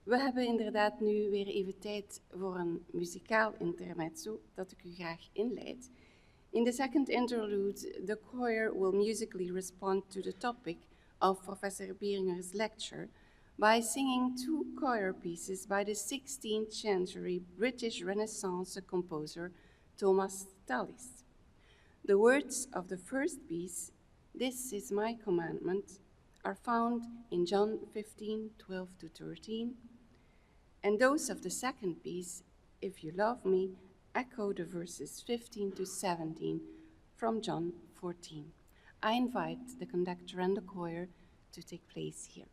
We hebben inderdaad nu weer even tijd voor een muzikaal intermezzo dat ik u graag inleid. In the second interlude, the choir will musically respond to the topic of Professor Bieringer's lecture by singing two choir pieces by the 16th century British Renaissance composer Thomas Tallis. The words of the first piece, "This is my commandment," are found in John 15:12-13, and those of the second piece, If you love me, echo the verses 15 to 17 from John 14. I invite the conductor and the choir to take place here.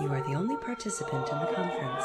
You are the only participant in the conference.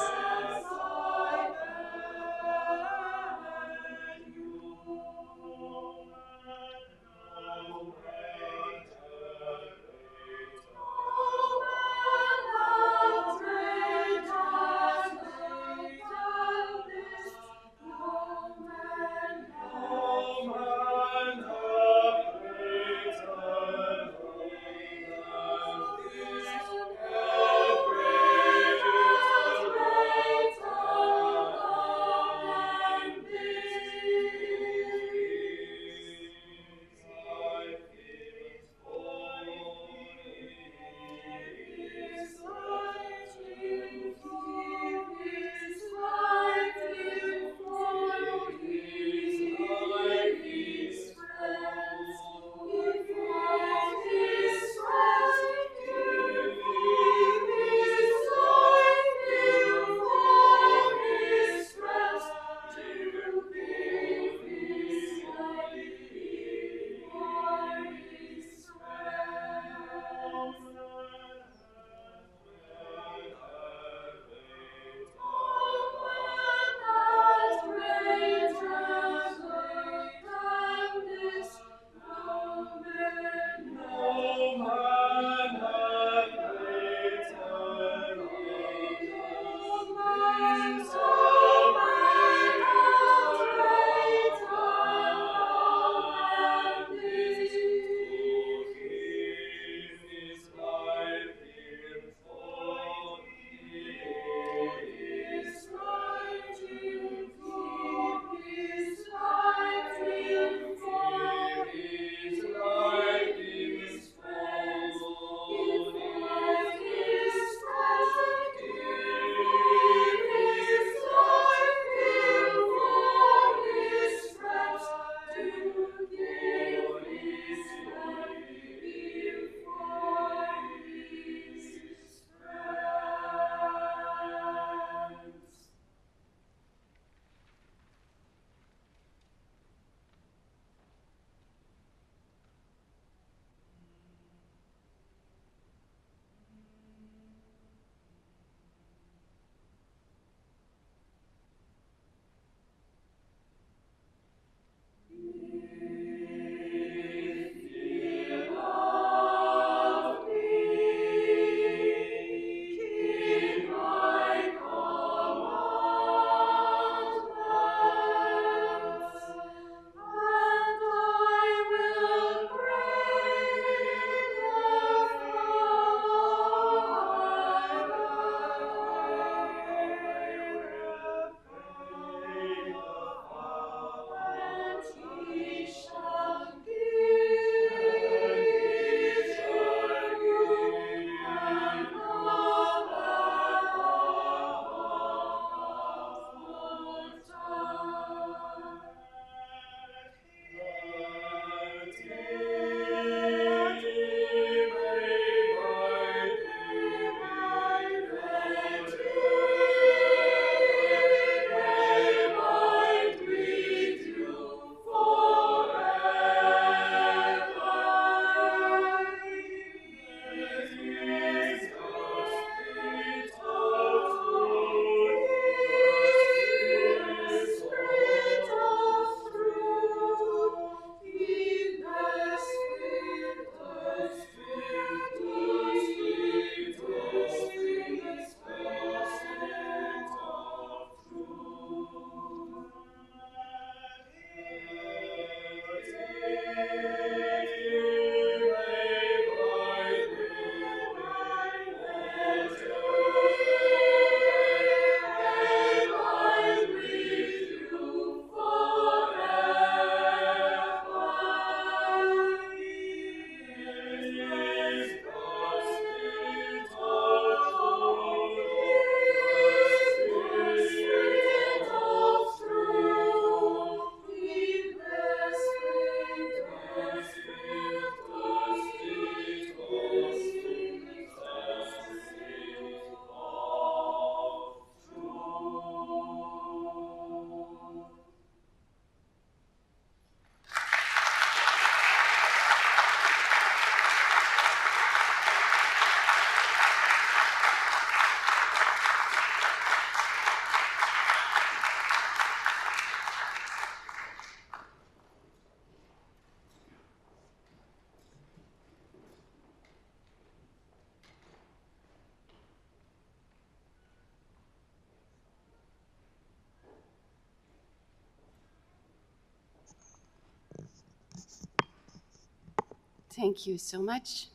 Thank you so much.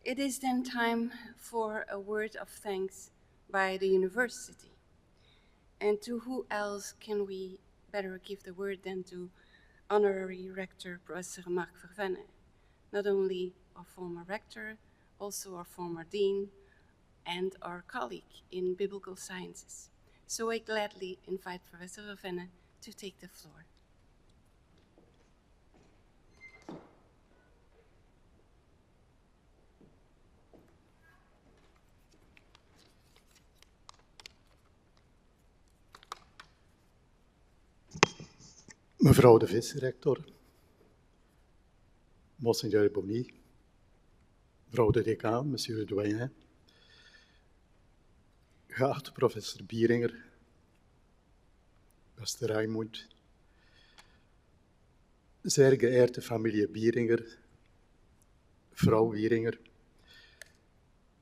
It is then time for a word of thanks by the university. And to who else can we better give the word than to Honorary Rector Professor Mark Vervenne, not only our former rector, also our former dean, and our colleague in biblical sciences. So I gladly invite Professor Vervenne to take the floor. Mevrouw de vice-rector, Monseigneur Bonny, mevrouw de decaan, monsieur le doyen, geachte professor Bieringer, beste Reimund, sehr geehrte Familie Bieringer, vrouw Bieringer,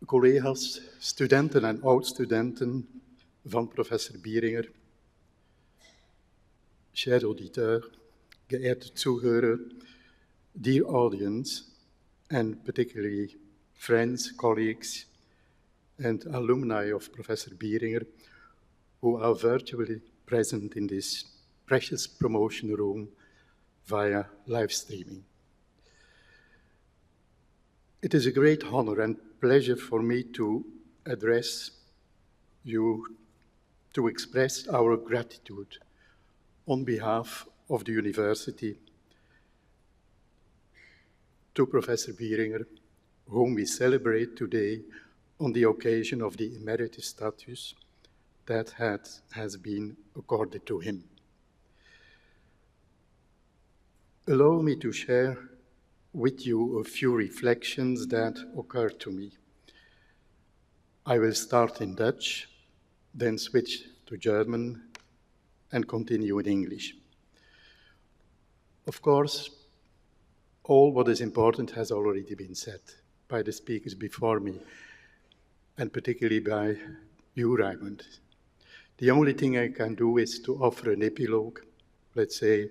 collega's, studenten en oud-studenten van professor Bieringer, chers auditeurs, geëerde Zuhörer, dear audience, and particularly friends, colleagues, and alumni of Professor Bieringer, who are virtually present in this precious promotion room via live streaming. It is a great honor and pleasure for me to address you, to express our gratitude on behalf of the university to Professor Bieringer, whom we celebrate today on the occasion of the emeritus status that has been accorded to him. Allow me to share with you a few reflections that occurred to me. I will start in Dutch, then switch to German, and continue in English. Of course, all what is important has already been said by the speakers before me, and particularly by you, Reimund. The only thing I can do is to offer an epilogue, let's say,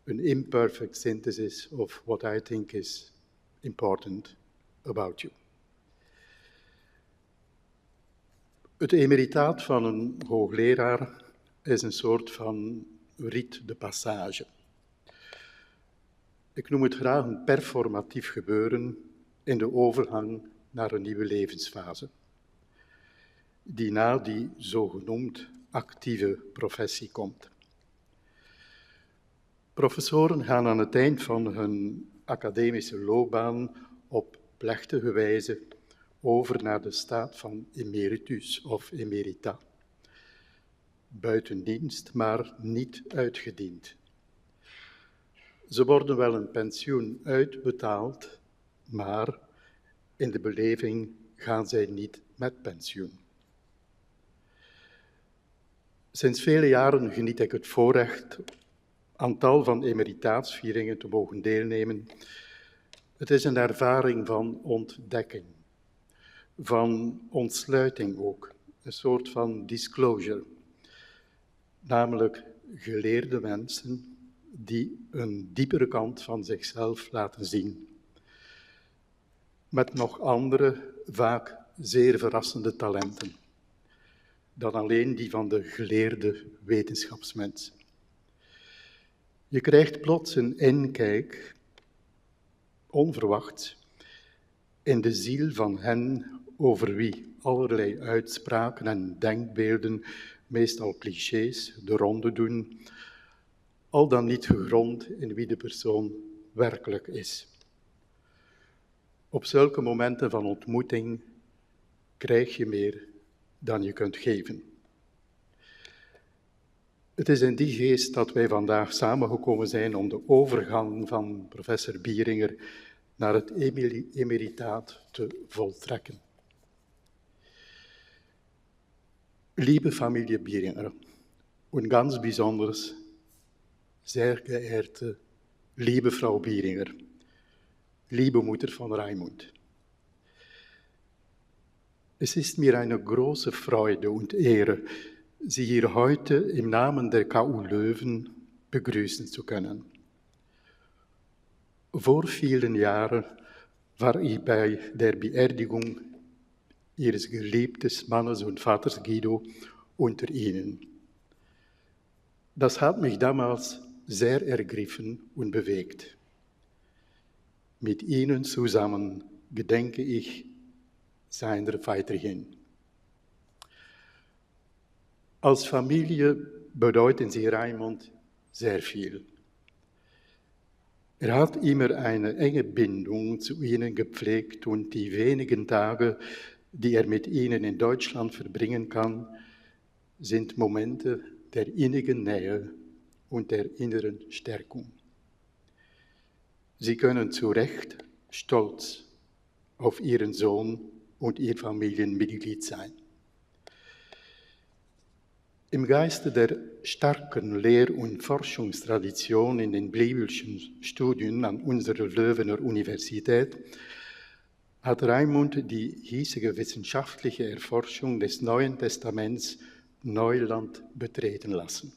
an imperfect synthesis of what I think is important about you. Het emeritaat van een hoogleraar is een soort van rite de passage. Ik noem het graag een performatief gebeuren in de overgang naar een nieuwe levensfase, die na die zogenoemd actieve professie komt. Professoren gaan aan het eind van hun academische loopbaan op plechtige wijze over naar de staat van emeritus of emerita. Buiten dienst, maar niet uitgediend. Ze worden wel een pensioen uitbetaald, maar in de beleving gaan zij niet met pensioen. Sinds vele jaren geniet ik het voorrecht aan tal van emeritaatsvieringen te mogen deelnemen. Het is een ervaring van ontdekking, van ontsluiting ook, een soort van disclosure. Namelijk geleerde mensen die een diepere kant van zichzelf laten zien. Met nog andere, vaak zeer verrassende talenten dan alleen die van de geleerde wetenschapsmens. Je krijgt plots een inkijk, onverwachts, in de ziel van hen over wie allerlei uitspraken en denkbeelden, meestal clichés, de ronde doen, al dan niet gegrond in wie de persoon werkelijk is. Op zulke momenten van ontmoeting krijg je meer dan je kunt geven. Het is in die geest dat wij vandaag samengekomen zijn om de overgang van professor Bieringer naar het emeritaat te voltrekken. Liebe Familie Bieringer, und ganz besonders, sehr geehrte, liebe Frau Bieringer, liebe Mutter von Reimund. Es ist mir eine große Freude und Ehre, Sie hier heute im Namen der KU Leuven begrüßen zu können. Vor vielen Jahren war ich bei der Beerdigung ihres geliebten Mannes und Vaters Guido unter ihnen. Das hat mich damals sehr ergriffen und bewegt. Mit ihnen zusammen gedenke ich seiner weiterhin. Als Familie bedeuten sie Reimund sehr viel. Er hat immer eine enge Bindung zu ihnen gepflegt und die wenigen Tage, die er mit ihnen in Deutschland verbringen kann, sind Momente der innigen Nähe und der inneren Stärkung. Sie können zu Recht stolz auf ihren Sohn und ihr Familienmitglied sein. Im Geiste der starken Lehr- und Forschungstradition in den biblischen Studien an unserer Löwener Universität hat Reimund die hiesige wissenschaftliche Erforschung des Neuen Testaments Neuland betreten lassen.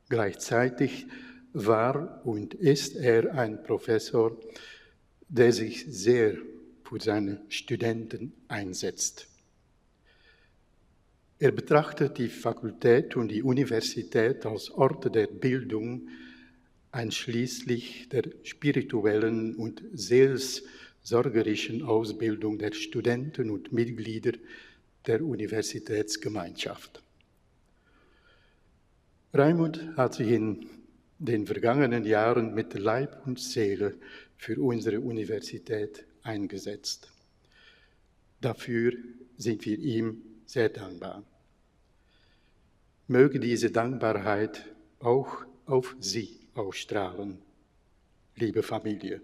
Gleichzeitig war und ist er ein Professor, der sich sehr für seine Studenten einsetzt. Er betrachtet die Fakultät und die Universität als Orte der Bildung, einschließlich der spirituellen und seelsorgerischen Ausbildung der Studenten und Mitglieder der Universitätsgemeinschaft. Reimund hat sich in den vergangenen Jahren mit Leib und Seele für unsere Universität eingesetzt. Dafür sind wir ihm sehr dankbar. Möge diese Dankbarkeit auch auf Sie ausstrahlen, liebe Familie.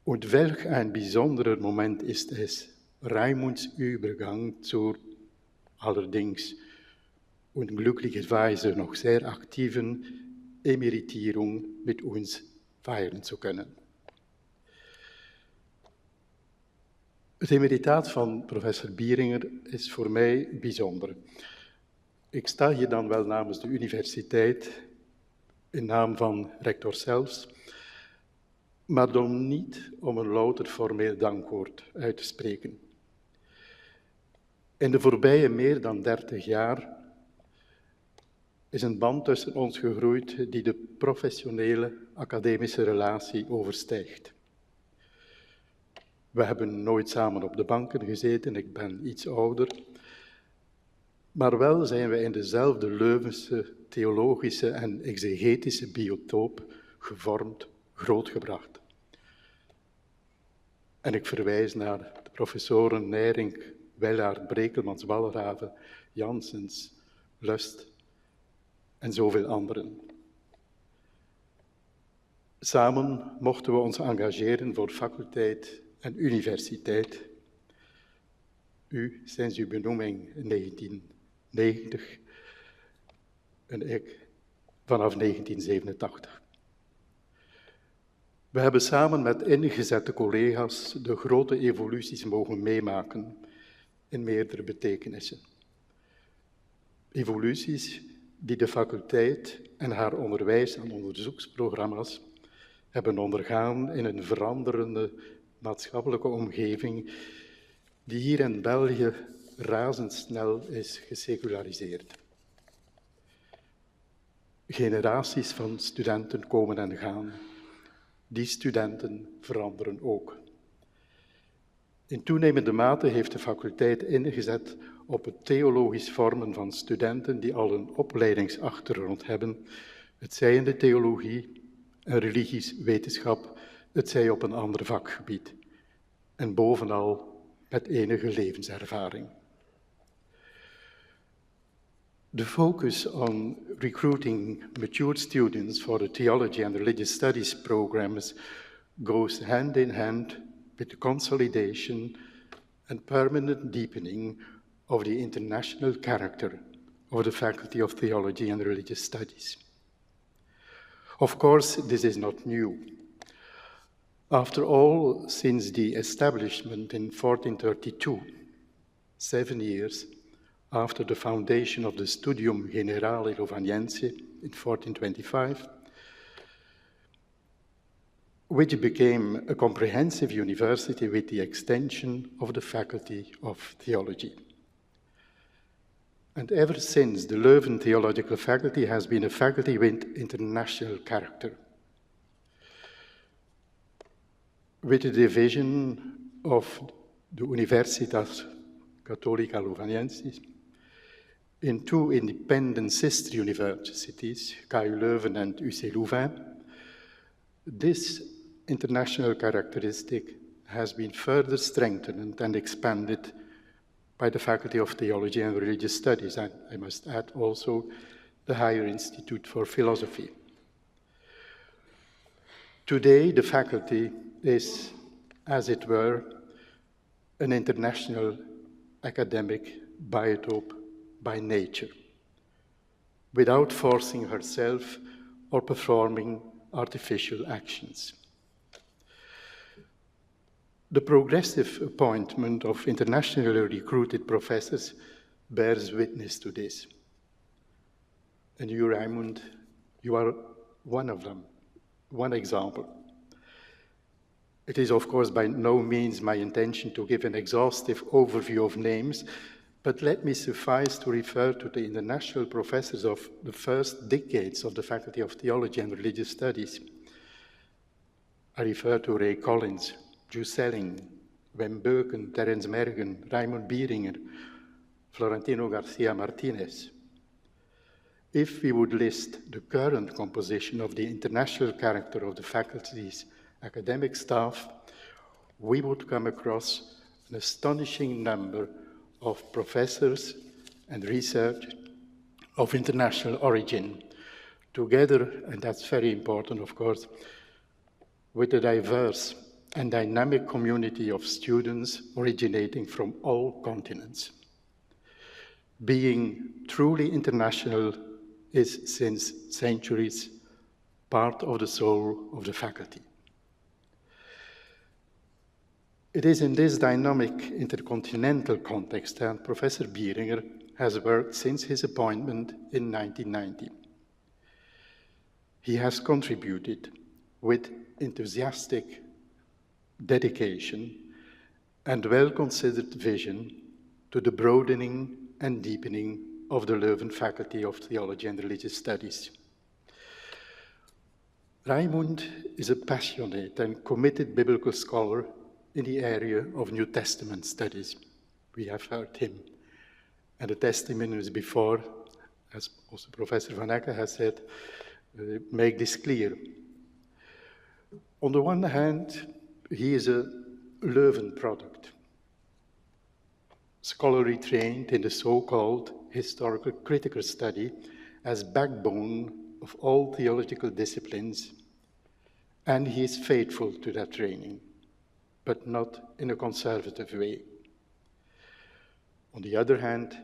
Und welch ein besonderer Moment ist es, Reimunds Übergang zur allerdings und glücklicherweise noch sehr aktiven Emeritierung mit uns feiern zu können. Het emeritaat van professor Bieringer is voor mij bijzonder. Ik sta hier dan wel namens de universiteit, in naam van rector zelfs, maar dan niet om een louter formeel dankwoord uit te spreken. In de voorbije meer dan 30 jaar is een band tussen ons gegroeid die de professionele academische relatie overstijgt. We hebben nooit samen op de banken gezeten, ik ben iets ouder, maar wel zijn we in dezelfde Leuvense theologische en exegetische biotoop gevormd, grootgebracht. En ik verwijs naar de professoren Nering, Wellaert, Brekelmans, Walraven, Janssens, Lust en zoveel anderen. Samen mochten we ons engageren voor faculteit en universiteit. U sinds uw benoeming in 1990 en ik vanaf 1987. We hebben samen met ingezette collega's de grote evoluties mogen meemaken in meerdere betekenissen. Evoluties die de faculteit en haar onderwijs- en onderzoeksprogramma's hebben ondergaan in een veranderende maatschappelijke omgeving die hier in België razendsnel is geseculariseerd. Generaties van studenten komen en gaan. Die studenten veranderen ook. In toenemende mate heeft de faculteit ingezet op het theologisch vormen van studenten die al een opleidingsachtergrond hebben, het zij in de theologie en religieswetenschap, het zij op een ander vakgebied. En bovenal met enige levenservaring. The focus on recruiting mature students for the theology and religious studies programs goes hand in hand with the consolidation and permanent deepening of the international character of the Faculty of Theology and Religious Studies. Of course, this is not new. After all, since the establishment in 1432, 7 years after the foundation of the Studium Generale Romaniense in 1425, which became a comprehensive university with the extension of the Faculty of Theology. And ever since, the Leuven Theological Faculty has been a faculty with international character, with the division of the Universitas Católica Leuvenensis in two independent sister universities, KU Leuven and UC Louvain. This international characteristic has been further strengthened and expanded by the Faculty of Theology and Religious Studies, and I must add also the Higher Institute for Philosophy. Today, the faculty is, as it were, an international academic biotope by nature, without forcing herself or performing artificial actions. The progressive appointment of internationally recruited professors bears witness to this. And you, Reimund, you are one of them, one example. It is, of course, by no means my intention to give an exhaustive overview of names, but let me suffice to refer to the international professors of the first decades of the Faculty of Theology and Religious Studies. I refer to Ray Collins, Drew Selling, Wim Beuken, Terence Mergen, Reimund Bieringer, Florentino Garcia Martinez. If we would list the current composition of the international character of the faculty's academic staff, we would come across an astonishing number of professors and research of international origin, together, and that's very important, of course, with a diverse and dynamic community of students originating from all continents. Being truly international is, since centuries, part of the soul of the faculty. It is in this dynamic intercontinental context that Professor Bieringer has worked since his appointment in 1990. He has contributed with enthusiastic dedication and well-considered vision to the broadening and deepening of the Leuven Faculty of Theology and Religious Studies. Reimund is a passionate and committed biblical scholar in the area of New Testament studies. We have heard him. And the testimonies before, as also Professor Van Ecke has said, make this clear. On the one hand, he is a Leuven product, scholarly trained in the so-called historical critical study as backbone of all theological disciplines, and he is faithful to that training, but not in a conservative way. On the other hand,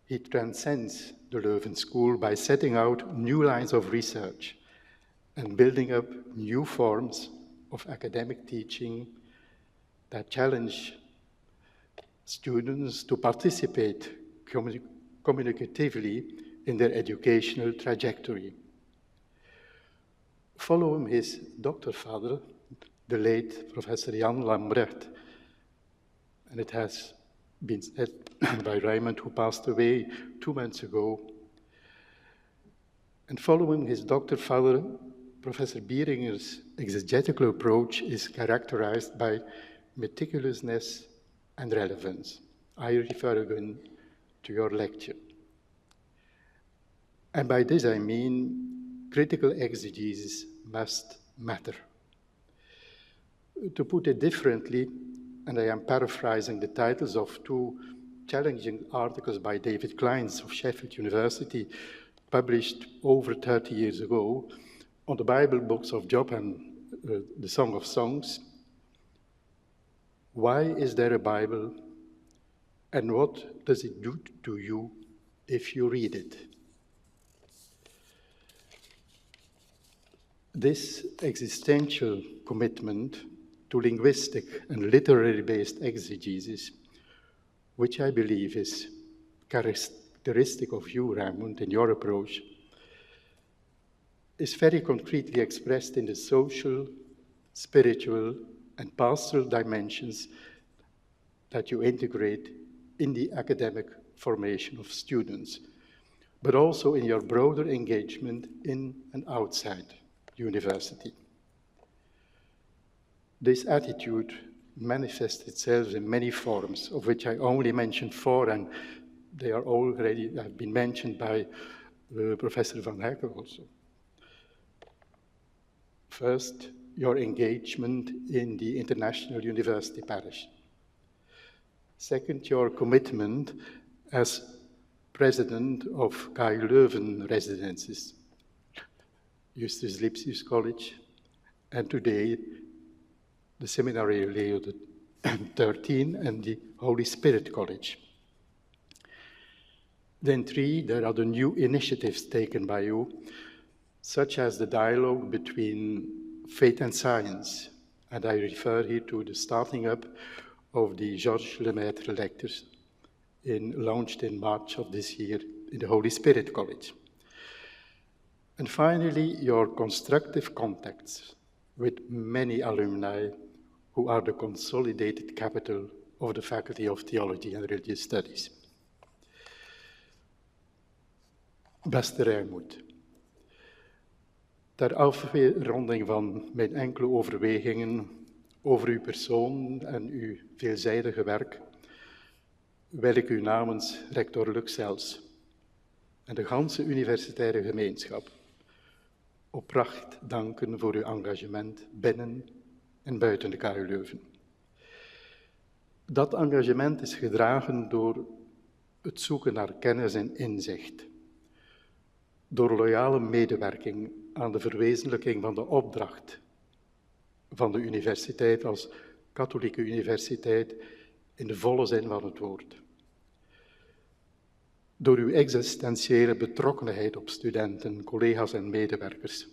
he transcends the Leuven School by setting out new lines of research and building up new forms of academic teaching that challenge students to participate communicatively in their educational trajectory. Following his doctor father, the late Professor Jan Lambrecht, and it has been said by Reimund, who passed away 2 months ago, and following his doctor father, Professor Bieringer's exegetical approach is characterized by meticulousness and relevance. I refer again to your lecture. And by this I mean critical exegesis must matter. To put it differently, and I am paraphrasing the titles of two challenging articles by David Kleins of Sheffield University, published over 30 years ago, on the Bible books of Job and the Song of Songs. Why is there a Bible, and what does it do to you if you read it? This existential commitment to linguistic and literary-based exegesis, which I believe is characteristic of you, Reimund, in your approach, is very concretely expressed in the social, spiritual, and pastoral dimensions that you integrate in the academic formation of students, but also in your broader engagement in and outside university. This attitude manifests itself in many forms, of which I only mentioned 4, and they are already have been mentioned by Professor Van Hecke also. First, your engagement in the International University Parish. Second, your commitment as president of KU Leuven Residences, Justus Lipsius College, and today the Seminary Leo XIII and the Holy Spirit College. Then 3, there are the new initiatives taken by you, such as the dialogue between faith and science, and I refer here to the starting up of the Georges Lemaitre lectures launched in March of this year in the Holy Spirit College. And finally, your constructive contacts with many alumni who are the consolidated capital of the Faculty of Theology and Religious Studies. Beste Reimund, ter afronding van mijn enkele overwegingen over uw persoon en uw veelzijdige werk, wil ik u namens rector Luxels en de ganse universitaire gemeenschap oprecht danken voor uw engagement binnen en buiten de KU Leuven. Dat engagement is gedragen door het zoeken naar kennis en inzicht, door loyale medewerking aan de verwezenlijking van de opdracht van de universiteit als katholieke universiteit in de volle zin van het woord. Door uw existentiële betrokkenheid op studenten, collega's en medewerkers.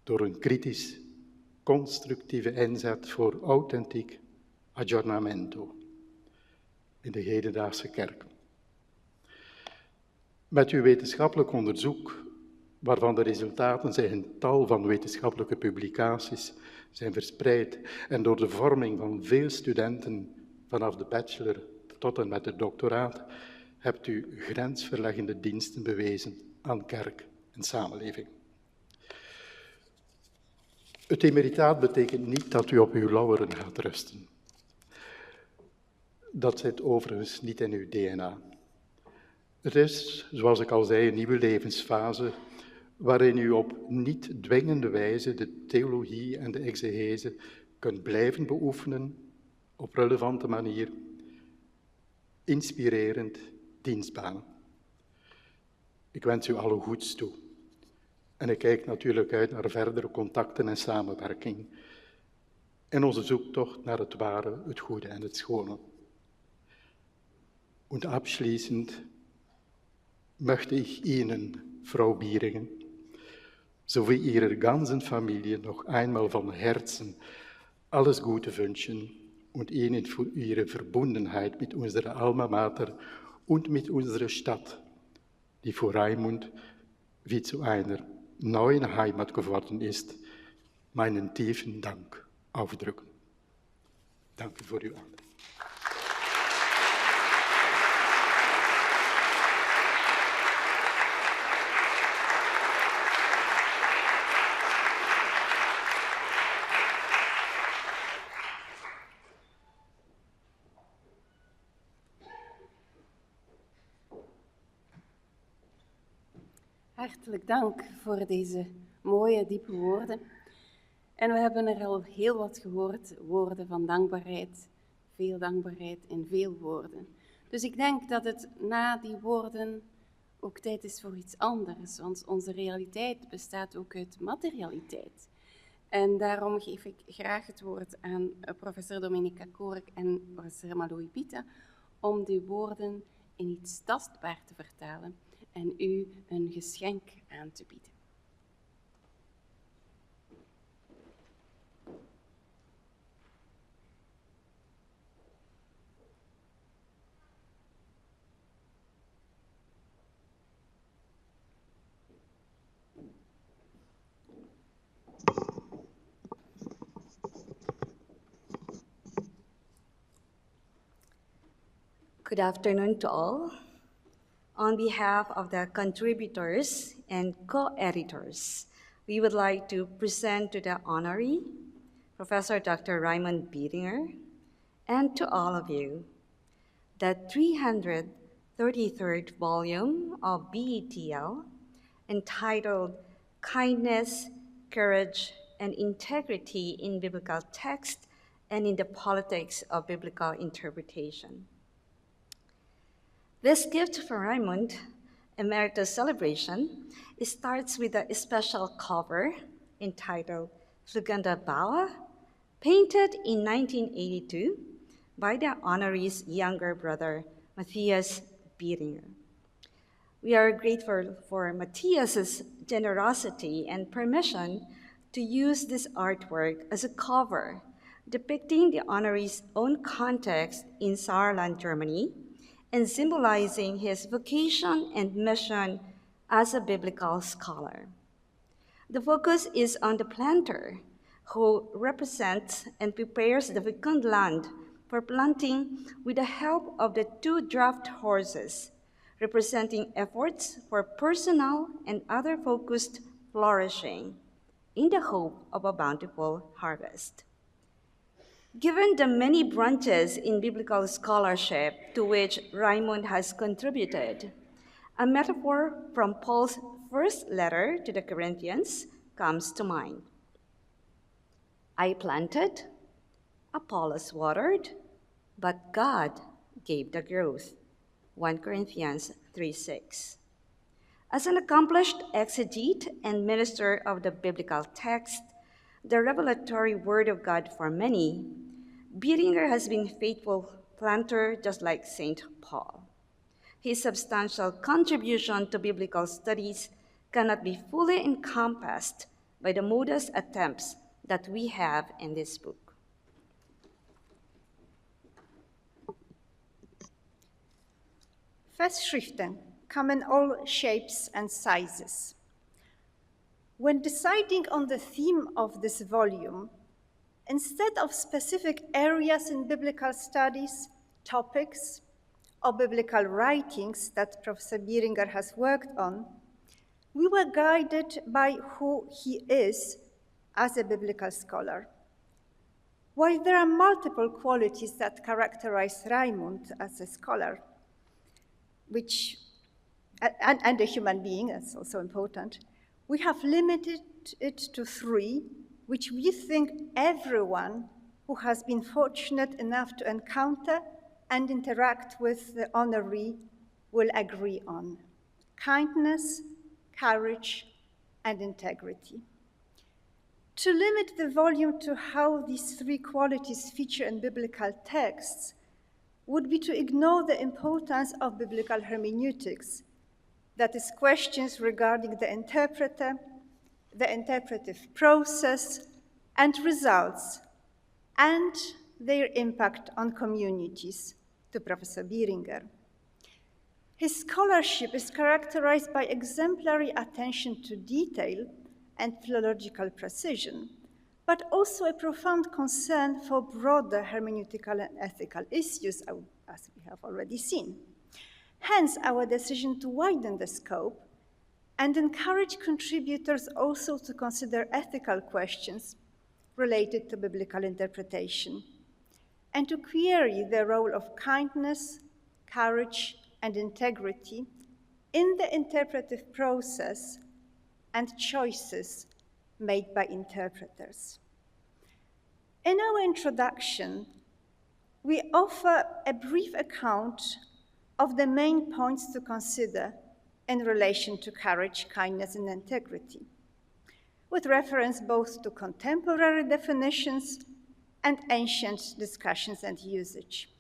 Door een kritisch, constructieve inzet voor authentiek aggiornamento in de hedendaagse kerk. Met uw wetenschappelijk onderzoek, waarvan de resultaten zich in tal van wetenschappelijke publicaties zijn verspreid, en door de vorming van veel studenten vanaf de bachelor tot en met het doctoraat, hebt u grensverleggende diensten bewezen aan kerk en samenleving. Het emeritaat betekent niet dat u op uw lauweren gaat rusten. Dat zit overigens niet in uw DNA. Het is, zoals ik al zei, een nieuwe levensfase waarin u op niet dwingende wijze de theologie en de exegese kunt blijven beoefenen op relevante manier, inspirerend, dienstbaar. Ik wens u alle goeds toe. En ik kijk natuurlijk uit naar verdere contacten en samenwerking in onze zoektocht naar het ware, het goede en het schone. Und abschließend möchte ich Ihnen, Frau Bieringer, sowie Ihrer ganzen Familie noch einmal von Herzen alles Gute wünschen und Ihnen für Ihre Verbundenheit mit unserer Alma Mater und mit unserer Stadt, die für Reimund wie zu einer neuen Heimat geworden ist, meinen tiefen Dank aufdrücken. Danke für Ihre Antwort. Hartelijk dank voor deze mooie, diepe woorden. En we hebben er al heel wat gehoord, woorden van dankbaarheid, veel dankbaarheid en veel woorden. Dus ik denk dat het na die woorden ook tijd is voor iets anders, want onze realiteit bestaat ook uit materialiteit. En daarom geef ik graag het woord aan professor Dominika Korek en professor Malloy Pita om die woorden in iets tastbaar te vertalen en u een geschenk aan te bieden. Good afternoon to all. On behalf of the contributors and co-editors, we would like to present to the honoree, Professor Dr. Reimund Bieringer, and to all of you, the 333rd volume of BETL, entitled Kindness, Courage, and Integrity in Biblical Text and in the Politics of Biblical Interpretation. This gift from Reimund, Emeritus Celebration, starts with a special cover entitled Fliegende Bauer, painted in 1982 by the honoree's younger brother, Matthias Bieringer. We are grateful for Matthias's generosity and permission to use this artwork as a cover depicting the honoree's own context in Saarland, Germany, and symbolizing his vocation and mission as a biblical scholar. The focus is on the planter, who represents and prepares the fecund land for planting with the help of the 2 draft horses, representing efforts for personal and other focused flourishing in the hope of a bountiful harvest. Given the many branches in biblical scholarship to which Reimund has contributed, a metaphor from Paul's first letter to the Corinthians comes to mind. I planted, Apollos watered, but God gave the growth. 1 Corinthians 3:6. As an accomplished exegete and minister of the biblical text, the revelatory word of God for many, Bieringer has been a faithful planter just like St. Paul. His substantial contribution to biblical studies cannot be fully encompassed by the modest attempts that we have in this book. Festschriften come in all shapes and sizes. When deciding on the theme of this volume, instead of specific areas in biblical studies, topics, or biblical writings that Professor Bieringer has worked on, we were guided by who he is as a biblical scholar. While there are multiple qualities that characterize Reimund as a scholar, and a human being, that's also important, we have limited it to 3, which we think everyone who has been fortunate enough to encounter and interact with the honoree will agree on: kindness, courage, and integrity. To limit the volume to how these 3 qualities feature in biblical texts would be to ignore the importance of biblical hermeneutics, that is, questions regarding the interpreter, the interpretive process, and results, and their impact on communities, to Professor Bieringer. His scholarship is characterized by exemplary attention to detail and philological precision, but also a profound concern for broader hermeneutical and ethical issues, as we have already seen. Hence, our decision to widen the scope and encourage contributors also to consider ethical questions related to biblical interpretation, and to query the role of kindness, courage, and integrity in the interpretive process and choices made by interpreters. In our introduction, we offer a brief account of the main points to consider in relation to courage, kindness, and integrity, with reference both to contemporary definitions and ancient discussions and usage.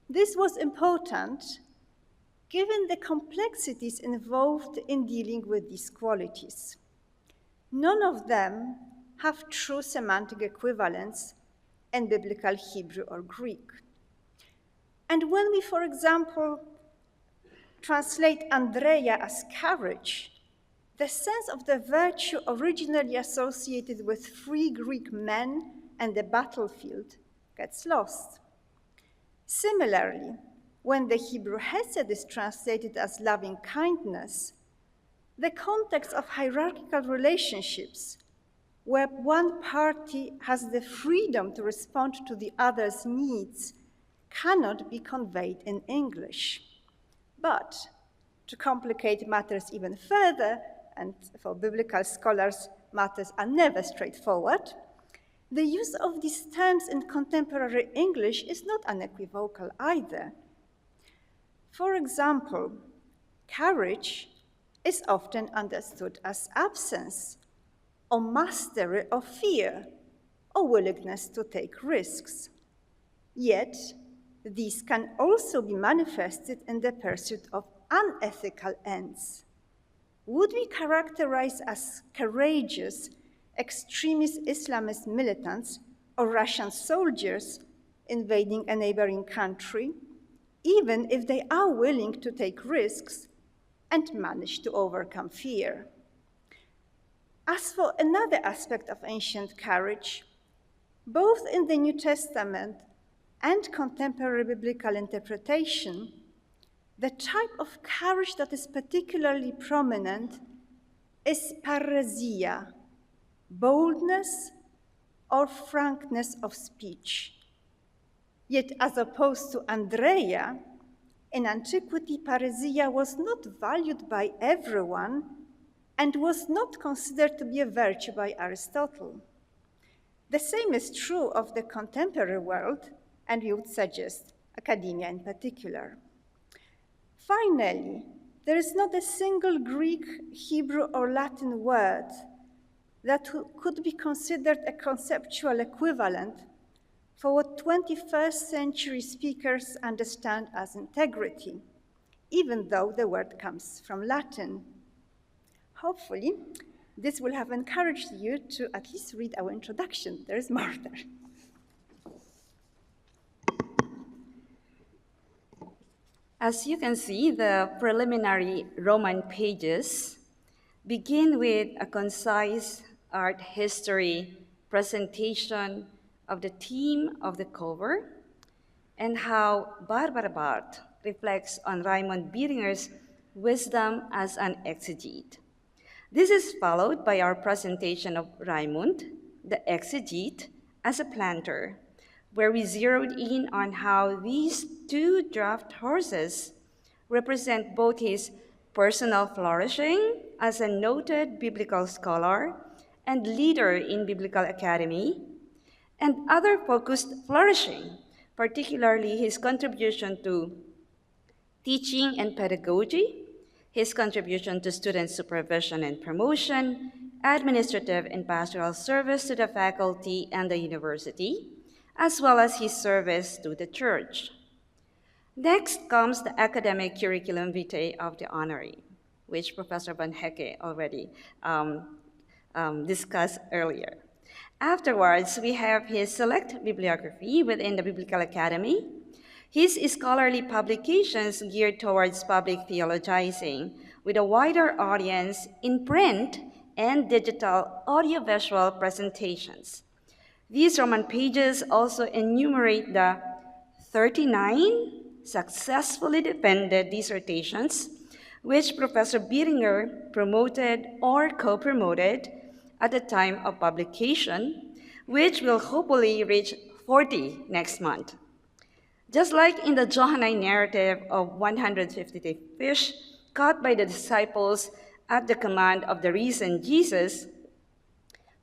This was important given the complexities involved in dealing with these qualities. None of them have true semantic equivalents in biblical Hebrew or Greek. And when we, for example, translate Andrea as courage, the sense of the virtue originally associated with 3 Greek men and the battlefield gets lost. Similarly, when the Hebrew hesed is translated as loving kindness, the context of hierarchical relationships, where one party has the freedom to respond to the other's needs, cannot be conveyed in English. But to complicate matters even further, and for biblical scholars, matters are never straightforward, the use of these terms in contemporary English is not unequivocal either. For example, courage is often understood as absence, or mastery of fear, or willingness to take risks. Yet, these can also be manifested in the pursuit of unethical ends. Would we characterize as courageous extremist Islamist militants or Russian soldiers invading a neighboring country, even if they are willing to take risks and manage to overcome fear? As for another aspect of ancient courage, both in the New Testament and contemporary biblical interpretation, the type of courage that is particularly prominent is parousia, boldness or frankness of speech. Yet, as opposed to Andrea, in antiquity, parousia was not valued by everyone and was not considered to be a virtue by Aristotle. The same is true of the contemporary world, and we would suggest academia in particular. Finally, there is not a single Greek, Hebrew, or Latin word that could be considered a conceptual equivalent for what 21st century speakers understand as integrity, even though the word comes from Latin. Hopefully, this will have encouraged you to at least read our introduction. There is more there. As you can see, the preliminary Roman pages begin with a concise art history presentation of the theme of the cover and how Barbara Barth reflects on Reimund Bieringer's wisdom as an exegete. This is followed by our presentation of Reimund, the exegete, as a planter, where we zeroed in on how these two draft horses represent both his personal flourishing as a noted biblical scholar and leader in biblical academy, and other focused flourishing, particularly his contribution to teaching and pedagogy, his contribution to student supervision and promotion, administrative and pastoral service to the faculty and the university, as well as his service to the church. Next comes the academic curriculum vitae of the honoree, which Professor Van Hecke already discussed earlier. Afterwards, we have his select bibliography within the Biblical Academy, his scholarly publications geared towards public theologizing with a wider audience in print and digital audiovisual presentations. These Roman pages also enumerate the 39 successfully defended dissertations which Professor Bieringer promoted or co-promoted at the time of publication, which will hopefully reach 40 next month. Just like in the Johannine narrative of 150 fish caught by the disciples at the command of the risen Jesus,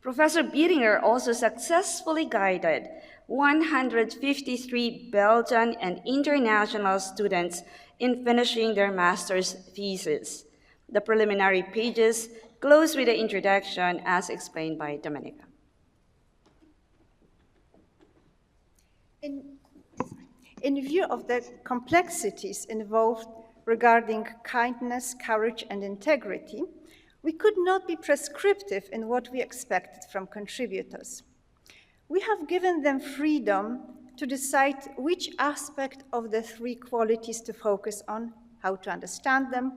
Professor Bieringer also successfully guided 153 Belgian and international students in finishing their master's thesis. The preliminary pages close with the introduction as explained by Domenica. In view of the complexities involved regarding kindness, courage, and integrity, we could not be prescriptive in what we expected from contributors. We have given them freedom to decide which aspect of the three qualities to focus on, how to understand them,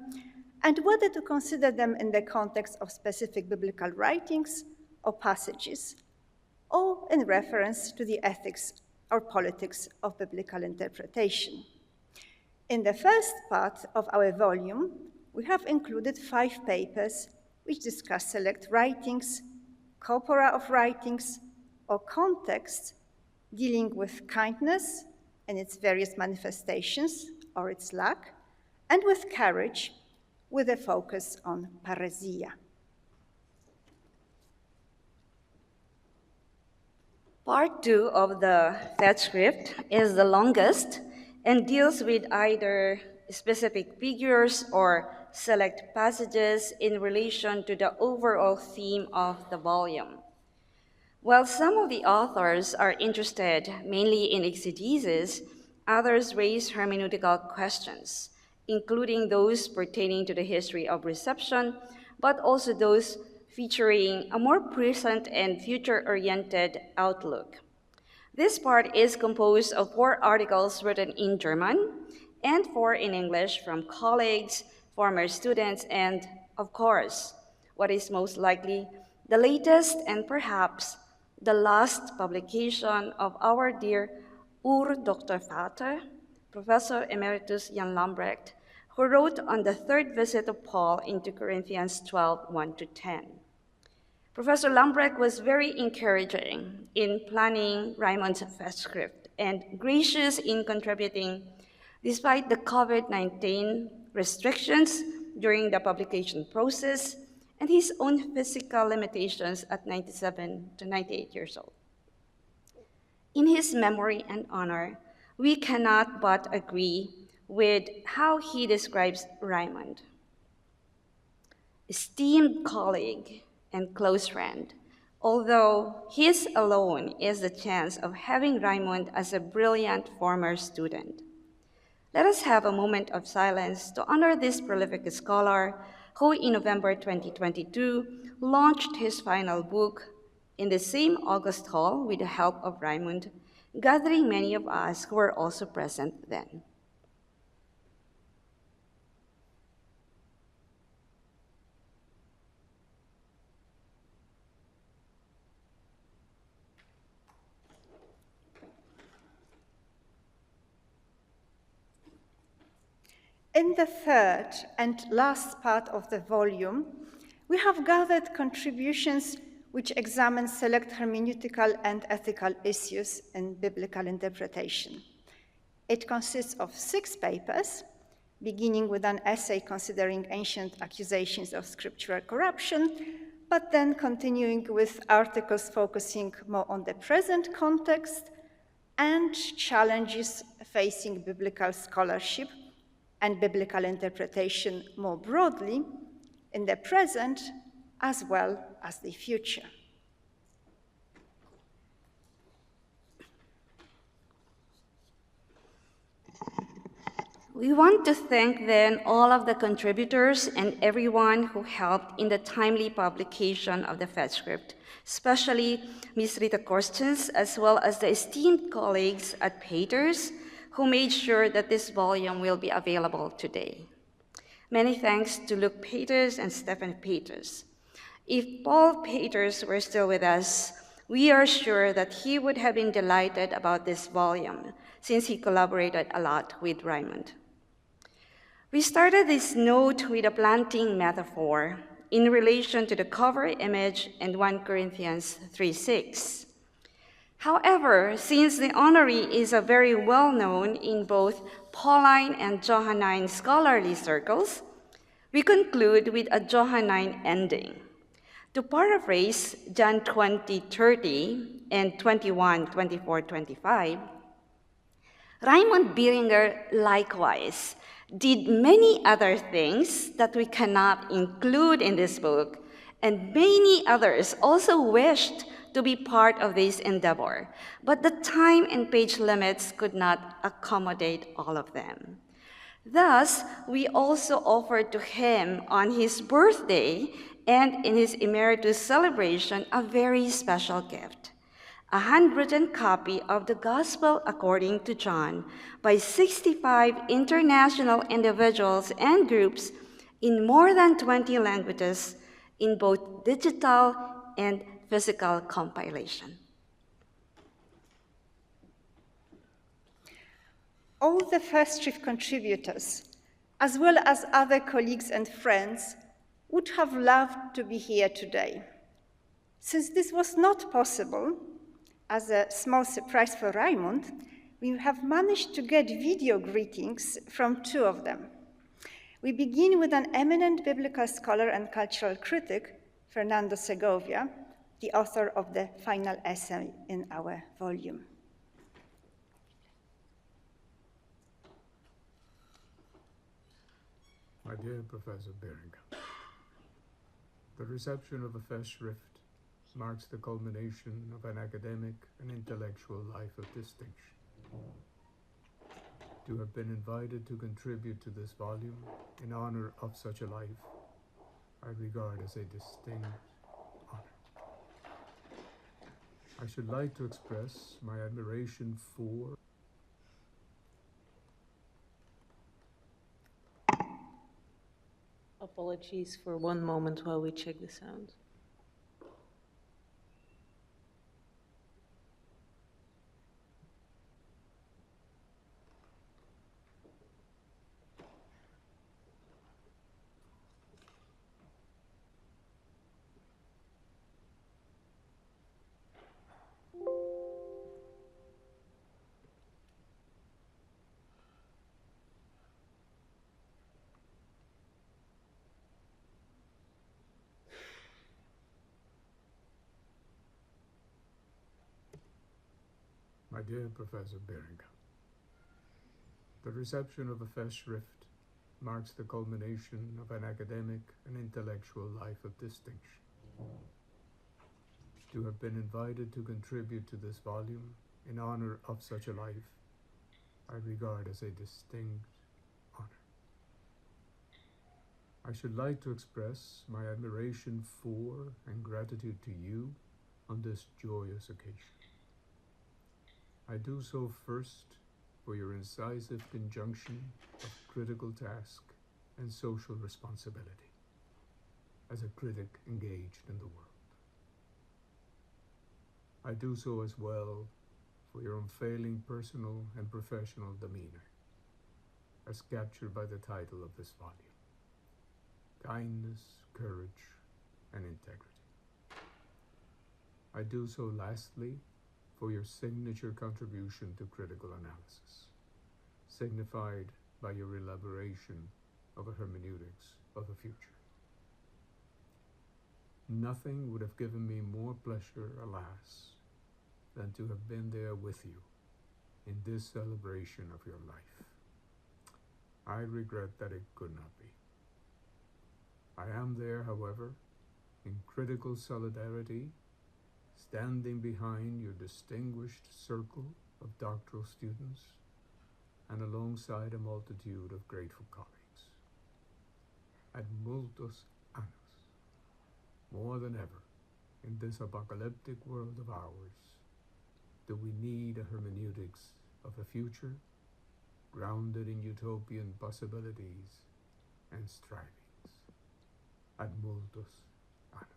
and whether to consider them in the context of specific biblical writings or passages, or in reference to the ethics or politics of biblical interpretation. In the first part of our volume, we have included 5 papers which discuss select writings, corpora of writings, or contexts dealing with kindness and its various manifestations or its lack, and with courage, with a focus on parousia. Part 2 of the Fed script is the longest and deals with either specific figures or select passages in relation to the overall theme of the volume. While some of the authors are interested mainly in exegesis, others raise hermeneutical questions, including those pertaining to the history of reception, but also those featuring a more present and future-oriented outlook. This part is composed of 4 articles written in German and 4 in English from colleagues, former students, and, of course, what is most likely the latest and perhaps the last publication of our dear Ur-Dr. Vater, Professor Emeritus Jan Lambrecht, who wrote on the 3rd visit of Paul into Corinthians 12, 1-10. Professor Lambrecht was very encouraging in planning Reimund's fest script and gracious in contributing despite the COVID-19 restrictions during the publication process and his own physical limitations at 97 to 98 years old. In his memory and honor, we cannot but agree with how he describes Reimund. Esteemed colleague and close friend, although his alone is the chance of having Reimund as a brilliant former student. Let us have a moment of silence to honor this prolific scholar who in November 2022 launched his final book in the same August hall with the help of Reimund, gathering many of us who were also present then. In the third and last part of the volume, we have gathered contributions which examine select hermeneutical and ethical issues in biblical interpretation. It consists of 6 papers, beginning with an essay considering ancient accusations of scriptural corruption, but then continuing with articles focusing more on the present context and challenges facing biblical scholarship and biblical interpretation more broadly in the present as well as the future. We want to thank then all of the contributors and everyone who helped in the timely publication of the Fed script, especially Ms. Rita Korstens, as well as the esteemed colleagues at Peters, who made sure that this volume will be available today. Many thanks to Luke Peters and Stephen Peters. If Paul Peters were still with us, we are sure that he would have been delighted about this volume, since he collaborated a lot with Reimund. We started this note with a planting metaphor in relation to the cover image in 1 Corinthians 3:6. However, since the honoree is a very well-known in both Pauline and Johannine scholarly circles, we conclude with a Johannine ending. To paraphrase John 20:30 and 21:24-25, Reimund Bieringer likewise did many other things that we cannot include in this book, and many others also wished to be part of this endeavor, but the time and page limits could not accommodate all of them. Thus, we also offered to him on his birthday and in his emeritus celebration a very special gift, a handwritten copy of the Gospel according to John by 65 international individuals and groups in more than 20 languages in both digital and physical compilation. all the first shift contributors, as well as other colleagues and friends, would have loved to be here today. Since this was not possible, as a small surprise for Reimund, we have managed to get video greetings from two of them. We begin with an eminent biblical scholar and cultural critic, Fernando Segovia, the author of the final essay in our volume. My dear Professor Bieringer, the reception of a Festschrift marks the culmination of an academic and intellectual life of distinction. To have been invited to contribute to this volume in honor of such a life, I regard as a distinct honor. I should like to express my admiration for Apologies for one moment while we check the sound. My dear Professor Bieringer, the reception of a Festschrift marks the culmination of an academic and intellectual life of distinction. To have been invited to contribute to this volume in honor of such a life, I regard as a distinct honor. I should like to express my admiration for and gratitude to you on this joyous occasion. I do so first for your incisive conjunction of critical task and social responsibility as a critic engaged in the world. I do so as well for your unfailing personal and professional demeanor, as captured by the title of this volume: Kindness, Courage, and Integrity. I do so lastly for your signature contribution to critical analysis, signified by your elaboration of a hermeneutics of the future. Nothing would have given me more pleasure, alas, than to have been there with you in this celebration of your life. I regret that it could not be. I am there, however, in critical solidarity, standing behind your distinguished circle of doctoral students and alongside a multitude of grateful colleagues. Ad multos annos, more than ever, in this apocalyptic world of ours, do we need a hermeneutics of a future grounded in utopian possibilities and strivings. Ad multos annos.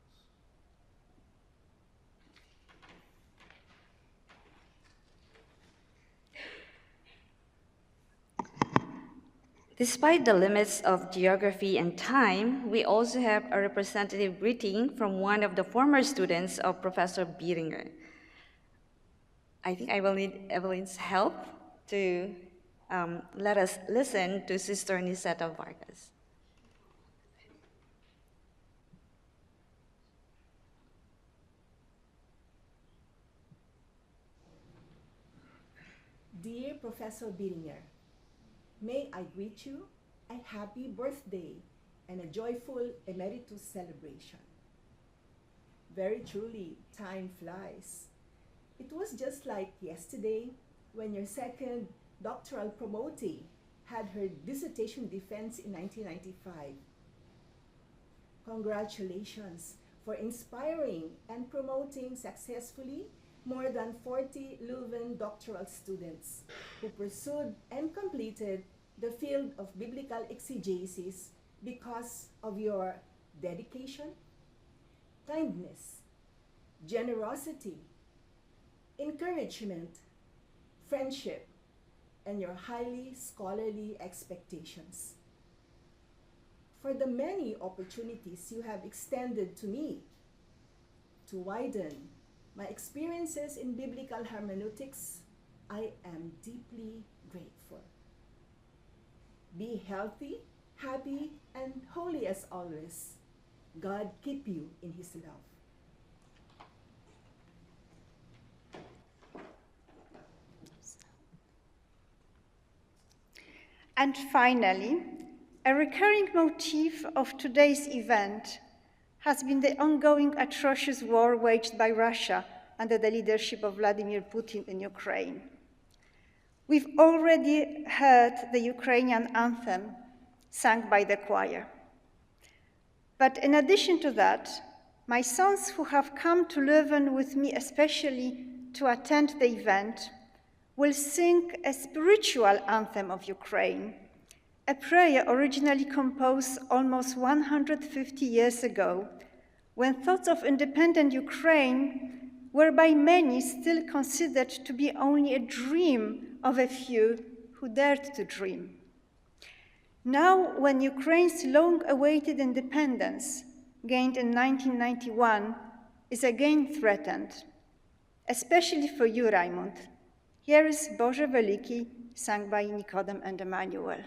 Despite the limits of geography and time, we also have a representative greeting from one of the former students of Professor Bieringer. I think I will need Evelyn's help to let us listen to Sister Niseta Vargas. Dear Professor Bieringer, may I greet you a happy birthday and a joyful Emeritus celebration. Very truly, time flies. It was just like yesterday when your second doctoral promotee had her dissertation defense in 1995. Congratulations for inspiring and promoting successfully more than 40 Leuven doctoral students who pursued and completed the field of biblical exegesis because of your dedication, kindness, generosity, encouragement, friendship, and your highly scholarly expectations, for the many opportunities you have extended to me to widen my experiences in biblical hermeneutics. I am deeply grateful. Be healthy, happy, and holy as always. God keep you in his love. And finally, a recurring motif of today's event has been the ongoing atrocious war waged by Russia under the leadership of Vladimir Putin in Ukraine. We've already heard the Ukrainian anthem sung by the choir. But in addition to that, my sons who have come to Leuven with me especially to attend the event will sing a spiritual anthem of Ukraine, a prayer originally composed almost 150 years ago, when thoughts of independent Ukraine were by many still considered to be only a dream of a few who dared to dream. Now, when Ukraine's long-awaited independence, gained in 1991, is again threatened, especially for you, Reimund, here is Boże Veliki, sung by Nikodem and Emmanuel.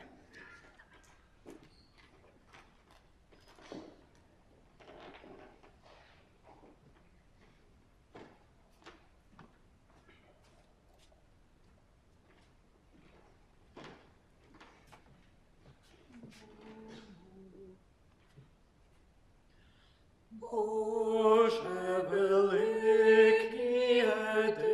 Boże veliki jedini,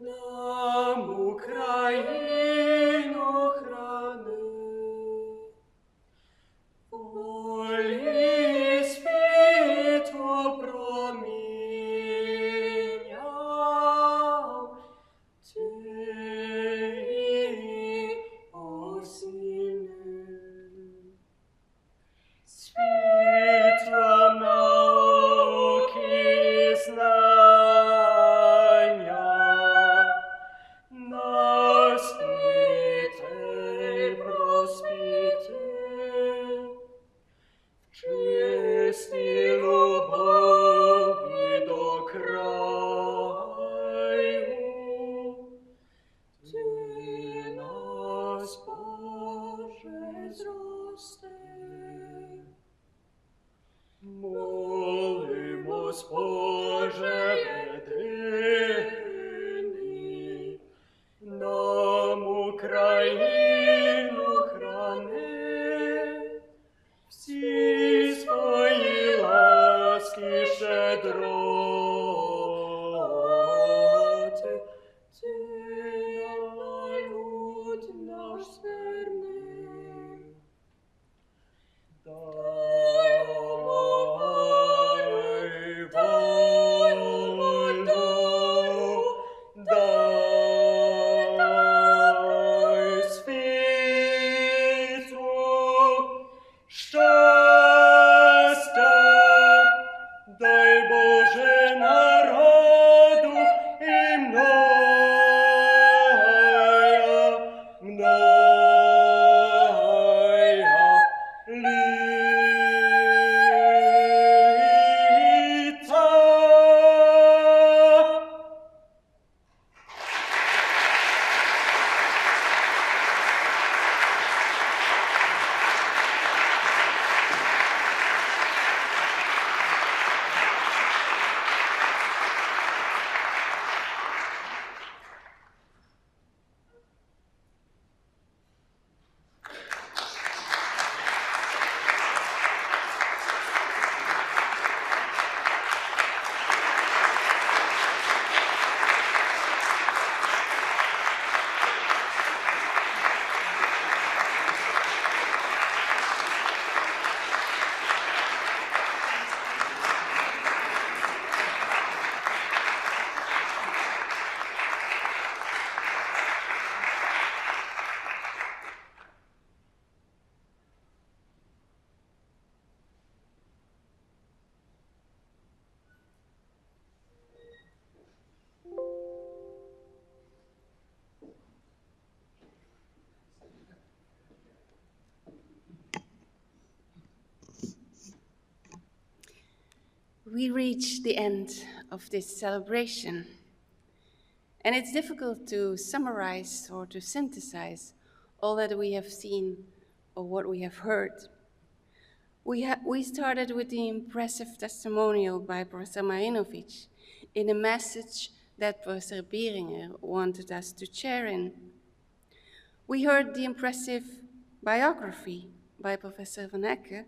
nam Ukrainu hrani, volji svitu prominjał, Ty o Synu. Światłem nauki znania, naspitej prospitej, w czystej lubowi do kraju, Ty nas, Boże, zrostaj. Молимось, Боже єдиний, нам Україну храни, всі свої ласки щедроти, Ти на люд наш зверни. Дай волю, дай світу, щастя, дай Боже народу і we reach the end of this celebration. And it's difficult to summarize or to synthesize all that we have seen or what we have heard. We started with the impressive testimonial by Professor Marinovic in a message that Professor Bieringer wanted us to share in. We heard the impressive biography by Professor Van Ecke,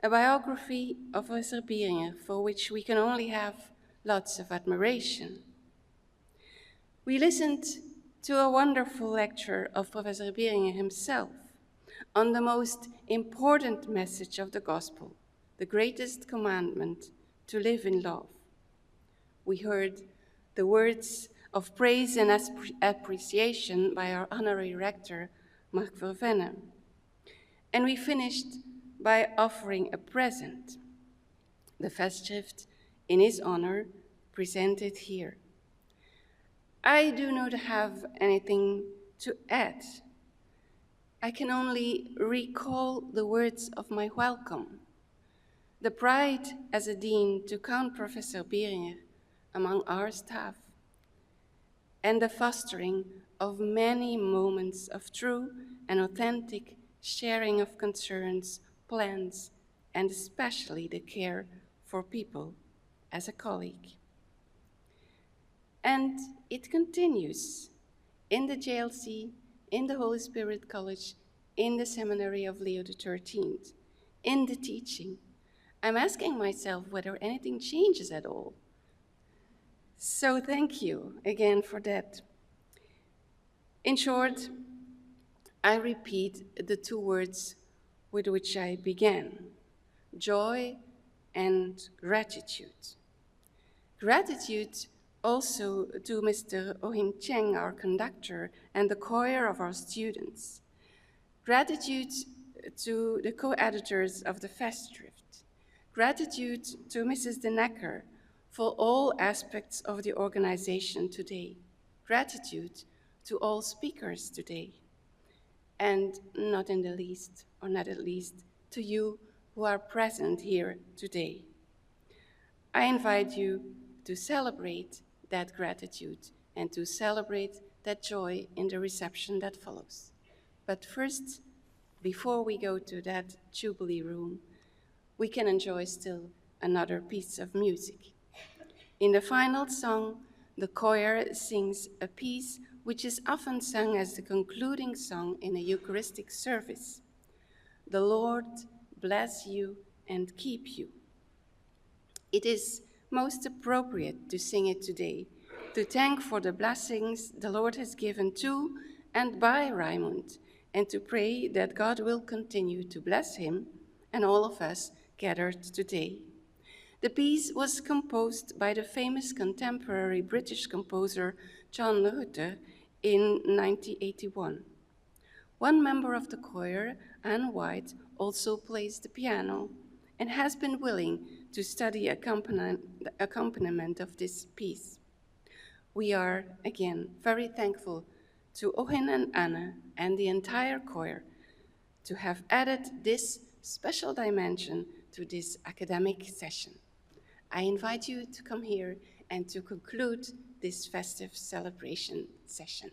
a biography of Professor Bieringer for which we can only have lots of admiration. We listened to a wonderful lecture of Professor Bieringer himself on the most important message of the gospel, the greatest commandment, to live in love. We heard the words of praise and appreciation by our honorary rector, Mark Vervenne. And we finished by offering a present, the Festschrift in his honor, presented here. I do not have anything to add. I can only recall the words of my welcome, the pride as a dean to count Professor Bieringer among our staff, and the fostering of many moments of true and authentic sharing of concerns, plans, and especially the care for people as a colleague. And it continues in the JLC, in the Holy Spirit College, in the Seminary of Leo XIII, in the teaching. I'm asking myself whether anything changes at all. So thank you again for that. In short, I repeat the two words with which I began: joy and gratitude. Gratitude also to Mr. Ohim Cheng, our conductor, and the choir of our students. Gratitude to the co-editors of the Festschrift. Gratitude to Mrs. De Necker for all aspects of the organization today. Gratitude to all speakers today. And not in the least, or not at least, to you who are present here today. I invite you to celebrate that gratitude and to celebrate that joy in the reception that follows. But first, before we go to that Jubilee room, we can enjoy still another piece of music. In the final song, the choir sings a piece which is often sung as the concluding song in a Eucharistic service. The Lord bless you and keep you. It is most appropriate to sing it today, to thank for the blessings the Lord has given to and by Reimund, and to pray that God will continue to bless him and all of us gathered today. The piece was composed by the famous contemporary British composer John Rutter in 1981. One member of the choir, Anne White, also plays the piano and has been willing to study the accompaniment of this piece. We are, again, very thankful to Ohin and Anne and the entire choir to have added this special dimension to this academic session. I invite you to come here and to conclude this festive celebration session.